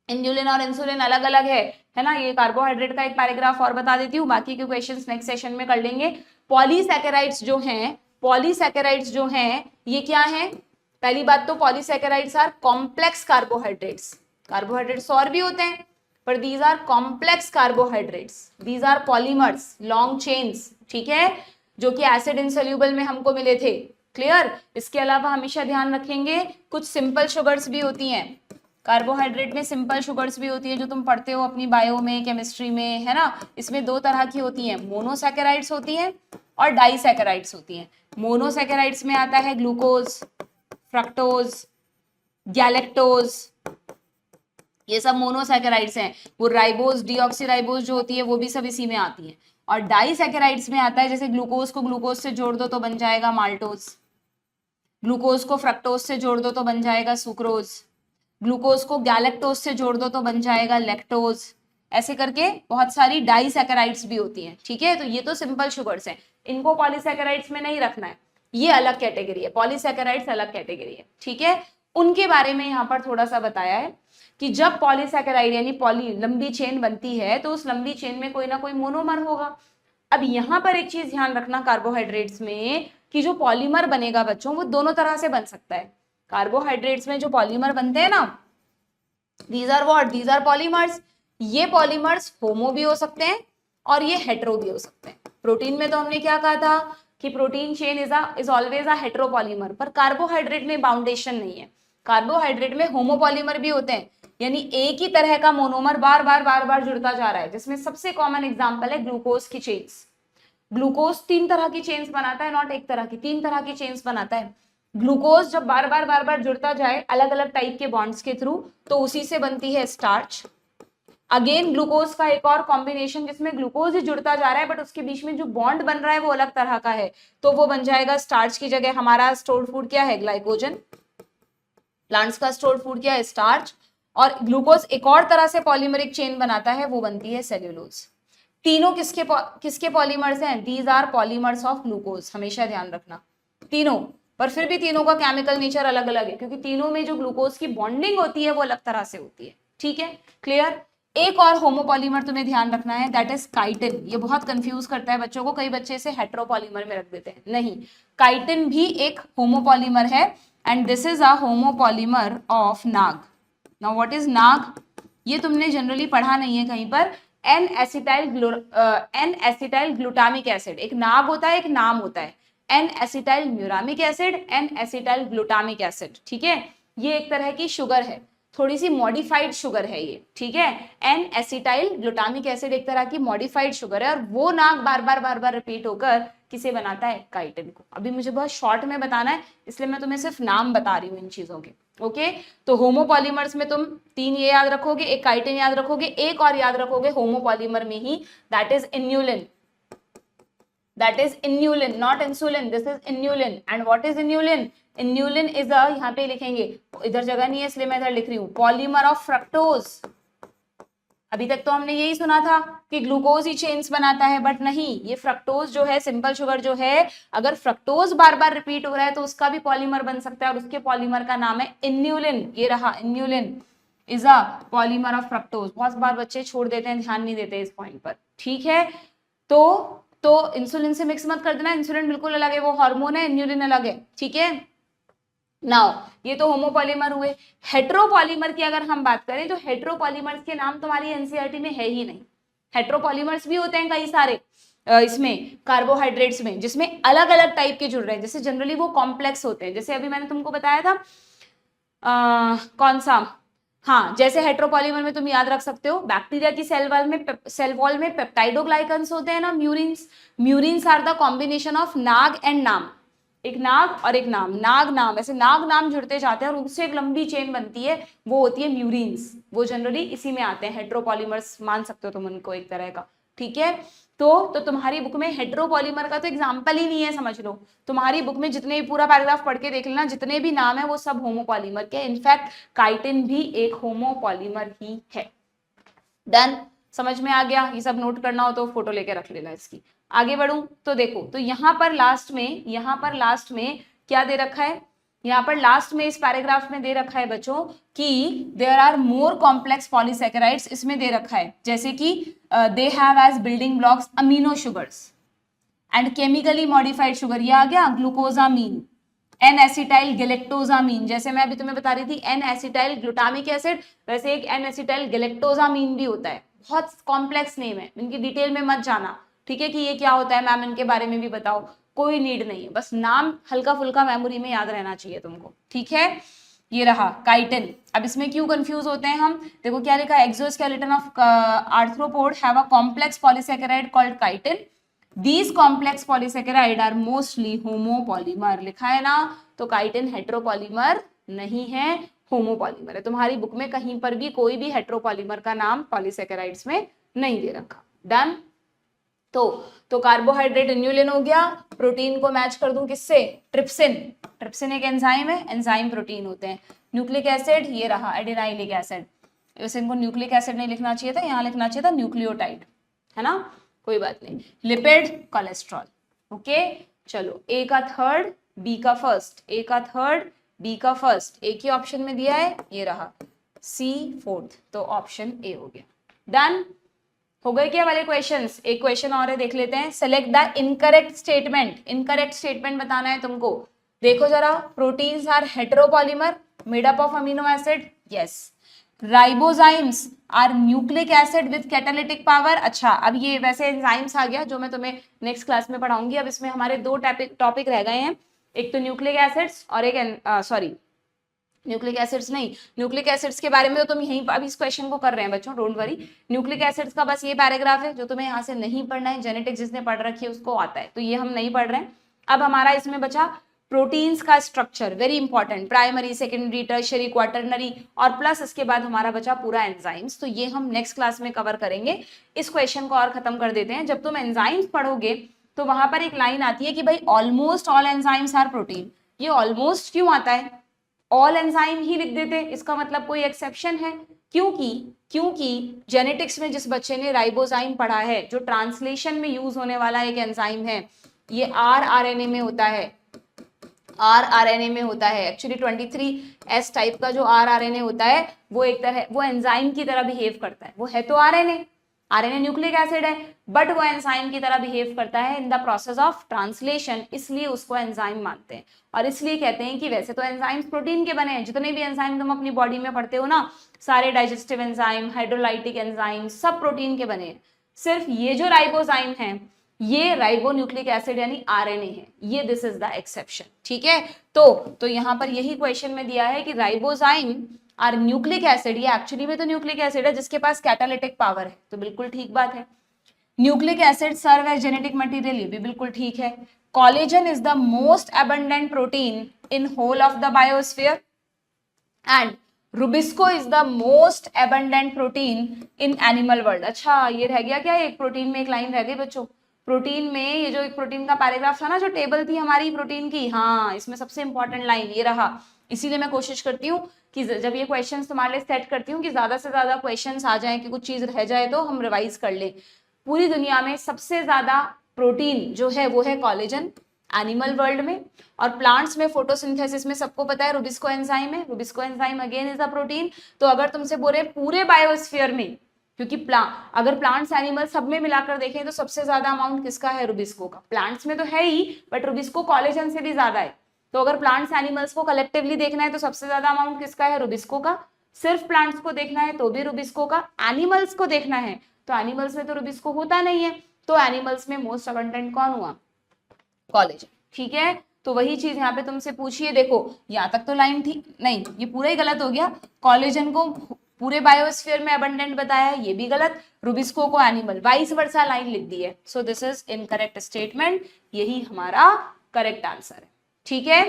इन्यूलिन और इंसुलिन अलग अलग है ना। ये कार्बोहाइड्रेट का एक पैराग्राफ और बता देती हूँ, बाकी के क्वेश्चंस नेक्स्ट सेशन में कर लेंगे। पॉलीसैकेराइड्स जो हैं, पॉलीसैकेराइड्स जो हैं ये क्या है? पहली बात तो polysaccharides are complex carbohydrates. Carbohydrates और भी होते हैं, पर these are complex carbohydrates, these are polymers, long chains, ठीक है, जो कि एसिड इनसोल्यूबल में हमको मिले थे। क्लियर? इसके अलावा हमेशा ध्यान रखेंगे कुछ सिंपल शुगर्स भी होती हैं। कार्बोहाइड्रेट में सिंपल शुगर्स भी होती है, जो तुम पढ़ते हो अपनी बायो में, केमिस्ट्री में, है ना। इसमें दो तरह की होती हैं, मोनोसैकेराइड्स होती हैं और डाइसैकेराइड्स होती हैं। मोनोसैकेराइड्स में आता है ग्लूकोज, फ्रक्टोज, गैलेक्टोज, ये सब मोनोसैकेराइड्स हैं। वो राइबोज, डीऑक्सीराइबोज जो होती है वो भी सब इसी में आती है। और डाइसैकेराइड्स में आता है, जैसे ग्लूकोज को ग्लूकोज से जोड़ दो तो बन जाएगा माल्टोज, ग्लूकोज को फ्रक्टोज से जोड़ दो तो बन जाएगा सुक्रोज, ग्लूकोज को गैलेक्टोज से जोड़ दो तो बन जाएगा लैक्टोज। ऐसे करके बहुत सारी डाइसैकेराइड्स भी होती हैं, ठीक है। तो ये तो सिंपल शुगर्स हैं, इनको पॉलीसैकेराइड्स में नहीं रखना है, ये अलग कैटेगरी है, पॉलीसैकेराइड्स अलग कैटेगरी है, ठीक है। उनके बारे में यहाँ पर थोड़ा सा बताया है कि जब पॉलीसैकेराइड यानी पॉली लंबी चेन बनती है तो उस लंबी चेन में कोई ना कोई मोनोमर होगा। अब यहाँ पर एक चीज ध्यान रखना कार्बोहाइड्रेट्स में, कि जो पॉलीमर बनेगा बच्चों वो दोनों तरह से बन सकता है। कार्बोहाइड्रेट्स में जो पॉलीमर बनते हैं ना, these are what, these are polymers. ये पॉलीमर्स होमो भी हो सकते हैं और ये हेटेरो भी हो सकते हैं। प्रोटीन में तो हमने क्या कहा था कि protein chain is always a heteropolymer, पर कार्बोहाइड्रेट में बाउंडेशन नहीं है। कार्बोहाइड्रेट में होमोपॉलीमर भी होते हैं, यानी एक ही तरह का मोनोमर बार बार जुड़ता जा रहा है, जिसमें सबसे कॉमन एग्जांपल है ग्लूकोज की चेन्स। ग्लूकोज 3 तरह की चेन्स बनाता है, नॉट एक तरह की, 3 तरह की चेन्स बनाता है। ग्लूकोज जब बार बार जुड़ता जाए अलग अलग टाइप के बॉन्ड्स के थ्रू, तो उसी से बनती है स्टार्च। अगेन ग्लूकोज का एक और कॉम्बिनेशन जिसमें ग्लूकोज ही जुड़ता जा रहा है, बट उसके बीच में जो बॉन्ड बन रहा है वो अलग तरह का है, तो वो बन जाएगा स्टार्च की जगह हमारा स्टोर्ड फूड क्या है, ग्लाइकोजन। प्लांट्स का स्टोर्ड फूड क्या है, स्टार्च। और ग्लूकोज एक और तरह से पॉलीमरिक चेन बनाता है, वो बनती है सेल्यूलोज। तीनों किसके पॉलीमर्स हैं? These are polymers of glucose, हमेशा ध्यान रखना तीनों। पर फिर भी तीनों का केमिकल नेचर अलग अलग है, क्योंकि तीनों में जो ग्लूकोज की बॉन्डिंग होती है वो अलग तरह से होती है, ठीक है, क्लियर। एक और होमोपॉलीमर तुम्हें ध्यान रखना है, दैट इज काइटिन। ये बहुत कंफ्यूज करता है बच्चों को, कई बच्चे इसे हेटेरोपॉलीमर में रख देते हैं, नहीं, काइटिन भी एक होमोपॉलीमर है, and this is a homopolymer of NAG. Now what is NAG? ये तुमने जनरली पढ़ा नहीं है कहीं पर। एन एसिटाइल ग्लूटामिक एसिड, एक नाग होता है, एक नाम होता है, N acetyl muramic acid, N acetyl glutamic acid, ठीक है। ये एक तरह की शुगर है, थोड़ी सी मॉडिफाइड शुगर है ये, ठीक है। एन एसिटाइल ग्लूटामिक एसिड एक तरह की मॉडिफाइड शुगर है, और वो नाग बार बार रिपीट होकर किसे बनाता है, काइटिन को। अभी मुझे बहुत शॉर्ट में बताना है, इसलिए मैं तुम्हें सिर्फ नाम बता रही हूँ इन चीजों के, ओके। तो होमोपॉलीमर्स में तुम 3 ये याद रखोगे, एक काइटिन याद रखोगे, एक और याद रखोगे होमोपॉलीमर में ही, that is inulin. That is inulin, not insulin. This is inulin. And what is inulin? Inulin is a, यहाँ पे लिखेंगे, इधर जगह नहीं है इसलिए मैं इधर लिख रही हूँ, पॉलीमर ऑफ फ्रक्टोज। अभी तक तो हमने यही सुना था कि ग्लूकोज ही चेन्स बनाता है, बट नहीं, ये फ्रक्टोज जो है, सिंपल शुगर जो है, अगर फ्रक्टोज बार बार रिपीट हो रहा है तो उसका भी पॉलीमर बन सकता है, और उसके पॉलीमर का नाम है इन्यूलिन। ये रहा inulin is a polymer of fructose. बहुत बार बच्चे छोड़ देते हैं, ध्यान नहीं देते इस पॉइंट पर, ठीक है। तो इंसुलिन से मिक्स मत कर देना, इंसुलिन बिल्कुल अलग है, वो हार्मोन है, इन्यूलिन अलग है, ठीक है। नाउ ये तो होमोपॉलीमर हुए। हेटेरोपॉलीमर की अगर हम बात करें तो हेटेरोपॉलीमर्स के नाम तुम्हारी एनसीईआरटी में है ही नहीं। हेटेरोपॉलीमर्स भी होते हैं कई सारे इसमें कार्बोहाइड्रेट्स में, जिसमें अलग अलग टाइप के जुड़ रहे हैं, जैसे जनरली वो कॉम्प्लेक्स होते हैं, जैसे अभी मैंने तुमको बताया था कौन सा, हाँ, जैसे हेटेरोपॉलीमर में तुम याद रख सकते हो, बैक्टीरिया की सेल वॉल में पेप्टाइडोग्लाइकन्स होते हैं ना, murins are the combination of NAG and NAM. एक नाग और एक नाम, नाग नाम, ऐसे नाग नाम जुड़ते जाते हैं और उनसे एक लंबी चेन बनती है, वो होती है म्यूरिन्स। वो जनरली इसी में आते हैं, हेटेरोपॉलीमर्स मान सकते हो तुम उनको एक तरह का, ठीक है। तो तुम्हारी बुक में हेटेरोपॉलीमर का तो एग्जाम्पल ही नहीं है, समझ लो। तुम्हारी बुक में जितने भी, पूरा पैराग्राफ पढ़ के देख लेना, जितने भी नाम है वो सब होमोपॉलीमर के। इनफैक्ट काइटिन भी एक होमोपॉलीमर ही है। डन, समझ में आ गया? ये सब नोट करना हो तो फोटो लेके रख लेना इसकी। आगे बढ़ूं तो देखो, तो यहाँ पर लास्ट में क्या दे रखा है? यहाँ पर लास्ट में इस पैराग्राफ में दे रखा है बच्चों कि there are more complex polysaccharides, इसमें दे रखा है जैसे कि they have as building blocks amino sugars and chemically modified sugar, ये आ गया ग्लूकोजामीन, एन एसिटाइल गैलेक्टोजामीन, जैसे मैं अभी तुम्हें बता रही थी एन एसिटाइल ग्लूटामिक एसिड, वैसे एक एन एसिटाइल गैलेक्टोजामीन भी होता है। बहुत कॉम्प्लेक्स नेम है, इनकी डिटेल में मत जाना, ठीक है, कि ये क्या होता है मैम, इनके बारे में भी बताओ, कोई नीड नहीं है, बस नाम हल्का फुल्का मेमोरी में याद रहना चाहिए तुमको, ठीक है। ये रहा काइटिन। अब इसमें क्यों कंफ्यूज होते हैं हम? देखो क्या लिखा है, exoskeleton of arthropod have a complex polysaccharide called chitin, these complex polysaccharide are mostly homopolymer, लिखा है ना, तो काइटिन हेटेरोपॉलीमर नहीं है, होमोपॉलीमर है। तुम्हारी बुक में कहीं पर भी कोई भी हेटेरोपॉलीमर का नाम पॉलीसेकेराइड्स में नहीं दे रखा। डन। तो कार्बोहाइड्रेट इन्यूलिन हो गया, प्रोटीन को मैच कर दूं किससे? ट्रिप्सिन। ट्रिप्सिन एक एंजाइम है, एंजाइम प्रोटीन होते हैं। न्यूक्लिक एसिड ये रहा एडेनाइलिक एसिड, वैसे इनको न्यूक्लिक एसिड नहीं लिखना चाहिए था, यहाँ लिखना चाहिए था न्यूक्लियोटाइड, है ना, कोई बात नहीं। Lipid cholesterol, okay. चलो ए का थर्ड बी का फर्स्ट, ए का थर्ड बी का फर्स्ट, एक ही ऑप्शन में दिया है, ये रहा सी फोर्थ, तो ऑप्शन ए हो गया। डन हो गए क्या वाले क्वेश्चंस? एक क्वेश्चन और है, देख लेते हैं। Select the incorrect statement, incorrect statement बताना है तुमको। देखो जरा, proteins are heteropolymer made up of amino acid, yes. Ribozymes are nucleic acid with catalytic power, अच्छा अब ये वैसे एंजाइम्स आ गया जो मैं तुम्हें नेक्स्ट क्लास में पढ़ाऊंगी। अब इसमें हमारे दो टॉपिक रह गए हैं, एक तो न्यूक्लिक एसिड्स और एक सॉरी न्यूक्लिक एसिड्स नहीं, न्यूक्लिक एसिड्स के बारे में तो तुम यहीं अभी इस क्वेश्चन को कर रहे हैं बच्चों, डोंट वरी। न्यूक्लिक एसिड्स का बस ये पैराग्राफ है जो तुम्हें यहाँ से नहीं पढ़ना है, जेनेटिक्स जिसने पढ़ रखी है उसको आता है, तो ये हम नहीं पढ़ रहे हैं। अब हमारा इसमें बचा प्रोटीन्स का structure, very important, primary secondary tertiary quaternary, और प्लस इसके बाद हमारा बचा पूरा एंजाइम्स, तो ये हम नेक्स्ट क्लास में कवर करेंगे। इस क्वेश्चन को और खत्म कर देते हैं। जब तुम एंजाइम्स पढ़ोगे तो वहां पर एक लाइन आती है कि भाई almost all enzymes are protein. ये ऑलमोस्ट क्यों आता है? ऑल एंजाइम ही लिख देते, इसका मतलब कोई एक्सेप्शन है? क्योंकि जेनेटिक्स में जिस बच्चे ने राइबोजाइम पढ़ा है, जो ट्रांसलेशन में यूज होने वाला एक एंजाइम है, ये आरआरएनए में होता है, आरआरएनए में होता है। एक्चुअली 23S टाइप का जो आरआरएनए होता है वो एक तरह, वो एंजाइम की तरह बिहेव करता है। वो है तो आरएनए, आरएनए न्यूक्लिक एसिड है, बट वो एंजाइम की तरह बिहेव करता है in the process of translation, इसलिए उसको एंजाइम मानते हैं। और इसलिए कहते हैं कि वैसे तो एंजाइम्स प्रोटीन के बने हैं, जितने भी एंजाइम तुम अपनी बॉडी में पढ़ते हो ना, सारे डाइजेस्टिव एंजाइम, हाइड्रोलाइटिक एंजाइम, सब प्रोटीन के बने हैं। सिर्फ ये जो राइबोजाइम है, ये राइबो न्यूक्लिक एसिड यानी आरएनए है, ये दिस इज द एक्सेप्शन, ठीक है। तो यहाँ पर यही क्वेश्चन में दिया है कि राइबोजाइम आर न्यूक्लिक एसिड, ये एक्चुअली में तो न्यूक्लिक एसिड है जिसके पास कैटालिटिक पावर है, तो बिल्कुल ठीक बात है। Nucleic acid serve as genetic material, ये भी बिल्कुल ठीक है। Collagen is the most abundant protein in whole of the biosphere and RuBisCO is the most abundant protein in animal world. अच्छा ये रह गया क्या, एक प्रोटीन में एक लाइन रह गई बच्चों, प्रोटीन में ये जो एक प्रोटीन का पैराग्राफ था ना, जो टेबल थी हमारी प्रोटीन की, हाँ इसमें सबसे इंपॉर्टेंट लाइन ये रहा। इसीलिए मैं कोशिश करती हूँ कि जब ये क्वेश्चंस तुम्हारे लिए सेट करती हूँ कि ज्यादा से ज्यादा क्वेश्चंस आ जाएं, कि कुछ चीज रह जाए तो हम रिवाइज कर लें। पूरी दुनिया में सबसे ज्यादा प्रोटीन जो है वो है कोलेजन एनिमल वर्ल्ड में, और प्लांट्स में फोटोसिंथेसिस में सबको पता है रुबिस्को एंजाइम है। Rubisco enzyme again is a protein. तो अगर तुमसे बोले पूरे बायोस्फीयर में, क्योंकि अगर प्लांट्स एनिमल सब में मिलाकर देखें तो सबसे ज्यादा अमाउंट किसका है? रुबिस्को का। प्लांट्स में तो है ही, बट रुबिस्को कोलेजन से भी ज्यादा है। तो अगर प्लांट्स एनिमल्स को कलेक्टिवली देखना है तो सबसे ज्यादा अमाउंट किसका है? रुबिस्को का। सिर्फ प्लांट्स को देखना है तो भी रुबिस्को का। एनिमल्स को देखना है तो एनिमल्स में तो रुबिस्को होता नहीं है, तो एनिमल्स में मोस्ट अबंडेंट कौन हुआ? कोलेजन, ठीक है। तो वही चीज यहाँ पे तुमसे पूछिए, देखो यहाँ तक तो लाइन थी, नहीं ये पूरा ही गलत हो गया। कोलेजन को पूरे बायोस्फीयर में अबंडेंट बताया है, ये भी गलत। रुबिस्को को एनिमल, वाइस वर्सा लाइन लिख दी है। So this is incorrect statement, यही हमारा करेक्ट आंसर है, ठीक है।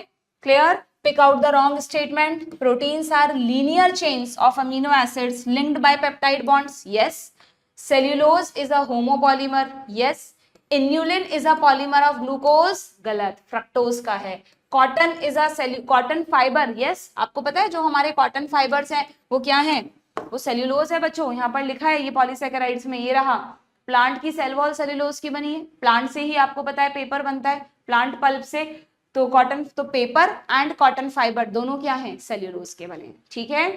Clear? Pick out the wrong statement. Proteins are linear chains of amino acids linked by peptide bonds, yes. Cellulose is a homopolymer, yes. Inulin is a polymer of glucose, गलत, fructose का है। Cotton is a cotton fibre, yes. आपको पता है जो हमारे cotton fibres हैं वो क्या है, वो सेल्यूलोज है बच्चों, यहाँ पर लिखा है ये पॉलीसेकेराइड्स में, ये रहा। प्लांट की सेल वॉल सेल्यूलोज की बनी है, प्लांट से ही आपको पता है पेपर बनता है, प्लांट पल्प से। तो कॉटन, तो पेपर एंड कॉटन फाइबर दोनों क्या है, सेल्यूलोज के बने हैं, ठीक है।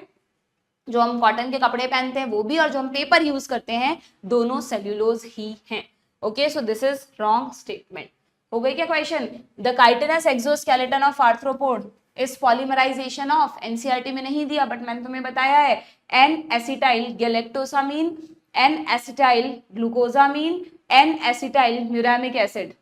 जो हम कॉटन के कपड़े पहनते हैं वो भी, और जो हम पेपर यूज करते हैं दोनों सेल्यूलोज ही हैं। Okay, so this is wrong statement. हो गई क्या question? The chitinous exoskeleton of arthropod is polymerisation of, NCERT में नहीं दिया बट मैंने तुम्हें बताया है, N acetyl galactosamine, N acetyl glucosamine, N acetyl muramic acid.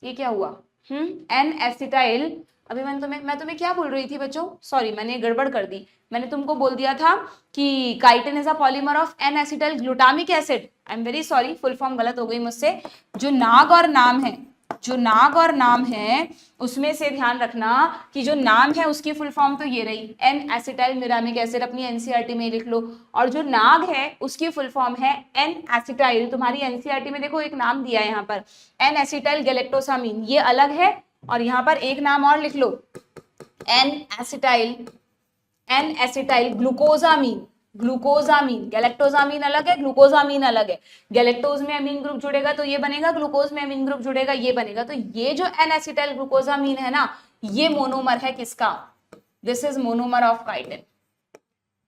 ये क्या हुआ? एन एसिटाइल, अभी मैं तुम्हें क्या बोल रही थी बच्चों, सॉरी मैंने गड़बड़ कर दी। मैंने तुमको बोल दिया था कि chitin is a polymer of N acetyl glutamic acid. I am very sorry, full form गलत हो गई मुझसे। जो नाग और नाम है, जो नाग और नाम है उसमें से ध्यान रखना कि जो नाम है उसकी फुल फॉर्म तो ये रही, एन एसिटाइल म्यूरामिक एसिड, अपनी एनसीईआरटी में लिख लो। और जो नाग है उसकी फुल फॉर्म है एन एसिटाइल, तुम्हारी एनसीईआरटी में देखो एक नाम दिया है यहाँ पर, एन एसिटाइल गैलेक्टोसामीन, ये अलग है। और यहाँ पर एक नाम और लिख लो, एन एसिटाइल ग्लूकोजामीन, ग्लूकोजामीन, गैलेक्टोजामीन अलग है, ग्लूकोजामीन अलग है। गैलेक्टोज में अमीन ग्रुप जुड़ेगा तो ये बनेगा, ग्लूकोज में अमीन ग्रुप जुड़ेगा ये बनेगा। तो ये जो एन एसिटाइल ग्लूकोजामीन है ना, ये मोनोमर है किसका? This is monomer of chitin,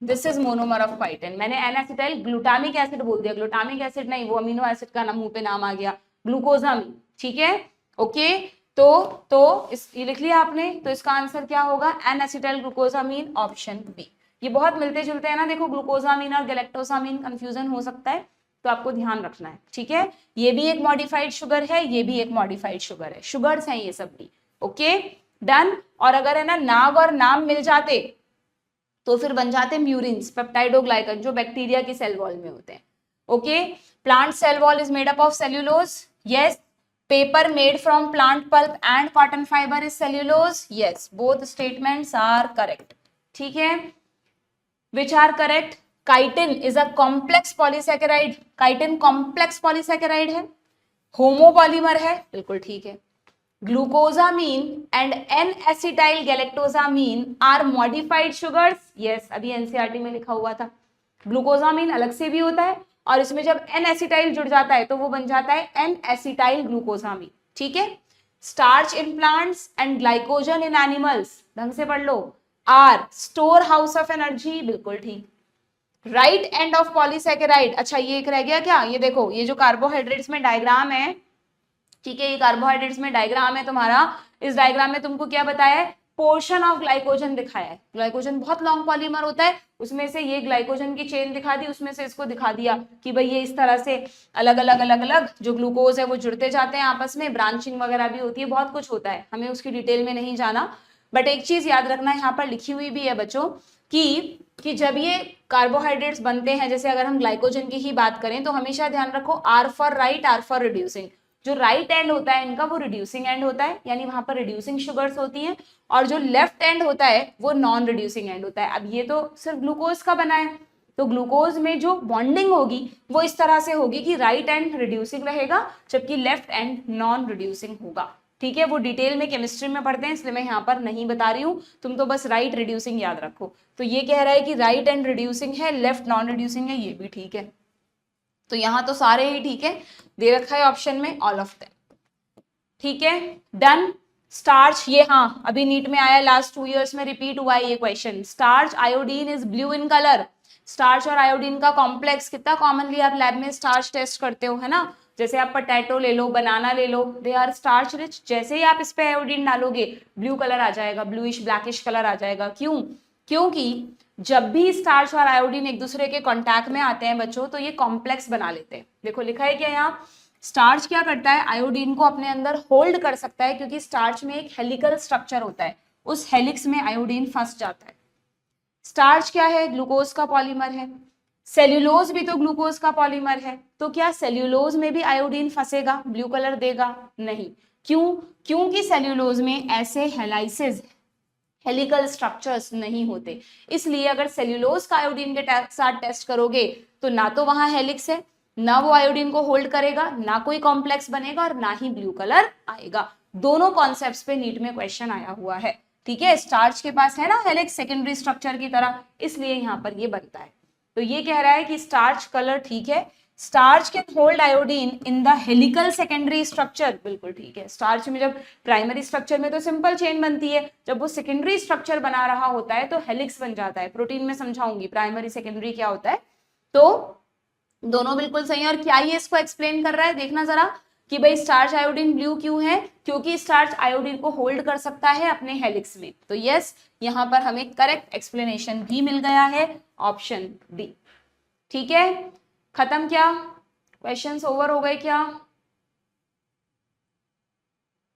this is monomer of chitin. मैंने एन एसिटाइल ग्लूटामिक एसिड बोल दिया, ग्लूटामिक एसिड नहीं, वो अमीनो एसिड का नाम मुंह पे नाम आ गया, ग्लूकोजामीन, ठीक है। ओके, तो ये लिख लिया आपने, तो इसका आंसर क्या होगा? N acetyl glucosamine, option B. ये बहुत मिलते जुलते हैं ना, देखो ग्लूकोजामीन और गैलेक्टोसामीन, कंफ्यूजन हो सकता है तो आपको ध्यान रखना है, ठीक है। ये भी एक मॉडिफाइड शुगर है, ये भी एक मॉडिफाइड शुगर है, शुगर्स हैं ये सब भी। Okay, done. और अगर है ना नाग और नाम मिल जाते तो फिर बन जाते म्यूरिन्स, पेप्टाइडोग्लाइकन, जो बैक्टीरिया की सेल वॉल में होते हैं। Okay, plant cell wall is made up of cellulose, yes. Paper made from plant pulp and cotton fibre is cellulose, yes, both statements are correct, ठीक है। Which are correct? Chitin is a complex polysaccharide, chitin complex polysaccharide है, homopolymer है, बिल्कुल ठीक है। Glucosamine and N acetyl galactosamine are modified sugars, yes, अभी NCERT में लिखा हुआ था। ग्लूकोजामीन अलग से भी होता है और इसमें जब एन एसिटाइल जुड़ जाता है तो वो बन जाता है एन एसिटाइल ग्लूकोजामीन, ठीक है। Starch in plants and glycogen in animals, ढंग से पढ़ लो, are store house of energy, बिल्कुल ठीक। राइट एंड ऑफ पॉलीसेकेराइड, अच्छा ये एक रह गया क्या? ये देखो, ये जो कार्बोहाइड्रेट्स में डायग्राम है, ठीक है, ये कार्बोहाइड्रेट्स में डायग्राम है तुम्हारा, इस डायग्राम में तुमको क्या बताया है? पोर्शन ऑफ ग्लाइकोजन दिखाया है। ग्लाइकोजन बहुत लॉन्ग पॉलीमर होता है, उसमें से ये ग्लाइकोजन की चेन दिखा दी, उसमें से इसको दिखा दिया कि भाई ये इस तरह से अलग अलग जो ग्लूकोज है वो जुड़ते जाते हैं आपस में, ब्रांचिंग वगैरह भी होती है, बहुत कुछ होता है, हमें उसकी डिटेल में नहीं जाना। बट एक चीज याद रखना, यहाँ पर लिखी हुई भी है बच्चों कि जब ये कार्बोहाइड्रेट्स बनते हैं, जैसे अगर हम ग्लाइकोजन की ही बात करें तो हमेशा ध्यान रखो, R for right, R for reducing. जो राइट एंड होता है इनका वो रिड्यूसिंग एंड होता है, यानी वहां पर रिड्यूसिंग शुगर्स होती हैं, और जो लेफ्ट एंड होता है वो नॉन रिड्यूसिंग एंड होता है। अब ये तो सिर्फ ग्लूकोज का बना है, तो ग्लूकोज में जो बॉन्डिंग होगी वो इस तरह से होगी कि राइट एंड रिड्यूसिंग रहेगा जबकि लेफ्ट एंड नॉन रिड्यूसिंग होगा, ठीक है। वो डिटेल में केमिस्ट्री में पढ़ते हैं, इसलिए मैं यहाँ पर नहीं बता रही हूँ, तुम तो बस राइट रिड्यूसिंग याद रखो। तो ये कह रहा है कि राइट एंड रिड्यूसिंग है, लेफ्ट नॉन रिड्यूसिंग है, ये भी ठीक है। तो यहाँ तो सारे ही ठीक है, दे रखा है ऑप्शन में ऑल ऑफ देम, ठीक है, डन। स्टार्च, ये हाँ अभी नीट में आया, लास्ट 2 इयर्स में रिपीट हुआ है ये question. Starch iodine is blue in colour, starch और आयोडीन का कॉम्प्लेक्स कितना कॉमनली आप लैब में स्टार्च टेस्ट करते हो, है ना। जैसे आप पोटैटो ले लो, बनाना ले लो, दे आर स्टार्च रिच, जैसे ही आप इस पे आयोडीन डालोगे ब्लू कलर आ जाएगा, ब्लूइश ब्लैकिश कलर आ जाएगा। क्यों? क्योंकि जब भी स्टार्च और आयोडीन एक दूसरे के कांटेक्ट में आते हैं बच्चों तो ये कॉम्प्लेक्स बना लेते हैं। देखो लिखा है क्या यहाँ, स्टार्च क्या करता है, आयोडीन को अपने अंदर होल्ड कर सकता है, क्योंकि स्टार्च में एक हेलिकल स्ट्रक्चर होता है, उस हेलिक्स में आयोडीन फंस जाता है। स्टार्च क्या है? ग्लूकोज का पॉलीमर है। सेल्यूलोज भी तो ग्लूकोज का पॉलीमर है, तो क्या सेल्यूलोज में भी आयोडीन फंसेगा, ब्लू कलर देगा? नहीं। क्यों? क्योंकि सेल्यूलोज में ऐसे हेलाइसिस, हेलिकल स्ट्रक्चर्स नहीं होते, इसलिए अगर सेल्यूलोज का आयोडीन के साथ टेस्ट करोगे तो ना तो वहां हेलिक्स है, ना वो आयोडीन को होल्ड करेगा, ना कोई कॉम्प्लेक्स बनेगा और ना ही ब्लू कलर आएगा। दोनों कॉन्सेप्ट्स पे नीट में क्वेश्चन आया हुआ है, ठीक है। स्टार्च के पास है ना हेलिक्स सेकेंडरी स्ट्रक्चर की तरह, इसलिए यहाँ पर ये बनता है। तो ये कह रहा है कि स्टार्च कलर ठीक है, starch can hold iodine in the helical secondary structure, बिल्कुल ठीक है। स्टार्च में जब प्राइमरी स्ट्रक्चर में तो सिंपल चेन बनती है, जब वो सेकेंडरी स्ट्रक्चर बना रहा होता है तो हेलिक्स बन जाता है। प्रोटीन में समझाऊंगी प्राइमरी सेकेंडरी क्या होता है। तो दोनों बिल्कुल सही है। और क्या ये इसको एक्सप्लेन कर रहा है, देखना जरा कि भाई स्टार्च आयोडीन ब्लू क्यों है, क्योंकि स्टार्च आयोडीन को होल्ड कर सकता है अपने हेलिक्स में। तो यस, यहाँ पर हमें करेक्ट एक्सप्लेनेशन भी मिल गया है, ऑप्शन डी, ठीक है। खत्म क्या, क्वेश्चंस ओवर हो गए क्या?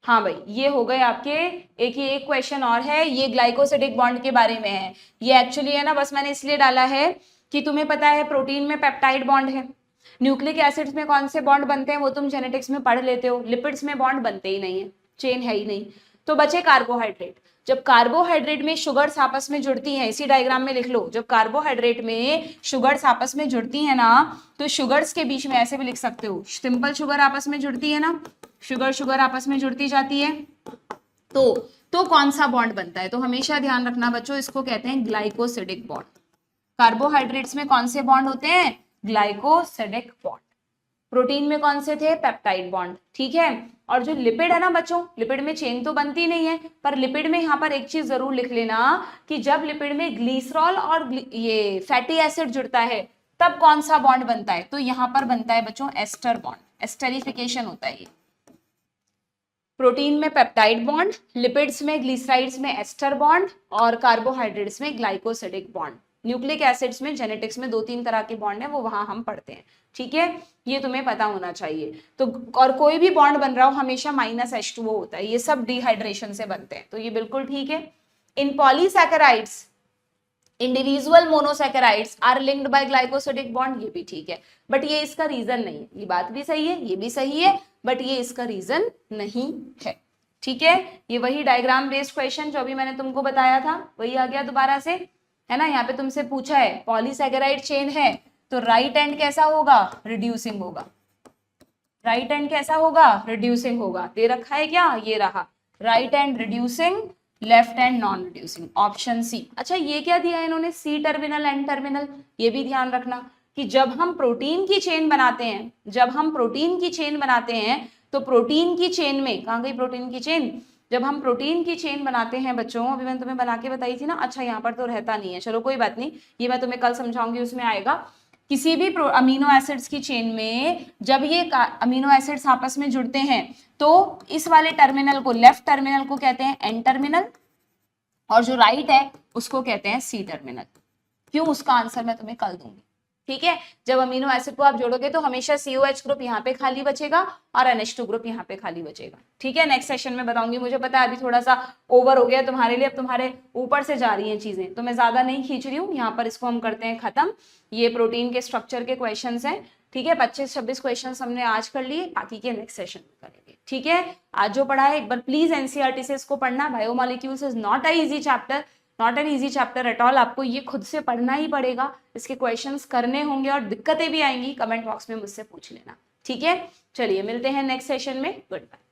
हाँ भाई, ये हो गए आपके। एक क्वेश्चन और है, ये ग्लाइकोसिडिक बॉन्ड के बारे में है। ये एक्चुअली है ना, बस मैंने इसलिए डाला है कि तुम्हें पता है प्रोटीन में पेप्टाइड बॉन्ड है, न्यूक्लिक एसिड्स में कौन से बॉन्ड बनते हैं वो तुम जेनेटिक्स में पढ़ लेते हो, लिपिड्स में बॉन्ड बनते ही नहीं है, चेन है ही नहीं। तो बचे कार्बोहाइड्रेट। जब कार्बोहाइड्रेट में शुगर्स आपस में जुड़ती हैं, इसी डायग्राम में लिख लो, जब कार्बोहाइड्रेट में शुगर्स आपस में जुड़ती है ना, तो शुगर्स के बीच में ऐसे भी लिख सकते हो, सिंपल शुगर आपस में जुड़ती है ना, शुगर आपस में जुड़ती जाती है, तो कौन सा बॉन्ड बनता है? तो हमेशा ध्यान रखना बच्चों, इसको कहते हैं ग्लाइकोसिडिक बॉन्ड। कार्बोहाइड्रेट्स में कौन से बॉन्ड होते हैं? Glycosidic bond. प्रोटीन में कौन से थे? पेप्टाइड बॉन्ड, ठीक है। और जो लिपिड है ना बच्चों, लिपिड में चेन तो बनती नहीं है, पर लिपिड में यहाँ पर एक चीज जरूर लिख लेना कि जब लिपिड में ग्लिसरॉल और ये फैटी एसिड जुड़ता है तब कौन सा बॉन्ड बनता है? तो यहाँ पर बनता है बच्चों एस्टर बॉन्ड, एस्टरिफिकेशन होता है ये। प्रोटीन में पेप्टाइड बॉन्ड, लिपिड्स में ग्लिसराइड्स में एस्टर बॉन्ड और कार्बोहाइड्रेट्स में ग्लाइकोसिडिक बॉन्ड। न्यूक्लिक एसिड्स में जेनेटिक्स में 2-3 तरह के बॉन्ड है, वो वहां हम पढ़ते हैं, ठीक है। ये तुम्हें पता होना चाहिए। तो और कोई भी बॉन्ड बन रहा हो हमेशा -H2O होता है, ये सब डिहाइड्रेशन से बनते हैं, तो ये बिल्कुल ठीक है। In polysaccharides individual monosaccharides are linked by glycosidic bond, ये भी ठीक है, बट ये इसका रीजन नहीं है। ये बात भी सही है, ये भी सही है, बट ये इसका रीजन नहीं है, ठीक है। ये वही डायग्राम बेस्ड क्वेश्चन जो अभी मैंने तुमको बताया था वही आ गया दोबारा से, है ना। यहाँ पे तुमसे पूछा है पॉलीसैकेराइड चेन है तो राइट एंड कैसा होगा? रिड्यूसिंग होगा। राइट एंड कैसा होगा? रिड्यूसिंग होगा। दे रखा है क्या? ये रहा, right end reducing, left end non reducing, option C. अच्छा ये क्या दिया है इन्होंने? C terminal, N terminal. ये भी ध्यान रखना कि जब हम प्रोटीन की चेन बनाते हैं, जब हम प्रोटीन की चेन बनाते हैं तो प्रोटीन की चेन में, कहाँ गई प्रोटीन की चेन? जब हम प्रोटीन की चेन बनाते हैं बच्चों, अभी मैंने तुम्हें बना के बताई थी ना, अच्छा यहाँ पर तो रहता नहीं है, चलो कोई बात नहीं, ये मैं तुम्हें कल समझाऊंगी, उसमें आएगा। किसी भी अमीनो एसिड्स की चेन में जब ये अमीनो एसिड्स आपस में जुड़ते हैं तो इस वाले टर्मिनल को, लेफ्ट टर्मिनल को कहते हैं एन टर्मिनल, और जो राइट है उसको कहते हैं सी टर्मिनल। क्यों? उसका आंसर मैं तुम्हें कल दूंगी, ठीक है। जब अमीनो एसिड को आप जोड़ोगे तो हमेशा COH ग्रुप यहाँ पे खाली बचेगा और NH2 ग्रुप यहाँ पे खाली बचेगा, ठीक है। नेक्स्ट सेशन में बताऊंगी, मुझे पता है अभी थोड़ा सा ओवर हो गया तुम्हारे लिए, अब तुम्हारे ऊपर से जा रही हैं चीजें, तो मैं ज्यादा नहीं खींच रही हूँ। यहाँ पर इसको हम करते हैं खत्म। ये प्रोटीन के स्ट्रक्चर के क्वेश्चन है, ठीक है। 25-26 क्वेश्चन हमने आज कर लिए, बाकी के नेक्स्ट सेशन में करेंगे, ठीक है। आज जो पढ़ा है एक बार प्लीज NCERT से इसको पढ़ना। Biomolecules is not a easy chapter, not an easy chapter at all. आपको ये खुद से पढ़ना ही पड़ेगा, इसके क्वेश्चंस करने होंगे और दिक्कतें भी आएंगी, कमेंट बॉक्स में मुझसे पूछ लेना, ठीक है। चलिए मिलते हैं नेक्स्ट सेशन में, गुड बाय।